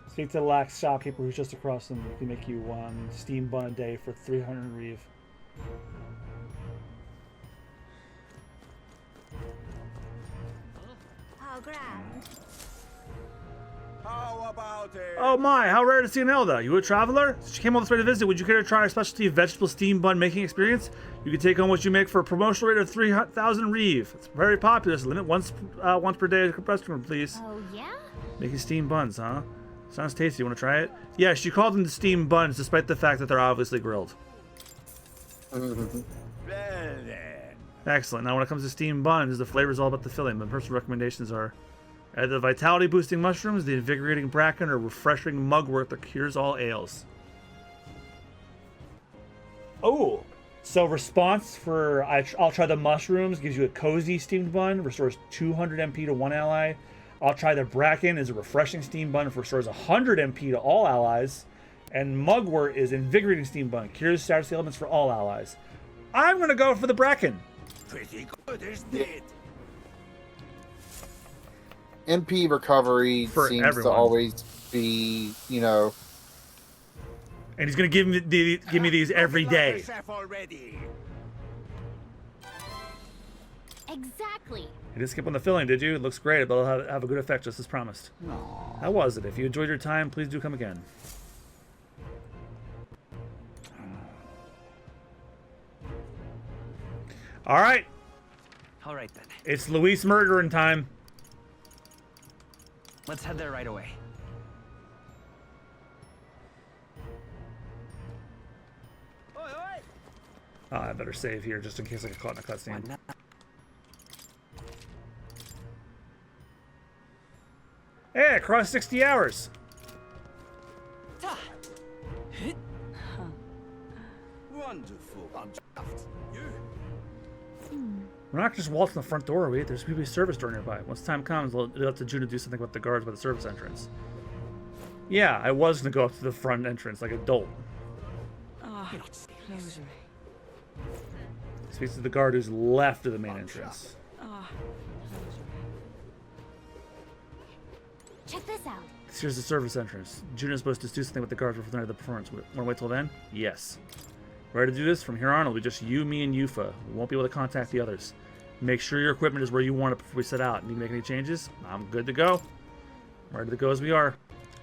Speak to the lax shopkeeper who's just across them. He can make you 1 steam bun a day for 300 reeve. How grand. How about it? Oh my, how rare to see an Elda. You a traveler? Since you came all this way to visit, would you care to try our specialty vegetable steam bun making experience? You can take home what you make for a promotional rate of 3,000 reeve. It's very popular. So limit once per day at the restaurant, please. Oh, yeah? Making steam buns, huh? Sounds tasty. You want to try it? Yeah, she called them the steamed buns, despite the fact that they're obviously grilled. Excellent. Now, when it comes to steamed buns, the flavor is all about the filling. My personal recommendations are the vitality-boosting mushrooms, the invigorating bracken, or refreshing mugwort that cures all ails. Oh, so response for I'll try the mushrooms gives you a cozy steamed bun, restores 200 MP to one ally. I'll try the bracken is a refreshing steamed bun, restores 100 MP to all allies. And mugwort is invigorating steamed bun, cures status ailments for all allies. I'm gonna go for the bracken. Pretty good, isn't it? MP recovery For seems everyone. to always be, you know. And he's gonna give me these every day. Exactly. You didn't skip on the filling, did you? It looks great, but it'll have a good effect just as promised. How was it? If you enjoyed your time, please do come again. All right. All right then. It's Luis murdering time. Let's head there right away. Oh, I better save here just in case I get caught in a cutscene. Hey, across 60 hours. Wonderful. We're not just waltzing the front door, are we? There's going to be a service door nearby. Once time comes, it'll up to June to do something with the guards by the service entrance. Yeah, I was going to go up to the front entrance like a dolt. Speaks to the guard who's left of the main entrance. Check this out. Here's the service entrance. June is supposed to do something with the guards before the night of the performance. Want to wait till then? Yes. Ready to do this? From here on, it'll be just you, me, and Yufa. We won't be able to contact the others. Make sure your equipment is where you want it before we set out. Need to make any changes? I'm good to go. Ready to go as we are.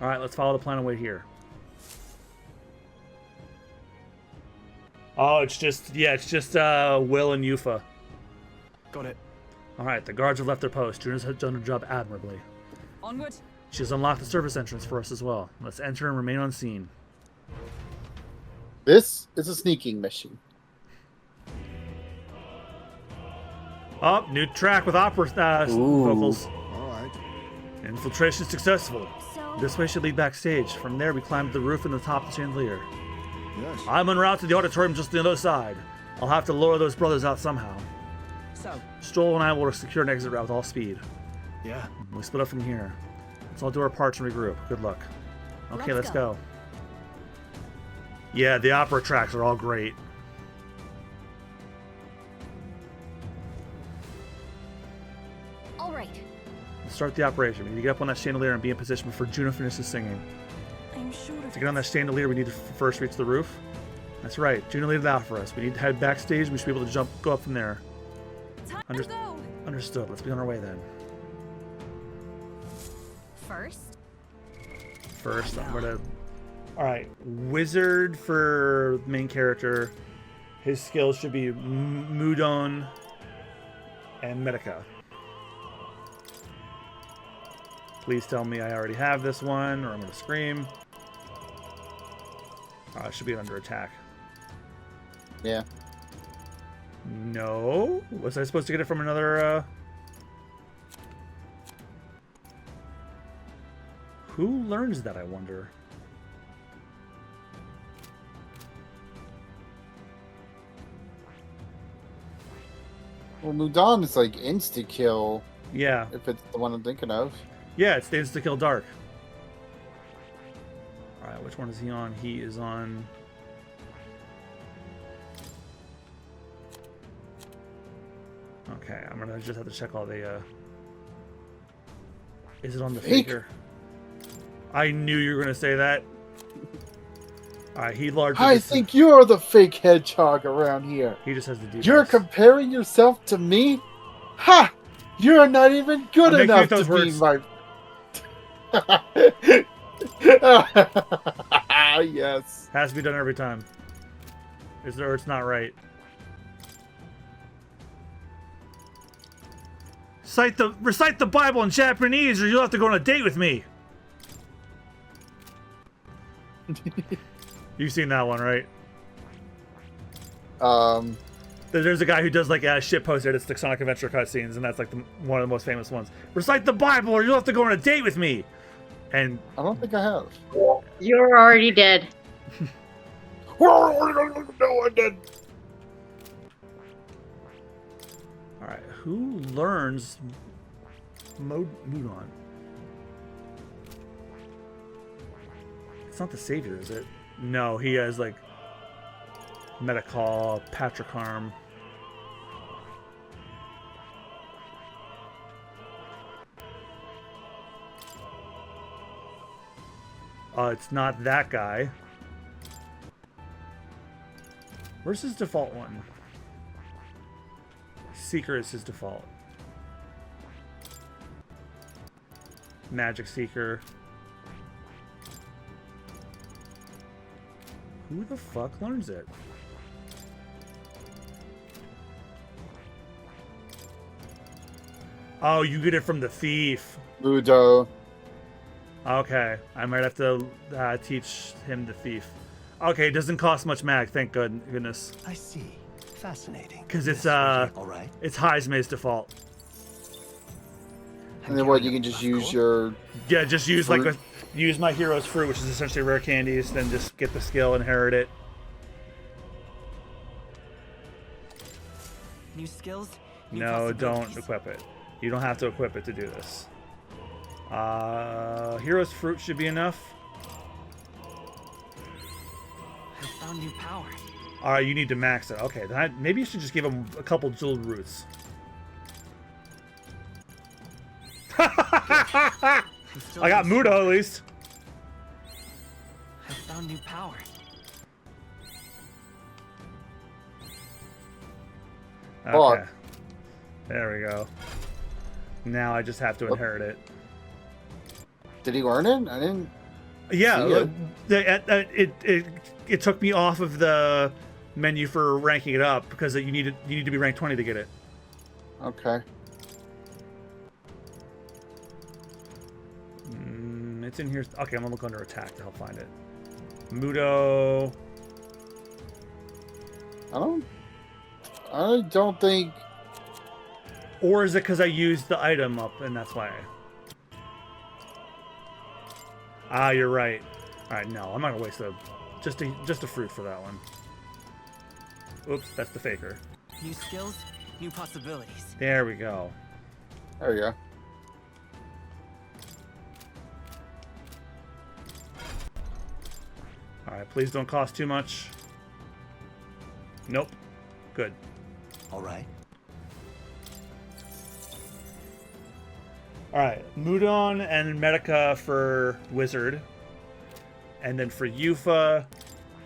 All right, let's follow the plan and wait here. Oh, it's just Will and Yufa. Got it. All right, the guards have left their post. June has done her job admirably. Onward. She has unlocked the service entrance for us as well. Let's enter and remain unseen. This is a sneaking mission. Oh, new track with opera vocals. All right. Infiltration successful. This way should lead backstage. From there, we climb to the roof and the top of the chandelier. Yes. I'm en route to the auditorium just on the other side. I'll have to lure those brothers out somehow. So, Stroll and I will secure an exit route with all speed. Yeah. We split up from here. Let's all do our parts and regroup. Good luck. Okay, let's go. Yeah, the opera tracks are all great. All right. Let's start the operation. We need to get up on that chandelier and be in position before Juno finishes singing. I'm sure of To get on that chandelier, we need to first reach the roof. That's right. Juno laid it out for us. We need to head backstage. We should be able to go up from there. time to go. Understood. Let's be on our way then. First, I'm gonna. All right, wizard for main character. His skills should be Mudon and Medica. Please tell me I already have this one, or I'm gonna scream. It should be under attack. Yeah. No, was I supposed to get it from another? Who learns that, I wonder? Well, Mudan is like insta-kill. Yeah. If it's the one I'm thinking of. Yeah, it stands to kill dark. Alright, which one is he on? He is on... Okay, I'm gonna just have to check all the, Is it on the Fake. figure? I knew you were gonna say that. Alright, he largely... I think you're the fake hedgehog around here. He just has the debuffs. You're comparing yourself to me? Ha! You're not even good I'm making enough those to words. be my... Yes. Has to be done every time. Or it's not right. Recite the Bible in Japanese, or you'll have to go on a date with me. You've seen that one, right? Um, There's a guy who does like a shit post edits to Sonic Adventure cutscenes, and that's like one of the most famous ones. Recite the Bible, or you'll have to go on a date with me. And I don't think I have. You're already dead. No, I did. All right, who learns Mudon? It's not the Savior, is it? No, he has like Metacall, Patricarm. It's not that guy. Where's his default one? Seeker is his default. Magic Seeker. Who the fuck learns it? Oh, you get it from the thief. Ludo. Okay, I might have to teach him the thief. Okay, it doesn't cost much mag, thank goodness. I see. Fascinating. Because it's all right. it's Heismay's default. And then what? You can just use your just use fruit? Use my hero's fruit, which is essentially rare candies, then just get the skill, inherit it. New skills? No, don't equip it. You don't have to equip it to do this. Hero's fruit should be enough. I found new power. Alright, you need to max it. Okay, maybe you should just give him a couple jeweled roots. I got Mudo at least. I found new power. Okay. There we go. Now I just have to inherit it. Did he learn it? I didn't. Yeah, it took me off of the menu for ranking it up because you need to be ranked 20 to get it. Okay. It's in here. Okay, I'm gonna look under attack to help find it. Mudo. I don't think. Or is it because I used the item up and that's why? Ah, you're right. All right, no, I'm not gonna waste just a fruit for that one. Oops, that's the faker. New skills, new possibilities. There we go. There we go. All right, please don't cost too much. Nope. Good. All right. All right, Mudon and Medica for Wizard. And then for Yufa,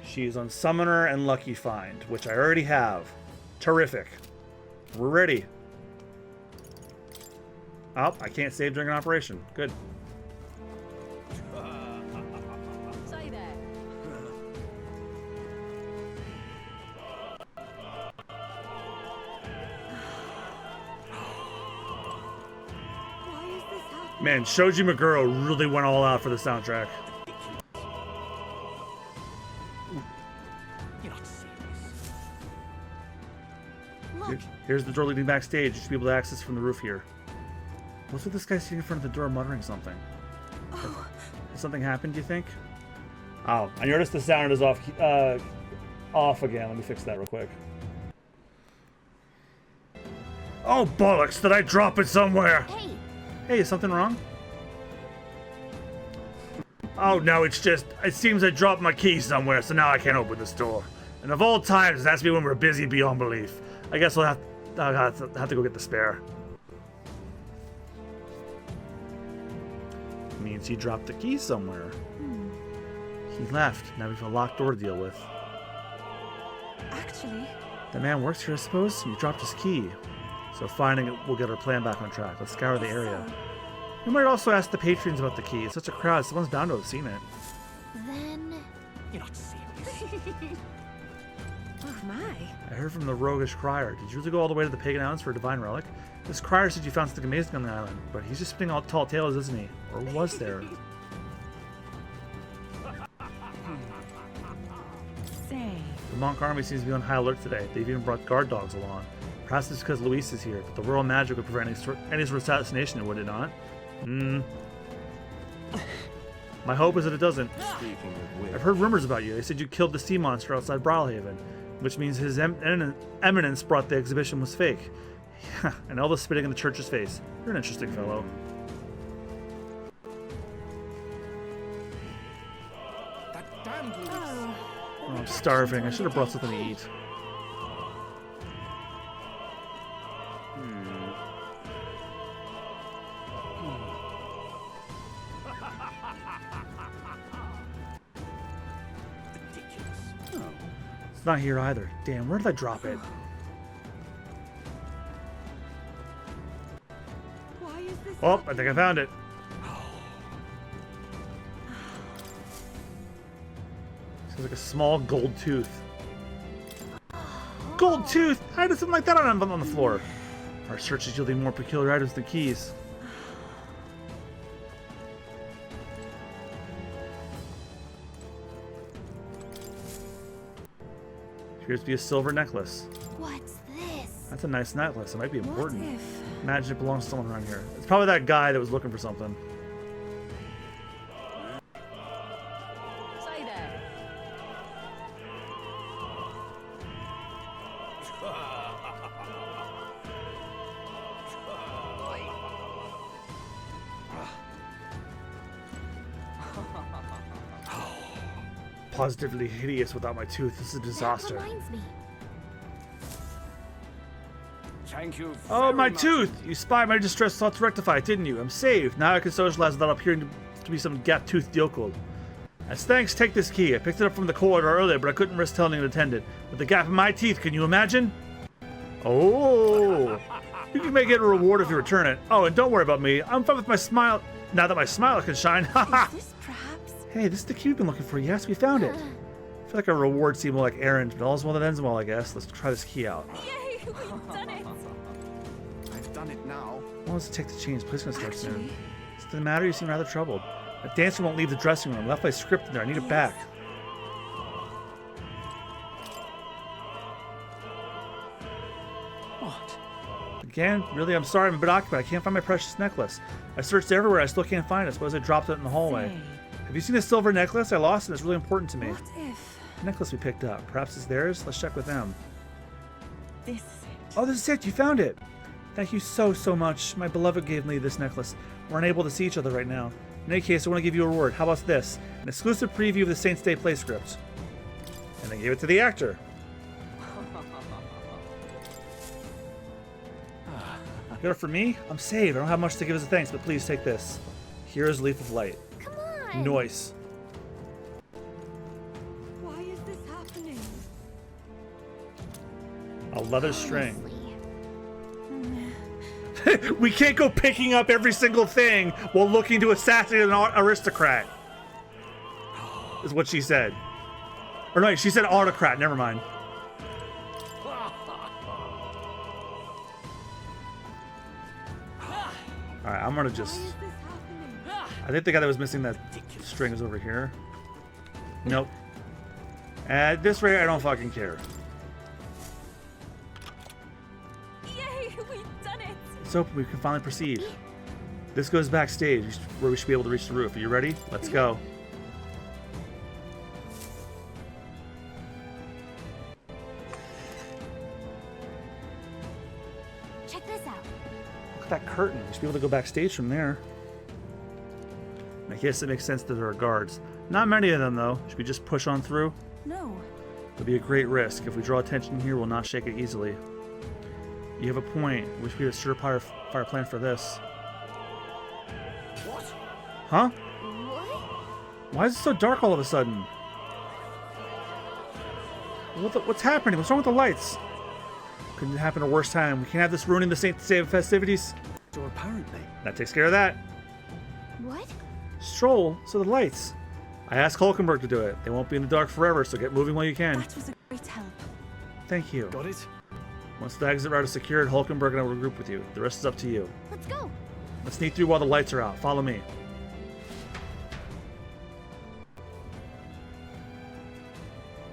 she's on Summoner and Lucky Find, which I already have. Terrific. We're ready. Oh, I can't save during an operation. Good. Say that. Man, Shoji Meguro really went all out for the soundtrack. Here's the door leading backstage. You should be able to access from the roof here. What's with this guy sitting in front of the door muttering something? Oh. Has something happened, do you think? Oh, I noticed the sound is off again. Let me fix that real quick. Oh, bollocks! Did I drop it somewhere? Hey, is something wrong? Oh, no, it's just... It seems I dropped my key somewhere, so now I can't open this door. And of all times, that's me when we're busy beyond belief. I guess I'll have to go get the spare. Means he dropped the key somewhere. He left. Now we have a locked door to deal with. Actually... The man works here, I suppose? He dropped his key. So finding it will get our plan back on track. Let's scour the area. We might also ask the patrons about the key. It's such a crowd, someone's bound to have seen it. Then... You're not serious. Oh my. I heard from the roguish crier. Did you really go all the way to the pagan islands for a divine relic? This crier said you found something amazing on the island, but he's just spinning all tall tales, isn't he? Or was there? The Monk army seems to be on high alert today. They've even brought guard dogs along. Perhaps it's because Luis is here, but the royal magic would prevent any sort of assassination, would it not? My hope is that it doesn't. I've heard rumors about you. They said you killed the sea monster outside Brawlhaven, which means his eminence brought the exhibition was fake. Yeah, and all the spitting in the church's face. You're an interesting fellow. Oh, I'm starving. I should have brought something to eat. It's not here either. Damn, where did I drop it? Oh, I think I found it. It's like a small gold tooth. Gold tooth! How did something like that on the floor? Our search is yielding more peculiar items than keys. Appears to be a silver necklace. What's this? That's a nice necklace. It might be important. Imagine it belongs to someone around here. It's probably that guy that was looking for something. Positively hideous without my tooth. This is a disaster. That reminds me. Thank you. Oh, my tooth! You spied my distress, thought to rectify it, didn't you? I'm saved. Now I can socialize without appearing to be some gap-toothed yokel. As thanks, take this key. I picked it up from the corridor earlier, but I couldn't risk telling an attendant. With the gap in my teeth, can you imagine? Oh! You can make it a reward if you return it. Oh, and don't worry about me. I'm fine with my smile. Now that my smile can shine. Haha! Hey, this is the key we've been looking for. Yes, we found it. I feel like a reward seemed more like errands, but all's well that ends well, I guess. Let's try this key out. Yay, we've done it! I've done it now. Well, let's take the change. Please gonna start soon. What's the matter? You seem rather troubled. The dancer won't leave the dressing room. I left my script in there. I need it back. What? Again? Really? I'm sorry. I'm a bit occupied. I can't find my precious necklace. I searched everywhere. I still can't find it. Suppose I dropped it in the hallway. Have you seen this silver necklace? I lost it. It's really important to me. What if The necklace we picked up. Perhaps it's theirs? Let's check with them. this is it? Oh, this is it. You found it. Thank you so much. My beloved gave me this necklace. We're unable to see each other right now. In any case, I want to give you a reward. How about this? An exclusive preview of the Saints Day play script. And they gave it to the actor. You got it for me? I'm saved. I don't have much to give as a thanks, but please take this. Here is Leaf of Light. Come on. Noise. Why is this happening? A leather string. We can't go picking up every single thing while looking to assassinate an aristocrat. Is what she said. Or no, she said autocrat. Never mind. Alright, I'm gonna just... I think the guy that was missing that string is over here. Nope. At this rate, I don't fucking care. Yay, we've done it! So we can finally proceed. This goes backstage, where we should be able to reach the roof. Are you ready? Let's go. Check this out. Look at that curtain. We should be able to go backstage from there. I guess it makes sense that there are guards. Not many of them, though. Should we just push on through? No. It'll be a great risk. If we draw attention here, we'll not shake it easily. You have a point. We should be a surefire plan for this. What? Huh? What? Why is it so dark all of a sudden? What's happening? What's wrong with the lights? Couldn't happen at a worse time. We can't have this ruining the Saints Day festivities. So apparently... That takes care of that. What? Stroll, so the lights. I asked Hulkenberg to do it. They won't be in the dark forever, so get moving while you can. That was a great help. Thank you. Got it? Once the exit route is secured, Hulkenberg and I will regroup with you. The rest is up to you. Let's go. Let's sneak through while the lights are out. Follow me.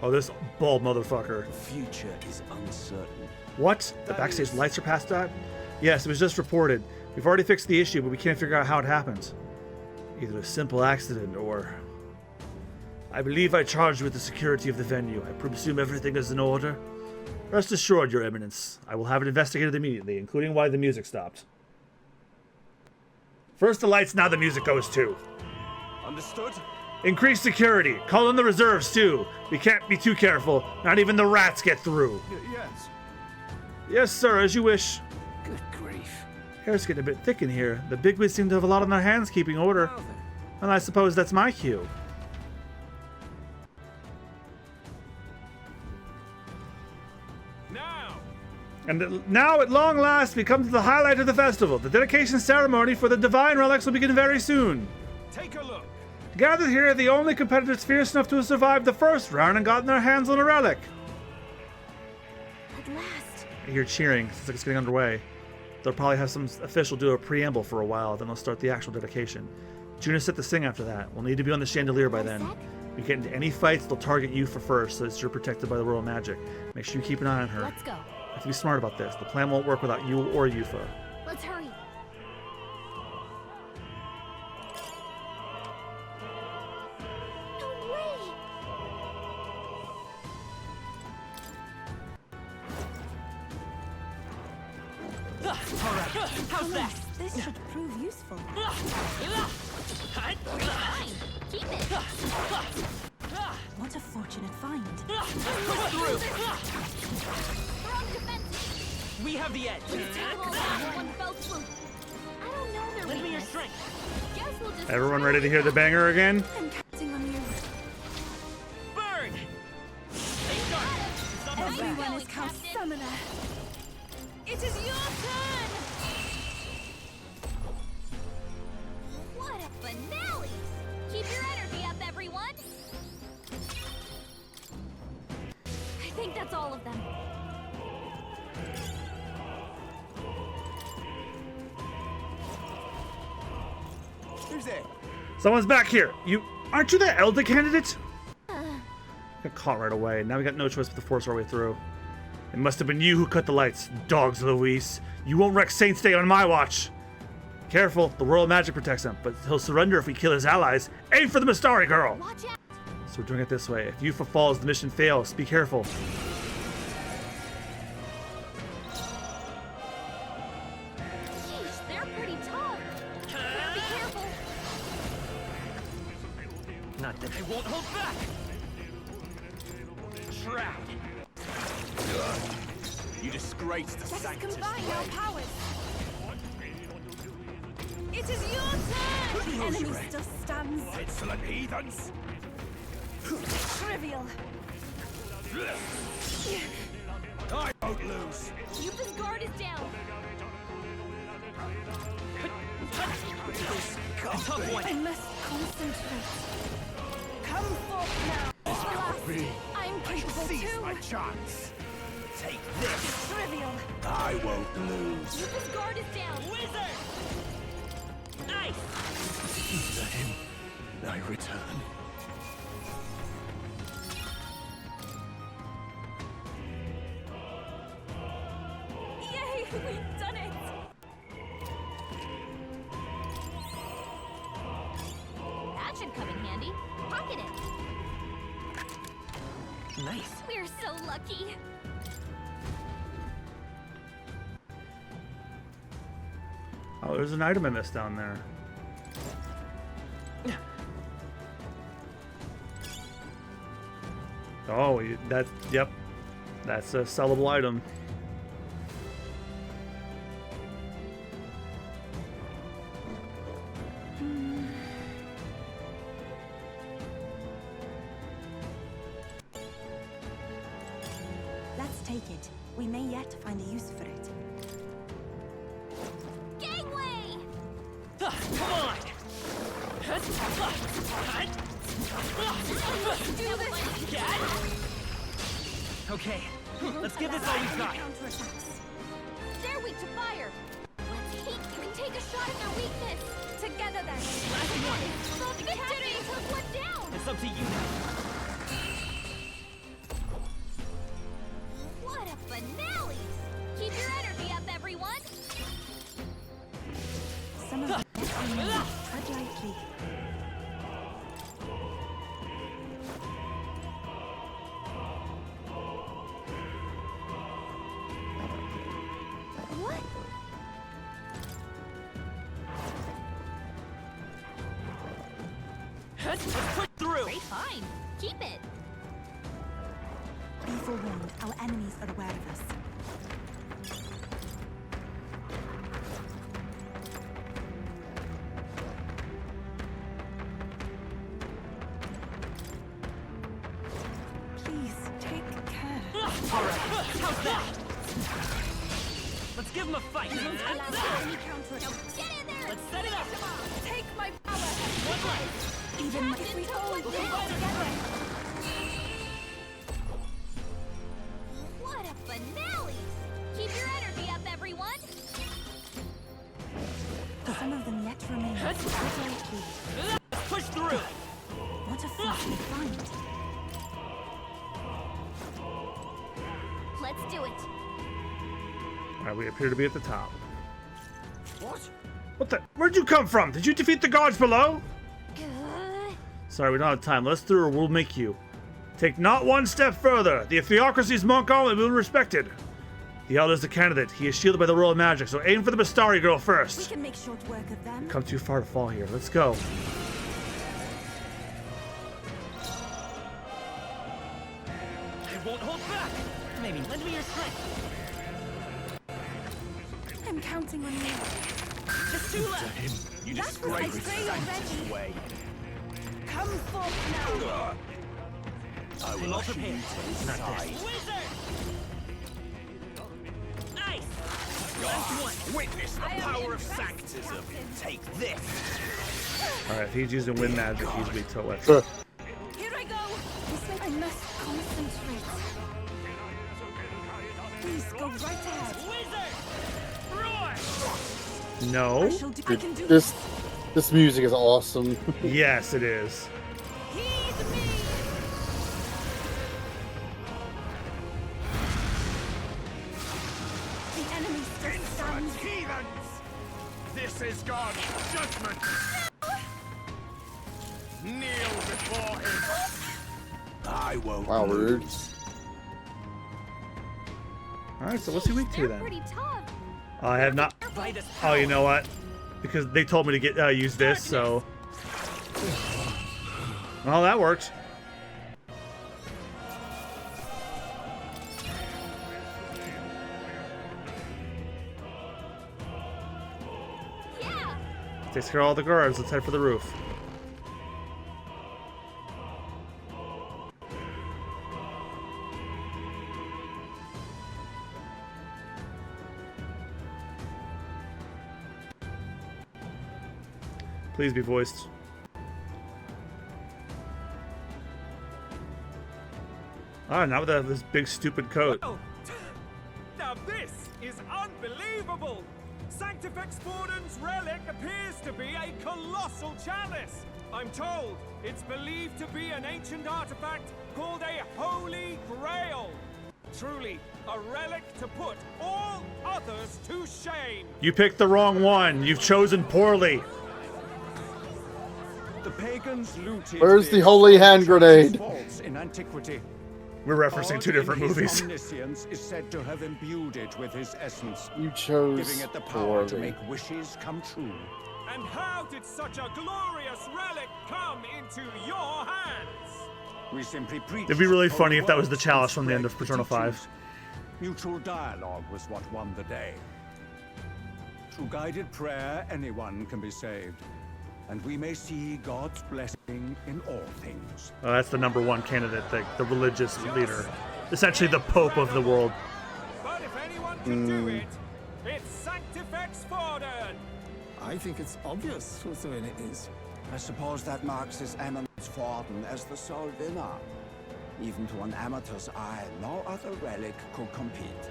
Oh, this bald motherfucker. The future is uncertain. What? The backstage lights are past that? Yes, it was just reported. We've already fixed the issue, but we can't figure out how it happened. Either a simple accident or... I believe I charged with the security of the venue. I presume everything is in order. Rest assured, Your Eminence. I will have it investigated immediately, including why the music stopped. First the lights, now the music goes too. Understood? Increase security. Call in the reserves too. We can't be too careful. Not even the rats get through. Yes. Yes, sir, as you wish. Good grief. Hair's getting a bit thick in here. The bigwigs seem to have a lot on their hands keeping order. And I suppose that's my cue. And now, at long last, we come to the highlight of the festival. The dedication ceremony for the divine relics will begin very soon. Take a look. Gathered here are the only competitors fierce enough to have survived the first round and gotten their hands on a relic. At last. I hear cheering. It's like it's getting underway. They'll probably have some official do a preamble for a while, then they'll start the actual dedication. Juna's set to sing after that. We'll need to be on the chandelier by then. If we get into any fights, they'll target you for first, so that you're protected by the royal magic. Make sure you keep an eye on her. Let's go. You have to be smart about this. The plan won't work without you or Yufa. Let's hurry. No way. Alright, how's that? This should prove useful. Fine. Keep it. What a fortunate find. Push through! We're on the defense. We have the edge. Let's tackle all that in one fell swoop. I don't know their Lend me your weakness. strength. Guess we'll just Everyone ready to hear the banger again? I'm counting on you. Burn! Stay sharp. Everyone is cast summoner. It is your turn! What a finale! Keep your energy up, everyone! I think that's all of them. Who's there? Someone's back here. Aren't you the Elder candidate? Got caught right away. Now we got no choice but to force our way through. It must have been you who cut the lights, dogs, Luis. You won't wreck Saint's Day on my watch. Careful, the royal magic protects him, but he'll surrender if we kill his allies. Aim for the Mistari girl! Watch out! So we're doing it this way. If Yufa falls, the mission fails. Be careful. Sheesh, they're pretty tough. Now be careful. Not that I won't hold back! Shroud! You disgrace the Let us Sanctus combine way. our powers. It is your turn! The enemy still stands. Insolent heathens! Trivial. I won't lose. Yufa's guard is down. Tough one! I must concentrate. Come forth now. Alas, I'm capable Seize too. my chance. Take this. Trivial. I won't lose. Yufa's guard is down. Wizard! Nice! To him, I return. Yay, we've done it. That should come in handy. Pocket it. Nice. We're so lucky. Oh, there's an item I missed down there. Oh, yep. That's a sellable item. Let's take it. We may yet find a use for it. Gangway! Come on! Okay, let's give this all we've got. They're weak to fire. Let's hate you can take a shot at their weakness. Together then. Last one. Victory! Took one down. It's up to you now. Fine. Keep it. Be forewarned, our enemies are aware of us. Please, take care. Alright, how's that? Let's give him a fight. Don't allow any counter. Get in there. Let's set it up. Take my power. One life. Even if we all go together. What a finale! Keep your energy up, everyone. Some of them yet remain. Push through. What a fluffy find. Let's do it. Alright, we appear to be at the top. What? What the? Where'd you come from? Did you defeat the guards below? Sorry, we don't have time. Let's through or we'll make you. Take not one step further. The theocracy's monk only will be respected. The elder's the candidate. He is shielded by the royal magic, so aim for the Bastari girl We first. can make short work of them. Come too far to fall here. Let's go. I won't hold back. Maybe lend me your strength. I'm counting on you. Just two left. You That was describe my stray already. way. Come forth now. I will All usher you prepared. to the side. Wizard! Nice! Last one. Witness the power of Sanctism. Take this. Alright, if he's using wind magic, he's weak to it. Here I go. This way I must concentrate. Please go right ahead. No. I shall do. I can do This music is awesome. Yes, it is. Heed me. The enemy still stands. Heathens! This is God's judgment! Kneel before him! I won't. Wow, rude. Alright, so what's he weak to They're then? pretty tough. I have not. Oh, you know what? Because they told me to get use this, so. Well, that works. Yeah. Takes care of all the guards. Let's head for the roof. Please be voiced. Ah, not with this big stupid coat. Oh, now this is unbelievable! Sanctifex Borden's relic appears to be a colossal chalice. I'm told it's believed to be an ancient artifact called a Holy Grail. Truly, a relic to put all others to shame. You picked the wrong one. You've chosen poorly. The pagans looted. Where's the holy hand grenade? In antiquity. We're referencing two different God in his movies. Omniscience is said to have imbued it with his essence, You chose giving it the power to poorly. make wishes come true. And how did such a glorious relic come into your hands? We simply preach. It'd be really holy funny if that was the words chalice and from the end of spread Persona 5. teachings. Mutual dialogue was what won the day. Through guided prayer, anyone can be saved. And we may see God's blessing in all things. Oh, that's the #1 candidate, the religious leader. Essentially the Pope of the world. But if anyone can do it, it's Sanctifex Borden. I think it's obvious whose doing it is. I suppose that marks His Eminence Forden as the sole winner. Even to an amateur's eye, no other relic could compete.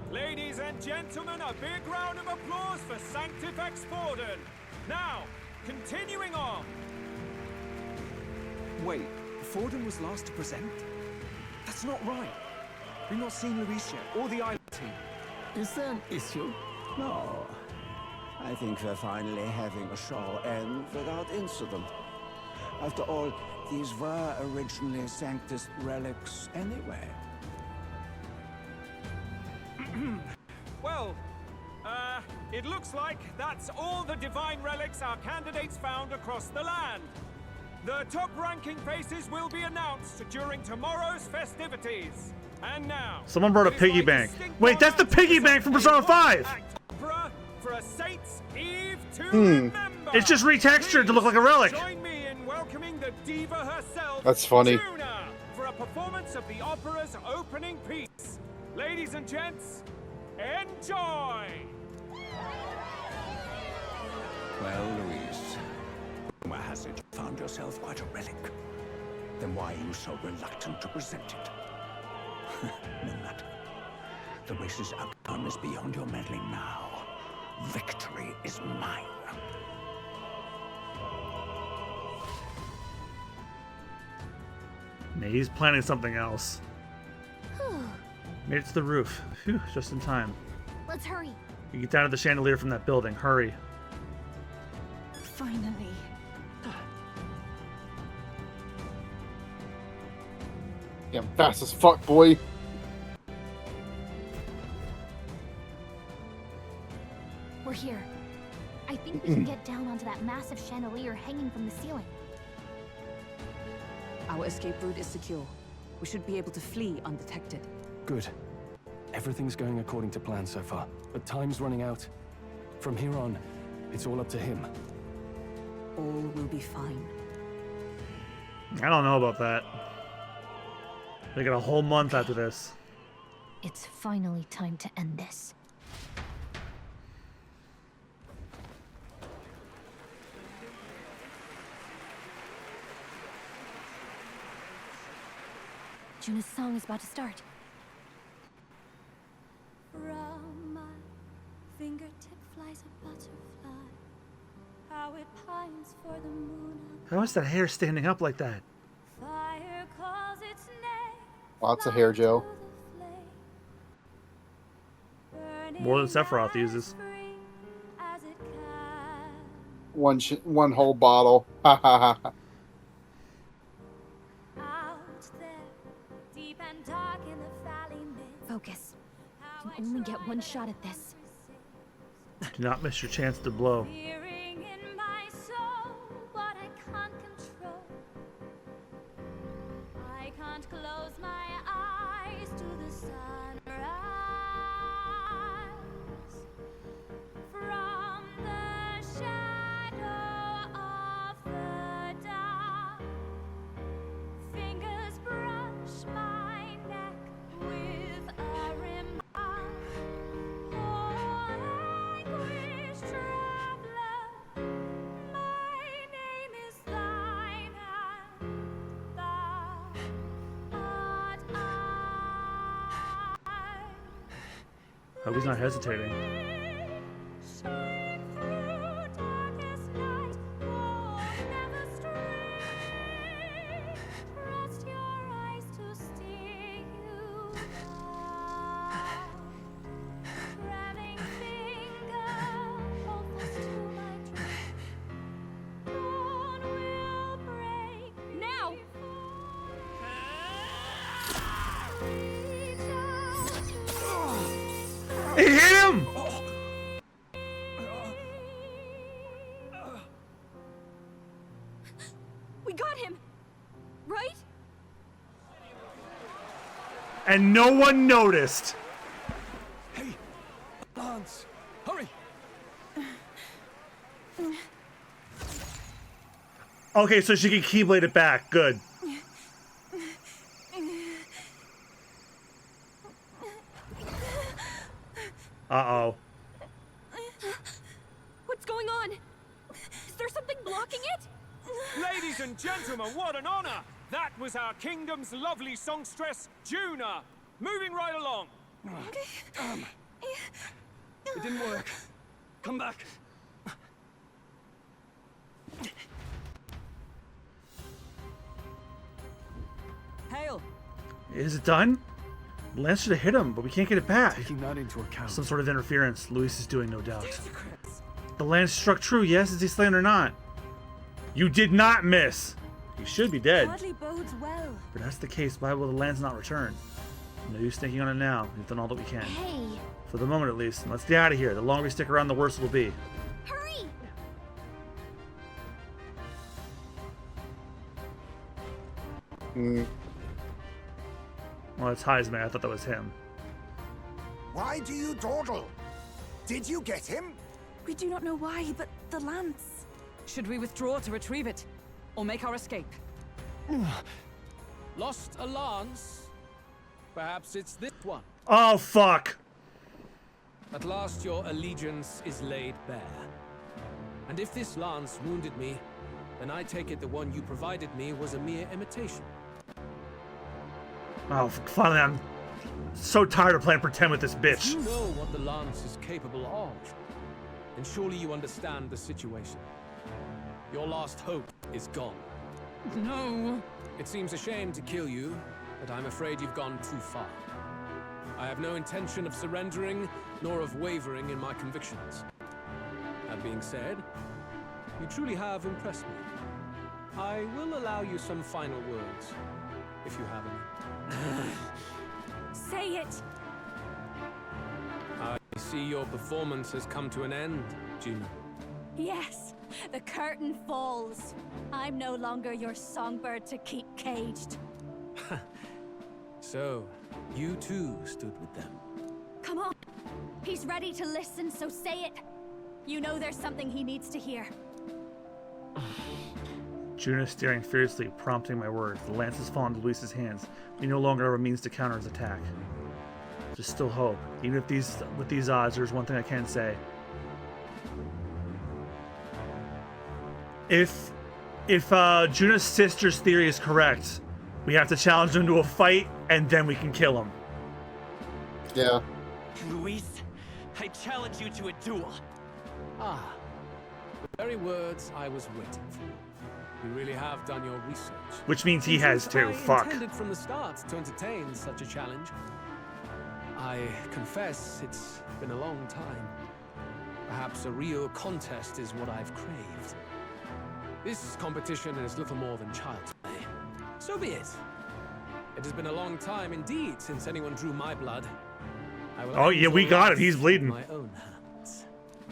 Ladies and gentlemen, a big round of applause for Sanctifex Borden. Now, continuing on. Wait, Forden was last to present? That's not right. We've not seen Luis yet, or the island team. Is there an issue? No. I think we're finally having a show end without incident. After all, these were originally Sanctus relics anyway. Well, it looks like that's all the divine relics our candidates found across the land. The top-ranking faces will be announced during tomorrow's festivities. And now, someone brought a piggy bank. Wait, that's the piggy bank from Persona 5! For a Saints' Eve to remember. It's just retextured to look like a relic. Join me in welcoming the diva herself. That's funny. Juna, for a performance of the opera's opening piece. Ladies and gents, enjoy. Well, Louise, rumor has it you found yourself quite a relic. Then why are you so reluctant to present it? No matter. The race's outcome is beyond your meddling now. Victory is mine. Nah, he's planning something else. Made it to the roof. Phew, just in time. Let's hurry. You get down to the chandelier from that building. Hurry. Finally. Yeah, I'm fast as fuck, boy. We're here. I think we can get down onto that massive chandelier hanging from the ceiling. Our escape route is secure. We should be able to flee undetected. Good. Everything's going according to plan so far, but time's running out. From here on, it's all up to him. All will be fine. I don't know about that. They got a whole month after this. It's finally time to end this. Juna's song is about to start. From my fingertip flies a butterfly. How it pines for the moon. How is that hair standing up like that? Fire calls its name. Lots of hair, Joe. More than Sephiroth uses. One whole bottle. Ha ha ha. Focus. You can only get one shot at this. Do not miss your chance to blow. Fearing in my soul what I can't control. I can't close my eyes to the sunrise. From the shadow of the dark, fingers brush my neck with a remark. Oh, anguish traveler, my name is thine, and thou art I. Hope he's not hesitating. Shine through darkest night, oh, never stray. Trust your eyes to steer you out. Treading finger, hopeless to my dream. Dawn will break now. Reach out to It hit him! We got him! Right? And no one noticed. Hey, Lance, hurry! Okay, so she can keyblade it back. Good. Uh-oh. What's going on? Is there something blocking it? Ladies and gentlemen, what an honor! That was our kingdom's lovely songstress, Juna. Moving right along. It didn't work. Come back. Hail! Is it done? Lance should have hit him, but we can't get it back. Taking that into account. Some sort of interference Luis is doing, no doubt. The lance struck true, yes? Is he slain or not? You did not miss! You should be dead. Hardly bodes well. If that's the case, why will the lance not return? No use thinking on it now. We've done all that we can. Hey! For the moment, at least. Let's get out of here. The longer we stick around, the worse it'll be. Hurry! Well, it's Heisman. I thought that was him. Why do you dawdle? Did you get him? We do not know why, but the lance. Should we withdraw to retrieve it? Or make our escape? Lost a lance? Perhaps it's this one. Oh, fuck. At last your allegiance is laid bare. And if this lance wounded me, then I take it the one you provided me was a mere imitation. Oh, finally, I'm so tired of playing pretend with this bitch. If you know what the lance is capable of, then surely you understand the situation. Your last hope is gone. No. It seems a shame to kill you, but I'm afraid you've gone too far. I have no intention of surrendering, nor of wavering in my convictions. That being said, you truly have impressed me. I will allow you some final words, if you have any. Say it! I see your performance has come to an end, Juno. Yes, the curtain falls. I'm no longer your songbird to keep caged. So, you too stood with them. Come on. He's ready to listen, so say it. You know there's something he needs to hear. Juno staring fiercely, prompting my words. The lance has fallen to Luis's hands. We no longer have a means to counter his attack. There's still hope. Even if with these odds, there's one thing I can say. If Juno's sister's theory is correct, we have to challenge him to a fight, and then we can kill him. Yeah. Luis, I challenge you to a duel. Ah, the very words I was waiting for. You really have done your research. Which means he has too. Fuck. I intended from the start to entertain such a challenge. I confess it's been a long time. Perhaps a real contest is what I've craved. This competition is little more than child's play. So be it. It has been a long time indeed since anyone drew my blood. Oh yeah, we got it. He's bleeding. My own hands.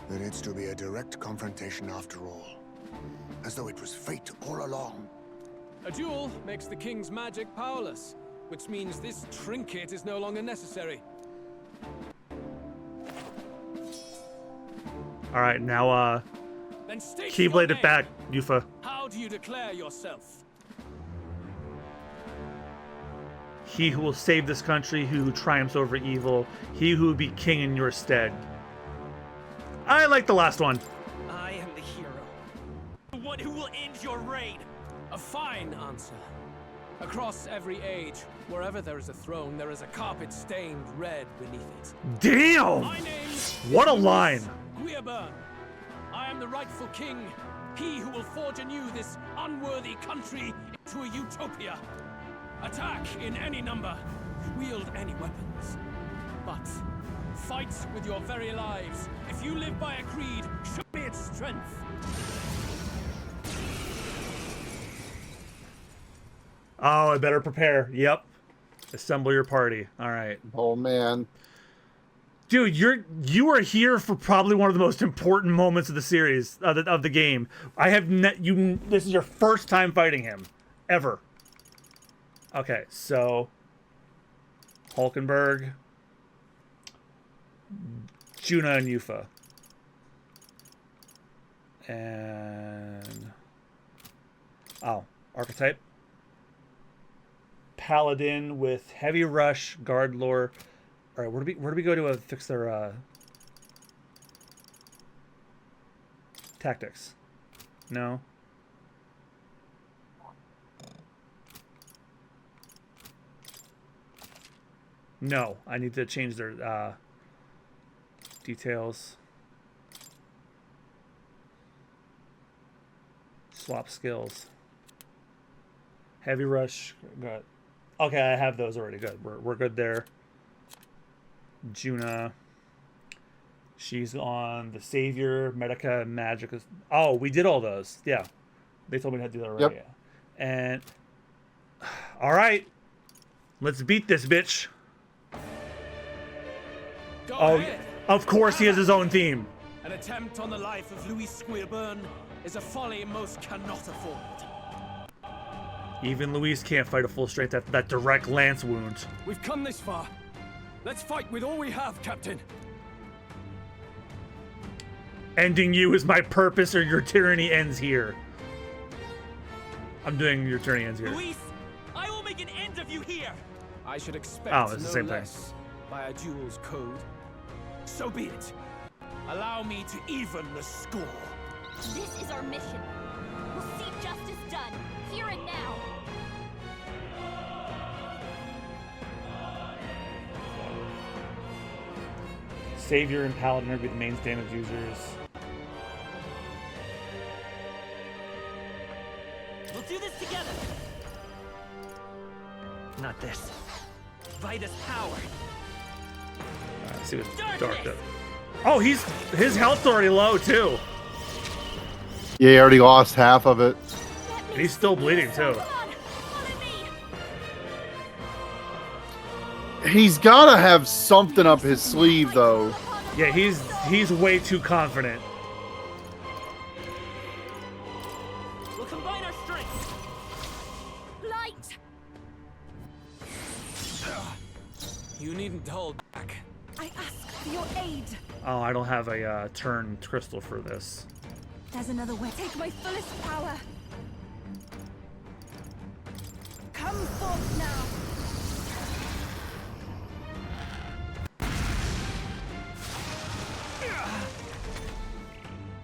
Then it's to be a direct confrontation after all. As though it was fate all along. A duel makes the king's magic powerless, which means this trinket is no longer necessary. All right, now Keyblade it back, Yufa. How do you declare yourself? He who will save this country, he who triumphs over evil, he who will be king in your stead. I like the last one. I am the hero. The one who will end your reign. A fine answer. Across every age, wherever there is a throne, there is a carpet stained red beneath it. Damn! My name What a line! Guiaburn. I am the rightful king, he who will forge anew this unworthy country into a utopia. Attack in any number, wield any weapons. But fight with your very lives. If you live by a creed, show me its strength. Oh, I better prepare. Yep. Assemble your party. All right. Oh man. Dude, you are here for probably one of the most important moments of the series, of the game. I have this is your first time fighting him ever. Okay, so Hulkenberg, Juno, and Yufa. And archetype. Paladin with heavy rush, guard lore. All right, where do we go to fix their tactics? No. No, I need to change their details. Swap skills. Heavy rush. Got. Okay, I have those already. Good. We're good there. Juna. She's on the Savior, Medica, Magic. Oh, we did all those. Yeah. They told me to do that already. Yep. And all right. Let's beat this bitch. Go ahead. Of course he has his own theme. An attempt on the life of Louis Squeerburn is a folly most cannot afford. Even Luis can't fight a full strength at that direct lance wound. We've come this far. Let's fight with all we have, Captain. Ending you is my purpose, or your tyranny ends here. I'm doing your tyranny ends here. Luis, I will make an end of you here. I should expect Oh, it's the no same thing. less by a duel's code. So be it. Allow me to even the score. This is our mission. We'll see justice done, here and now. Savior and Paladin are the main damage users. We'll do this together. Not this. Vitus power. Let's see what's dark does. Oh, his health's already low too. Yeah, he already lost half of it. And he's still bleeding too. He's gotta have something up his sleeve though. Yeah, he's way too confident. We'll combine our strength. Light! You needn't hold back. I ask for your aid. Oh, I don't have a turn crystal for this. There's another way. Take my fullest power. Come forth now.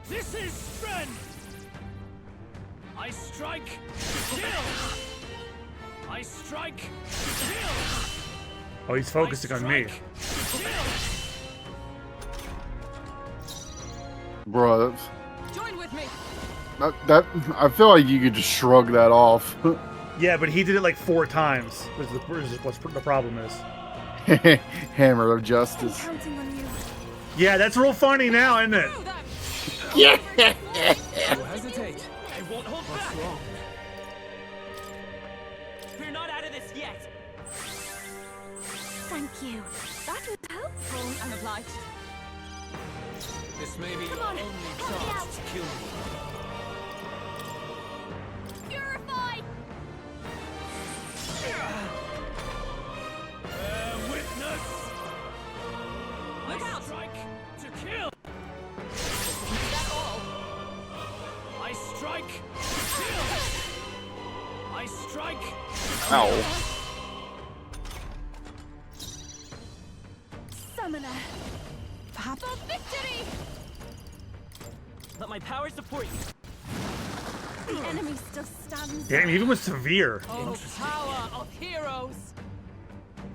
This is strength. I strike, kill. I strike, kill. Oh, he's focusing on me. Bro, Join with me. that I feel like you could just shrug that off. Yeah, but he did it like 4 times. What's the problem is. Hammer of justice. Counting on you. Yeah, that's real funny now, isn't it? Yeah. Don't hesitate. I won't hold back. Wrong. We're not out of this yet. Thank you. That was helpful. I'm obliged. This may be your on, only help me chance to kill me. Purify! Witness. Look I out! strike to kill. Is that all? I strike to kill. I strike. Ow. Summoner. For victory! Let my power support you. The enemy still stands. Damn, even with severe. Oh, power of heroes!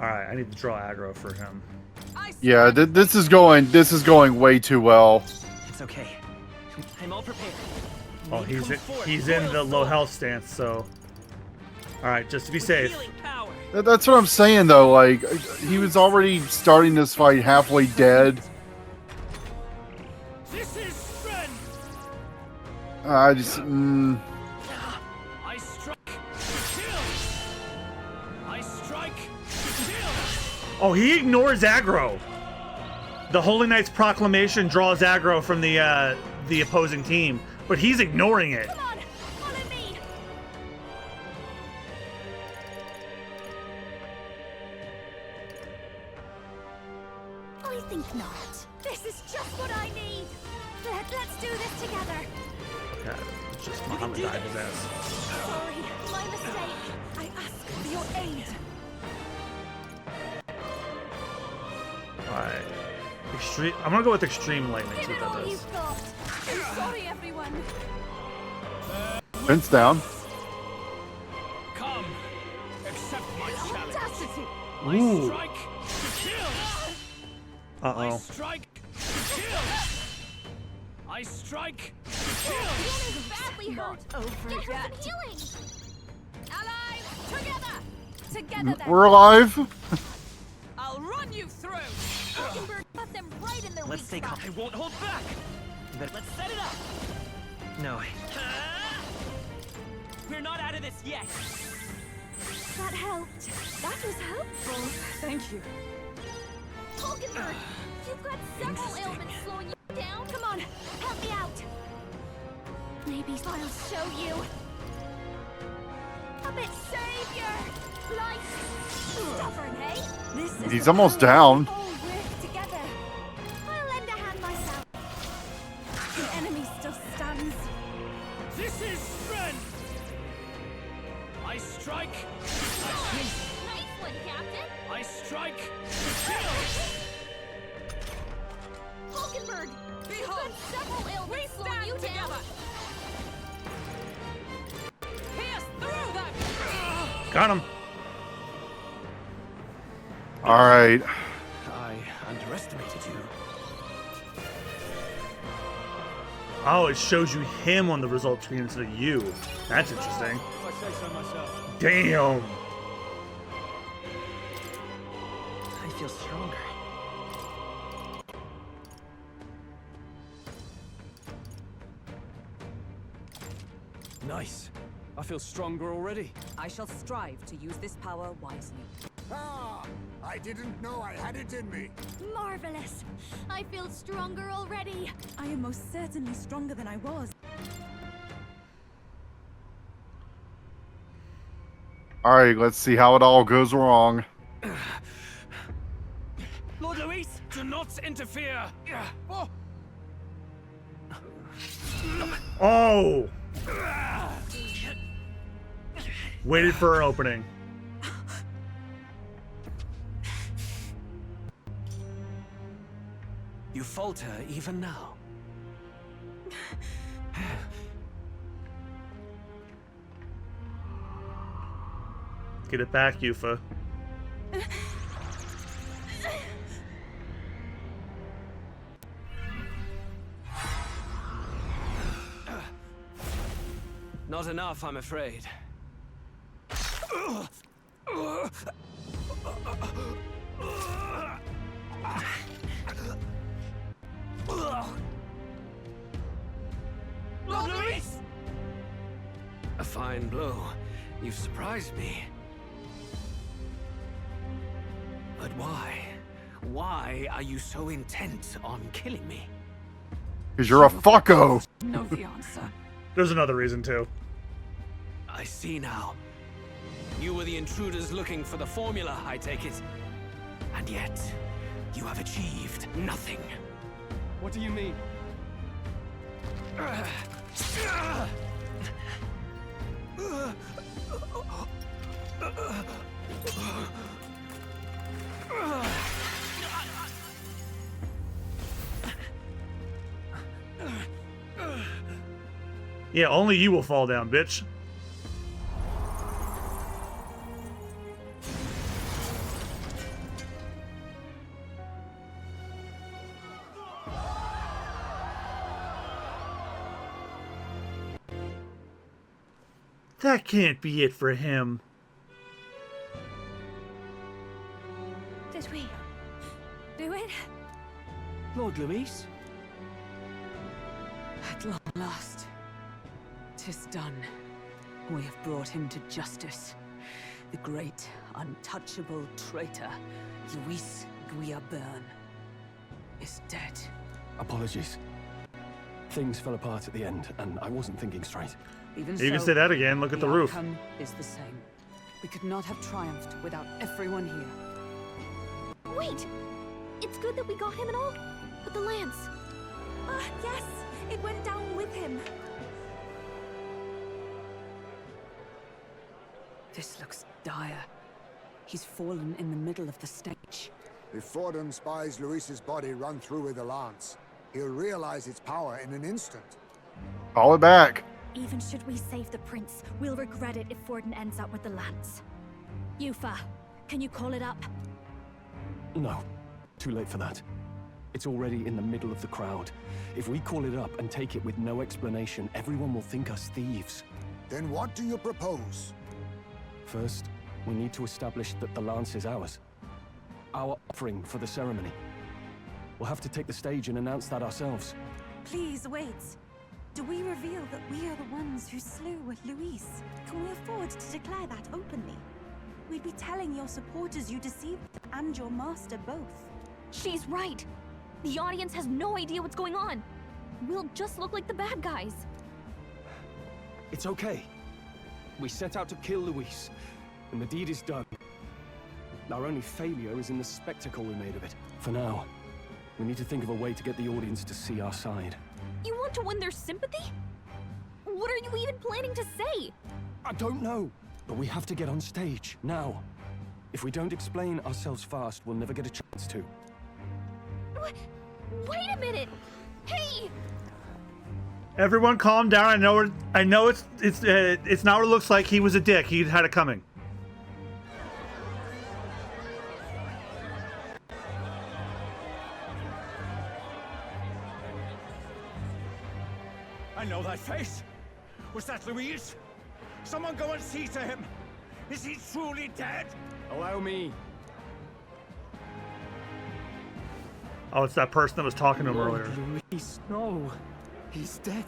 Alright, I need to draw aggro for him. Yeah, this is going way too well. It's okay. I'm all prepared. Oh, he's in the low health stance, so. Alright, just to be safe. Healing power. That's what I'm saying though, like he was already starting this fight halfway dead. This is strength. I just I strike. Kill. I strike. Kill. Oh, he ignores aggro. The Holy Knight's proclamation draws aggro from the opposing team, but he's ignoring it. Come on, follow me. I think not. This is just what I need. Let's do this together. God, it's just Muhammad died his ass. Sorry, my mistake. I ask for your aid. Alright. Extreme. I'm gonna go with extreme lightning. See Give it what all that does. you've got. I'm sorry, everyone. Prince down. Come. Accept my challenge. Audacity. I Ooh. strike. Kill. I Uh-oh. strike. Kill. I strike. Kill. Is badly hurt. over Get her yet. some healing. Allies, together. Together then. We're alive. I'll run you through! Hockenberg got them right in their Let's weak stay calm. spot. I won't hold back. Let's set it up. No. We're not out of this yet. That helped. That was helpful. Thank you. Hockenberg, you've got several ailments slowing you down. Come on, help me out. Maybe I'll show you. puppet savior! Like, stubborn, eh? This is He's the almost power down. we all work together. I'll lend a hand myself. The enemy still stands. This is strength! I strike, I sleep. Nice one, Captain. I strike, kill! Hulkenberg, you've got several ailments slowing you down. Pierce through that! Got him. All right. I underestimated you. Oh, it shows you him on the result screen instead of you. That's interesting. If I say so myself. Damn. I feel stronger. Nice. I feel stronger already. I shall strive to use this power wisely. Ah! I didn't know I had it in me. Marvelous. I feel stronger already. I am most certainly stronger than I was. All right, let's see how it all goes wrong. Lord Luis, do not interfere. Oh. Oh. Waited for her opening. You falter even now. Get it back, Yufa. Not enough, I'm afraid. Lord Luis! A fine blow. You've surprised me. But why? Why are you so intent on killing me? Because you're a fucko. Know the answer. There's another reason too. I see now. You were the intruders looking for the formula, I take it. And yet, you have achieved nothing. What do you mean? Yeah, only you will fall down, bitch. That can't be it for him. Did we do it? Lord Luis? At long last, 'tis done. We have brought him to justice. The great, untouchable traitor, Luis Guillaburn, is dead. Apologies. Things fell apart at the end, and I wasn't thinking straight. Even You can so, say that again. Look at the roof. outcome is the same. We could not have triumphed without everyone here. Wait! It's good that we got him and all, but the lance. Ah, yes! It went down with him. This looks dire. He's fallen in the middle of the stage. If Fordham spies Luis's body run through with a lance, he'll realize its power in an instant. Call it back. Even should we save the prince, we'll regret it if Forden ends up with the lance. Yufa, can you call it up? No, too late for that. It's already in the middle of the crowd. If we call it up and take it with no explanation, everyone will think us thieves. Then what do you propose? First, we need to establish that the lance is ours. Our offering for the ceremony. We'll have to take the stage and announce that ourselves. Please wait. Do we reveal that we are the ones who slew Luis? Can we afford to declare that openly? We'd be telling your supporters you deceived them and your master both. She's right. The audience has no idea what's going on. We'll just look like the bad guys. It's okay. We set out to kill Luis, and the deed is done. Our only failure is in the spectacle we made of it. For now, we need to think of a way to get the audience to see our side. You want to win their sympathy? What are you even planning to say? I don't know, but we have to get on stage, now. If we don't explain ourselves fast, we'll never get a chance to. Wait a minute! Hey! Everyone calm down. I know it's not what it looks like. He was a dick. He had it coming. I know that face. Was that Louise? Someone go and see to him. Is he truly dead? Allow me. Oh, it's that person that was talking to him earlier. Luis, no. He's dead.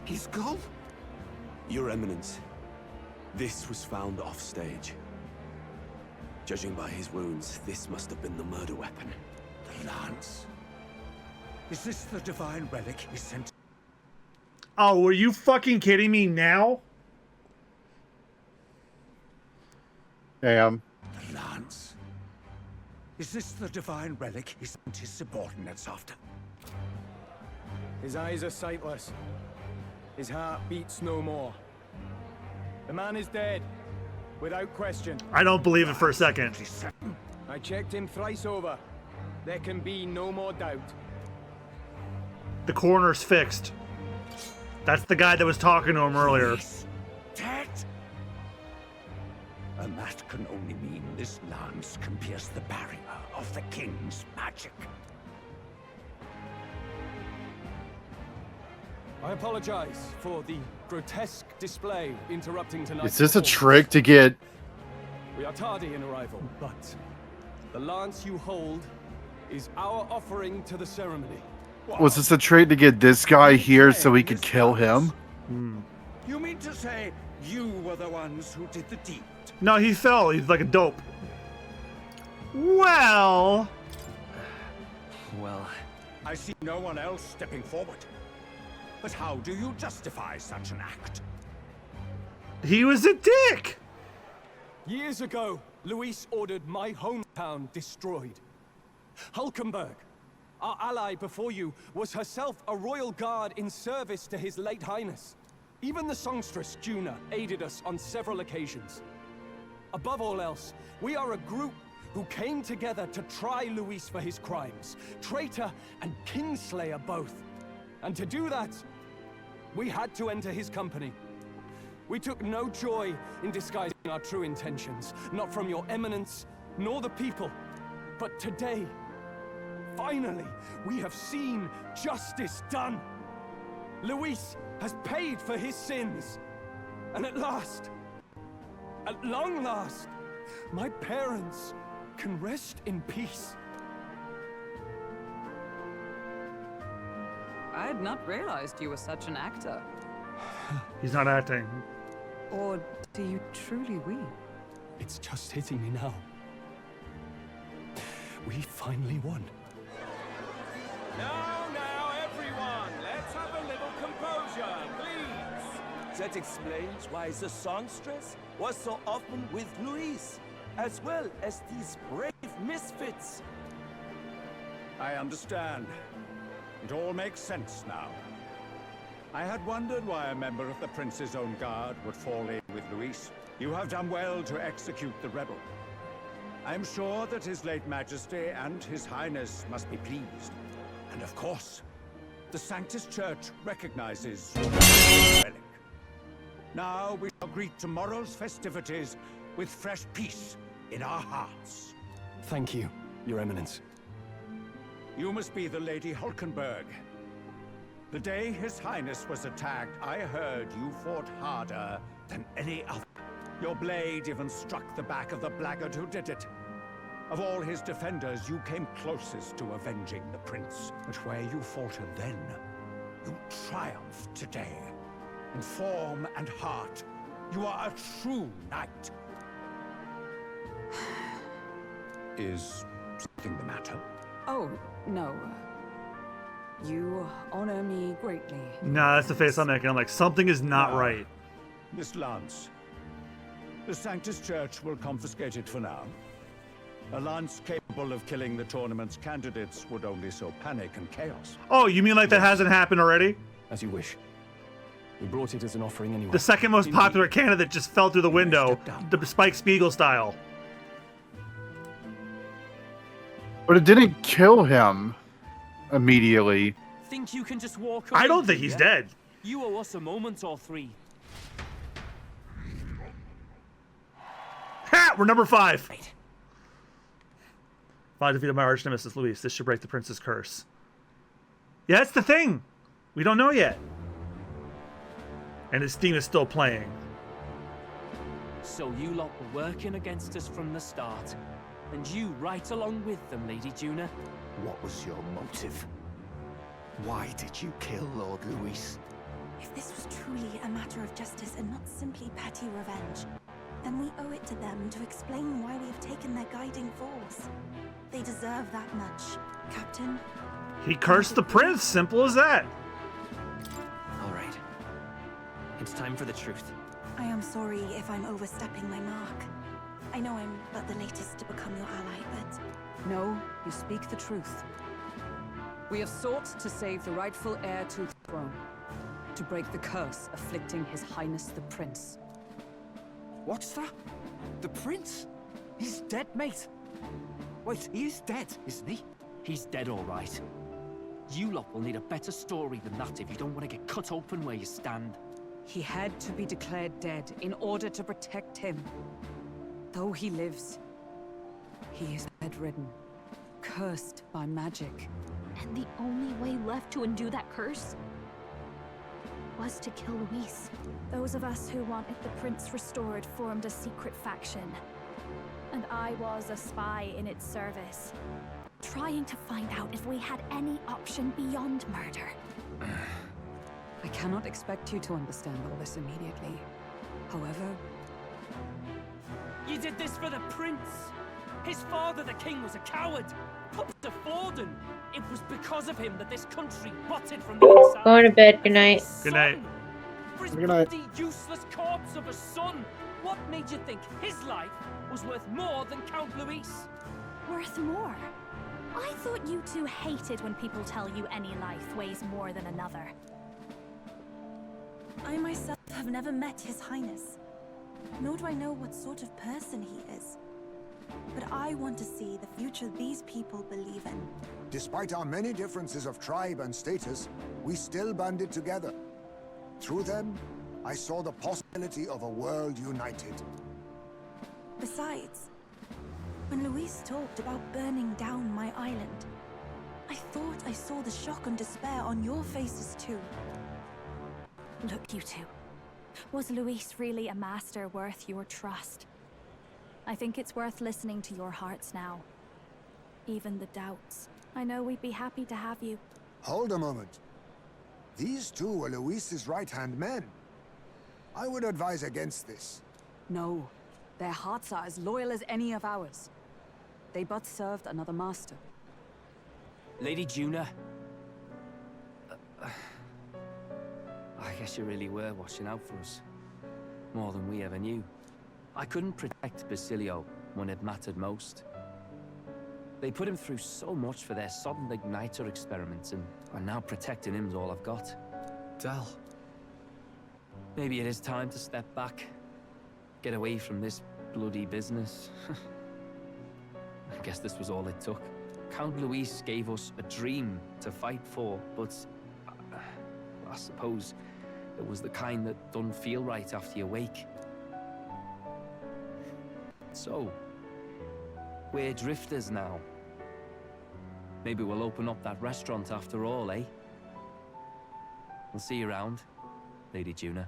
He's gone. Your Eminence, this was found off stage. Judging by his wounds, this must have been the murder weapon. The lance. Is this the divine relic he sent? Oh, were you fucking kidding me now? Damn. The lance. Is this the divine relic he sent his subordinates after? His eyes are sightless. His heart beats no more. The man is dead, without question. I don't believe it for a second. I checked him thrice over. There can be no more doubt. The coroner's fixed. That's the guy that was talking to him earlier. Dead? And that can only mean this lance can pierce the barrier of the king's magic. I apologize for the grotesque display interrupting tonight's Is this a performance. trick to get... We are tardy in arrival, but the lance you hold is our offering to the ceremony. Was this a trick to get this guy here so we could kill him? You mean to say you were the ones who did the deed? No, he fell. He's like a dope. Well... I see no one else stepping forward. But how do you justify such an act? He was a dick! Years ago, Luis ordered my hometown destroyed. Hulkenberg, our ally before you, was herself a royal guard in service to his late highness. Even the songstress, Juna, aided us on several occasions. Above all else, we are a group who came together to try Luis for his crimes. Traitor and kingslayer both. And to do that, we had to enter his company. We took no joy in disguising our true intentions, not from your eminence, nor the people. But today, finally, we have seen justice done. Luis has paid for his sins. And at last, at long last, my parents can rest in peace. I had not realized you were such an actor. He's not acting. Or do you truly weep? It's just hitting me now. We finally won. Now, everyone, let's have a little composure, please. That explains why the songstress was so often with Luis, as well as these brave misfits. I understand. It all makes sense now. I had wondered why a member of the Prince's own guard would fall in with Luis. You have done well to execute the rebel. I am sure that His late Majesty and His Highness must be pleased. And of course, the Sanctus Church recognizes your relic. Now we shall greet tomorrow's festivities with fresh peace in our hearts. Thank you, Your Eminence. You must be the Lady Hulkenberg. The day His Highness was attacked, I heard you fought harder than any other. Your blade even struck the back of the blackguard who did it. Of all his defenders, you came closest to avenging the prince. But where you faltered then, you triumphed today. In form and heart, you are a true knight. Is something the matter? Oh, no. You honor me greatly. Nah, that's the face I'm making. I'm like, something is not right. This lance, The Sanctus Church will confiscate it for now. A lance capable of killing the tournament's candidates would only sow panic and chaos. Oh, you mean like that hasn't happened already? As you wish. We brought it as an offering anyway. The second most popular candidate just fell through the window, the Spike Spiegel style. But it didn't kill him immediately. Think you can just walk away? I don't think he's dead. You owe us a moment or three. Ha! We're number 5. If I defeated my arch nemesis Luis, this should break the prince's curse. Yeah, that's the thing. We don't know yet. And his theme is still playing. So you lot were working against us from the start. And you right along with them, Lady Juna. What was your motive? Why did you kill Lord Luis? If this was truly a matter of justice and not simply petty revenge, then we owe it to them to explain why we have taken their guiding force. They deserve that much, Captain. He cursed the prince, simple as that. All right. It's time for the truth. I am sorry if I'm overstepping my mark. I know I'm but the latest to become your ally, but... No, you speak the truth. We have sought to save the rightful heir to the throne. To break the curse afflicting His Highness the Prince. What's that? The prince? He's dead, mate. Wait, he is dead, isn't he? He's dead, all right. You lot will need a better story than that if you don't want to get cut open where you stand. He had to be declared dead in order to protect him. Though he lives, he is bedridden, cursed by magic. And the only way left to undo that curse was to kill Luis. Those of us who wanted the prince restored formed a secret faction. And I was a spy in its service, trying to find out if we had any option beyond murder. I cannot expect you to understand all this immediately. However... You did this for the prince! His father, the king, was a coward! Put to Forden! It was because of him that this country rotted from the inside. Going to bed. Good night. Good night. For his Good night. bloody, useless corpse of a son! What made you think his life was worth more than Count Luis? Worth more? I thought you two hated when people tell you any life weighs more than another. I myself have never met His Highness, nor do I know what sort of person he is. But I want to see the future these people believe in. Despite our many differences of tribe and status, we still banded together. Through them, I saw the possibility of a world united. Besides, when Luis talked about burning down my island, I thought I saw the shock and despair on your faces too. Look, you two. Was Luis really a master worth your trust? I think it's worth listening to your hearts now. Even the doubts. I know we'd be happy to have you. Hold a moment. These two were Luis's right-hand men. I would advise against this. No, their hearts are as loyal as any of ours. They but served another master. Lady Juna. I guess you really were watching out for us. More than we ever knew. I couldn't protect Basilio when it mattered most. They put him through so much for their sodden igniter experiments, and now protecting him's all I've got. Del. Maybe it is time to step back. Get away from this bloody business. I guess this was all it took. Count Luis gave us a dream to fight for, but I suppose it was the kind that don't feel right after you wake. So, we're drifters now. Maybe we'll open up that restaurant after all, eh? We'll see you around, Lady Juna.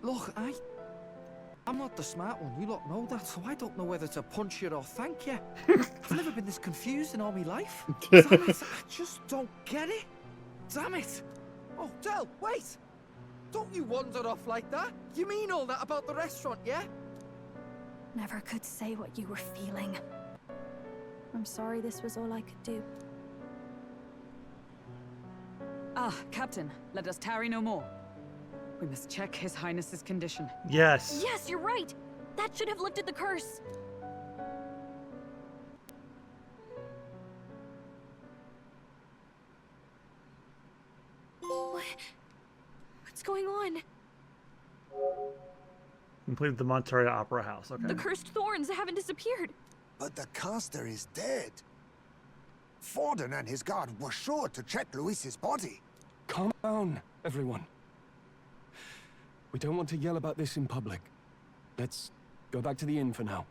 Look, I'm not the smart one, you lot know that, so I don't know whether to punch you or thank you. I've never been this confused in all my life. Damn it, I just don't get it. Damn it. Oh, Del, wait. Don't you wander off like that. You mean all that about the restaurant, yeah? Never could say what you were feeling. I'm sorry this was all I could do. Ah, Captain, let us tarry no more. We must check His Highness's condition. Yes. Yes, you're right. That should have lifted the curse. What's going on? Completed the Montaria Opera House. Okay. The cursed thorns haven't disappeared. But the caster is dead. Forden and his guard were sure to check Luis's body. Calm down, everyone. We don't want to yell about this in public. Let's go back to the inn for now.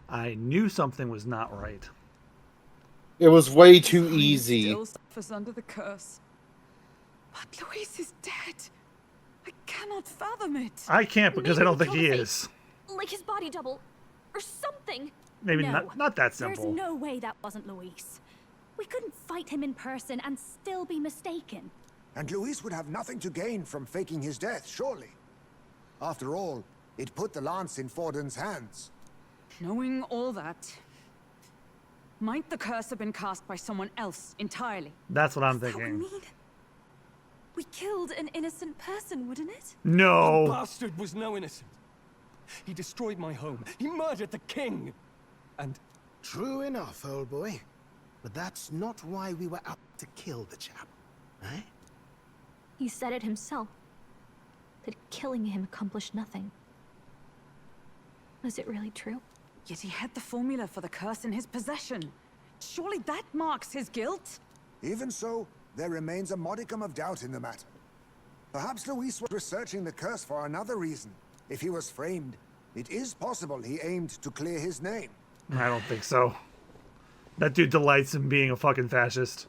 I knew something was not right. It was way too easy. Still suffers under the curse. But Luis is dead. I cannot fathom it. I can't because I don't think he is. Like his body double. Or something. Maybe No, not that simple. There's no way that wasn't Luis. We couldn't fight him in person and still be mistaken. And Luis would have nothing to gain from faking his death, surely. After all, it put the lance in Forden's hands. Knowing all that, might the curse have been cast by someone else entirely? That's what I'm That would thinking. mean we killed an innocent person, wouldn't it? No. The bastard was no innocent. He destroyed my home. He murdered the king. And... True enough, old boy. But that's not why we were out to kill the chap, eh? He said it himself. That killing him accomplished nothing. Was it really true? Yet he had the formula for the curse in his possession. Surely that marks his guilt? Even so, there remains a modicum of doubt in the matter. Perhaps Luis was researching the curse for another reason. If he was framed, it is possible he aimed to clear his name. I don't think so. That dude delights in being a fucking fascist.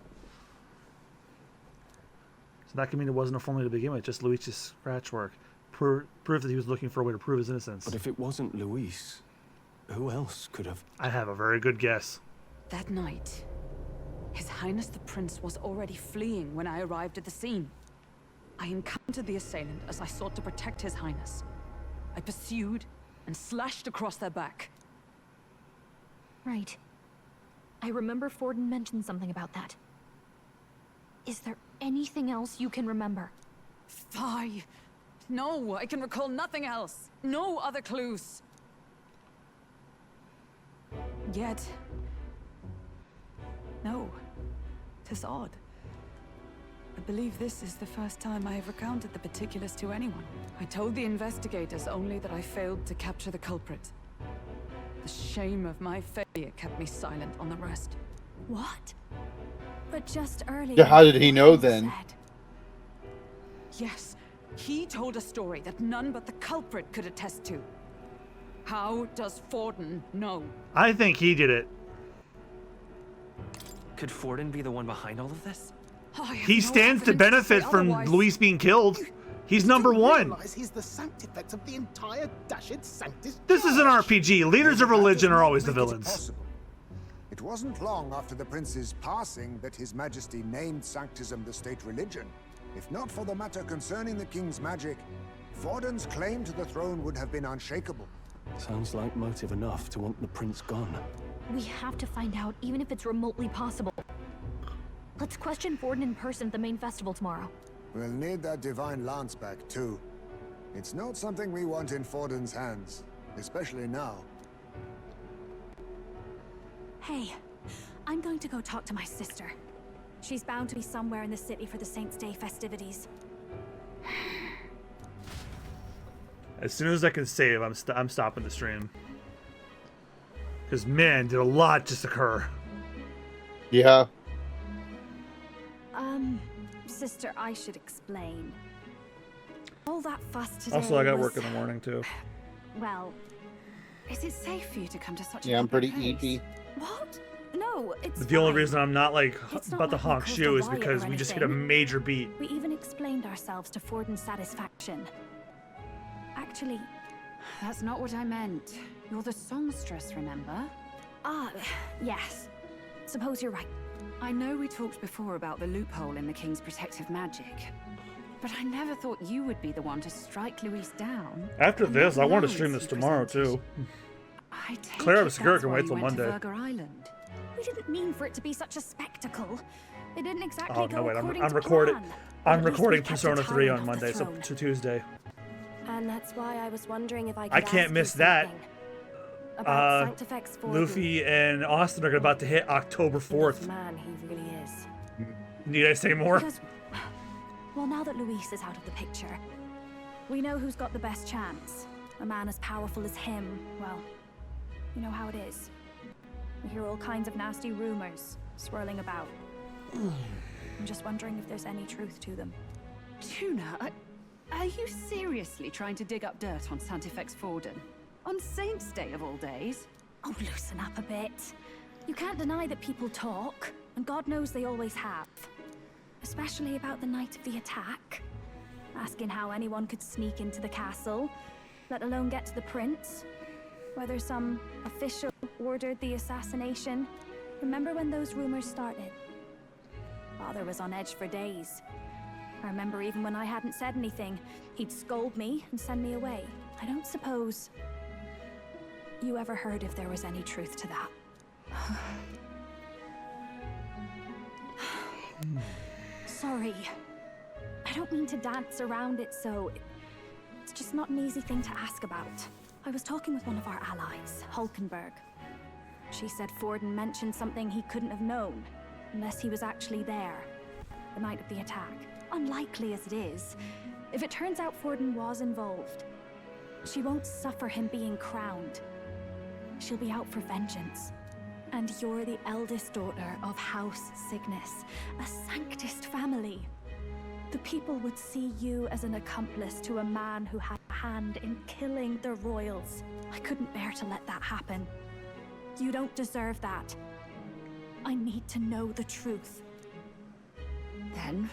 So that could mean it wasn't a formula to begin with, just Luis's scratch work. Proof that he was looking for a way to prove his innocence. But if it wasn't Luis, who else could have... I have a very good guess. That night, His Highness the Prince was already fleeing when I arrived at the scene. I encountered the assailant as I sought to protect His Highness. I pursued and slashed across their back. Right. I remember Forden mentioned something about that. Is there anything else you can remember? Fie! No, I can recall nothing else. No other clues. Yet... no. 'Tis odd. I believe this is the first time I have recounted the particulars to anyone. I told the investigators only that I failed to capture the culprit. The shame of my failure kept me silent on the rest. What? But just earlier... Yeah, how did he know then? Yes, he told a story that none but the culprit could attest to. How does Forden know? I think he did it. Could Forden be the one behind all of this? He stands to benefit from Luis being killed. He's number one. He's the sanctifex of the entire Dashed Sanctus. This is an RPG. Leaders of religion are always the villains. It wasn't long after the prince's passing that His Majesty named Sanctism the state religion. If not for the matter concerning the king's magic, Forden's claim to the throne would have been unshakable. Sounds like motive enough to want the prince gone. We have to find out, even if it's remotely possible. Let's question Forden in person at the main festival tomorrow. We'll need that divine lance back, too. It's not something we want in Forden's hands, especially now. Hey, I'm going to go talk to my sister. She's bound to be somewhere in the city for the Saints' Day festivities. As soon as I can save, I'm stopping the stream. Because, man, did a lot just occur. Yeah. Sister, I should explain. All that fuss today Also, I got was... work in the morning, too. Well... Is it safe for you to come to such a Yeah, I'm pretty public place? eepy. What? No, it's The only fine. reason I'm not, like, It's not about to like we honk caused shoe a is riot because or we just hit a anything. major beat. We even explained ourselves to Forden's satisfaction. Actually... That's not what I meant. You're the songstress, remember? Yes. Suppose you're right. I know we talked before about the loophole in the king's protective magic, but I never thought you would be the one to strike Luis down. After and this, let I want to Lance stream this be tomorrow, presented. too. I take Clara it Obscura that's can why wait you till went to Monday. Virgo Island. We didn't mean for it to be such a spectacle. It didn't exactly Oh go no, wait, according I'm to recording. plan. I'm At least we recording kept a Persona 3 tyrant on off the Monday, so throne. to Tuesday. And that's why I was wondering if I could I can't ask miss you that. something about Sanctifex Forden. Luffy and Austin are about to hit October 4th. Man, he really is. Need I say more? Because, well, now that Luis is out of the picture, we know who's got the best chance. A man as powerful as him, well, you know how it is. We hear all kinds of nasty rumors swirling about. I'm just wondering if there's any truth to them. Tuna, are you seriously trying to dig up dirt on Sanctifex Forden? On Saint's Day of all days? Oh, loosen up a bit. You can't deny that people talk, and God knows they always have. Especially about the night of the attack. Asking how anyone could sneak into the castle, let alone get to the prince. Whether some official ordered the assassination. Remember when those rumors started? Father was on edge for days. I remember even when I hadn't said anything, he'd scold me and send me away. I don't suppose you ever heard if there was any truth to that. Sorry. I don't mean to dance around it, so it's just not an easy thing to ask about. I was talking with one of our allies, Hulkenberg. She said Forden mentioned something he couldn't have known, unless he was actually there, the night of the attack. Unlikely as it is, if it turns out Forden was involved, she won't suffer him being crowned. She'll be out for vengeance. And you're the eldest daughter of House Cygnus, a Sanctist family. The people would see you as an accomplice to a man who had a hand in killing the royals. I couldn't bear to let that happen. You don't deserve that. I need to know the truth. Then,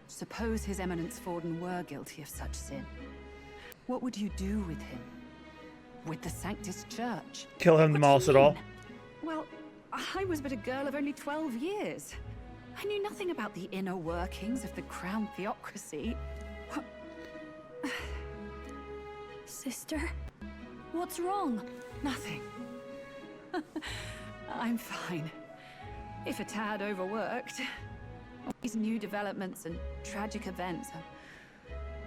suppose His Eminence Forden were guilty of such sin. What would you do with him? With the Sanctus Church? Kill him, demolish it all. Well, I was but a girl of only 12 years. I knew nothing about the inner workings of the crown theocracy. Sister? What's wrong? Nothing. I'm fine. If a tad overworked. All these new developments and tragic events.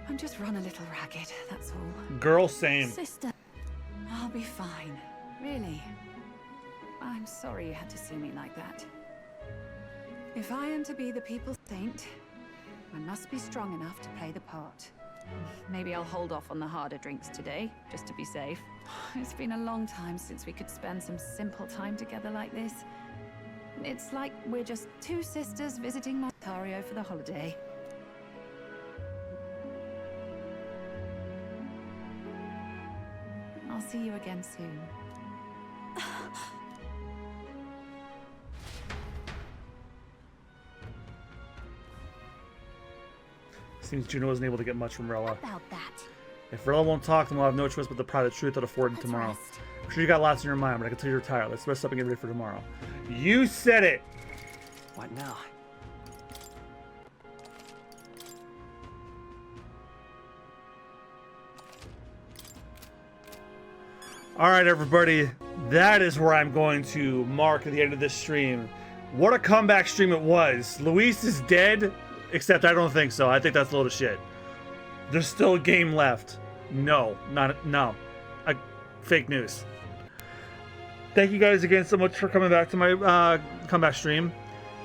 I'm just run a little ragged, that's all. Girl, same. Sister. I'll be fine. Really. I'm sorry you had to see me like that. If I am to be the people's saint, I must be strong enough to play the part. Maybe I'll hold off on the harder drinks today, just to be safe. It's been a long time since we could spend some simple time together like this. It's like we're just two sisters visiting Montario for the holiday. I'll see you again soon. Seems Juno wasn't able to get much from Rella. About that. If Rella won't talk, then we'll have no choice but the private truth of Forden tomorrow. I'm sure you got lots in your mind, but I can tell you're tired. Let's rest up and get ready for tomorrow. You said it! What now? Alright, everybody. That is where I'm going to mark the end of this stream. What a comeback stream it was. Luis is dead, except I don't think so. I think that's a load of shit. There's still a game left. No. Fake news. Thank you guys again so much for coming back to my comeback stream.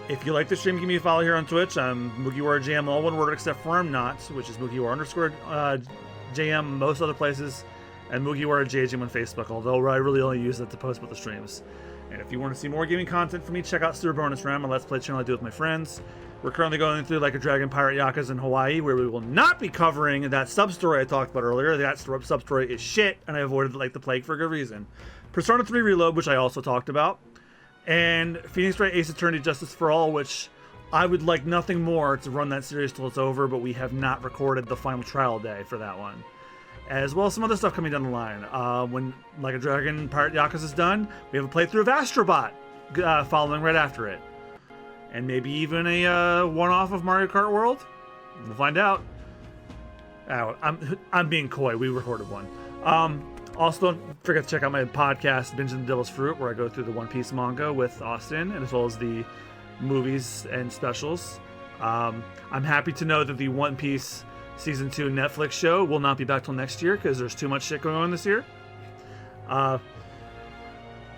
If you like the stream, give me a follow here on Twitch. I'm MugiwaraJM, all one word except for I'm not, which is Mugiwara_JM most other places, and MugiwaraJM on Facebook, although I really only use that to post about the streams. And if you want to see more gaming content from me, check out Super Bonus Round, my Let's Play channel I do with my friends. We're currently going through Like a Dragon Pirate Yakas in Hawaii, where we will not be covering that sub-story I talked about earlier. That sub-story is shit, and I avoided it like the plague for a good reason. Persona 3 Reload, which I also talked about. And Phoenix Wright Ace Attorney Justice for All, which I would like nothing more to run that series till it's over, but we have not recorded the final trial day for that one. As well as some other stuff coming down the line. When Like a Dragon Pirate Yakas is done, we have a playthrough of Astrobot following right after it. And maybe even a one-off of Mario Kart World? We'll find out. Oh, I'm being coy. We recorded one. Also, don't forget to check out my podcast, Binging the Devil's Fruit, where I go through the One Piece manga with Austin, and as well as the movies and specials. I'm happy to know that the One Piece Season 2 Netflix show will not be back till next year because there's too much shit going on this year. That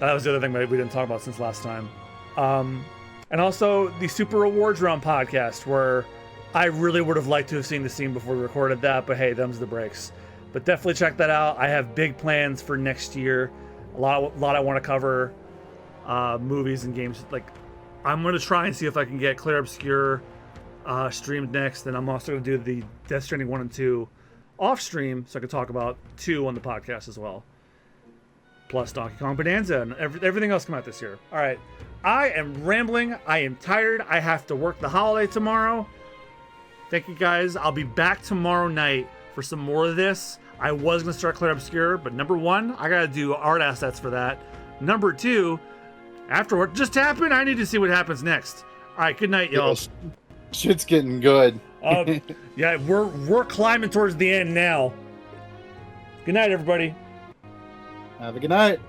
was the other thing that we didn't talk about since last time. And also the Super Awards Round podcast, where I really would have liked to have seen the scene before we recorded that, but hey, them's the breaks. But definitely check that out. I have big plans for next year. A lot I want to cover, movies and games. Like, I'm going to try and see if I can get Clear Obscure streamed next, and I'm also going to do the Death Stranding 1 and 2 off stream, so I can talk about 2 on the podcast as well. Plus Donkey Kong Bonanza and everything else come out this year. All right, I am rambling. I am tired. I have to work the holiday tomorrow. Thank you guys. I'll be back tomorrow night for some more of this. I was going to start Clear Obscure, but number 1, I got to do art assets for that. Number 2, after what just happened, I need to see what happens next. All right, good night, y'all. Shit's getting good. Yeah, we're climbing towards the end now. Good night, everybody. Have a good night.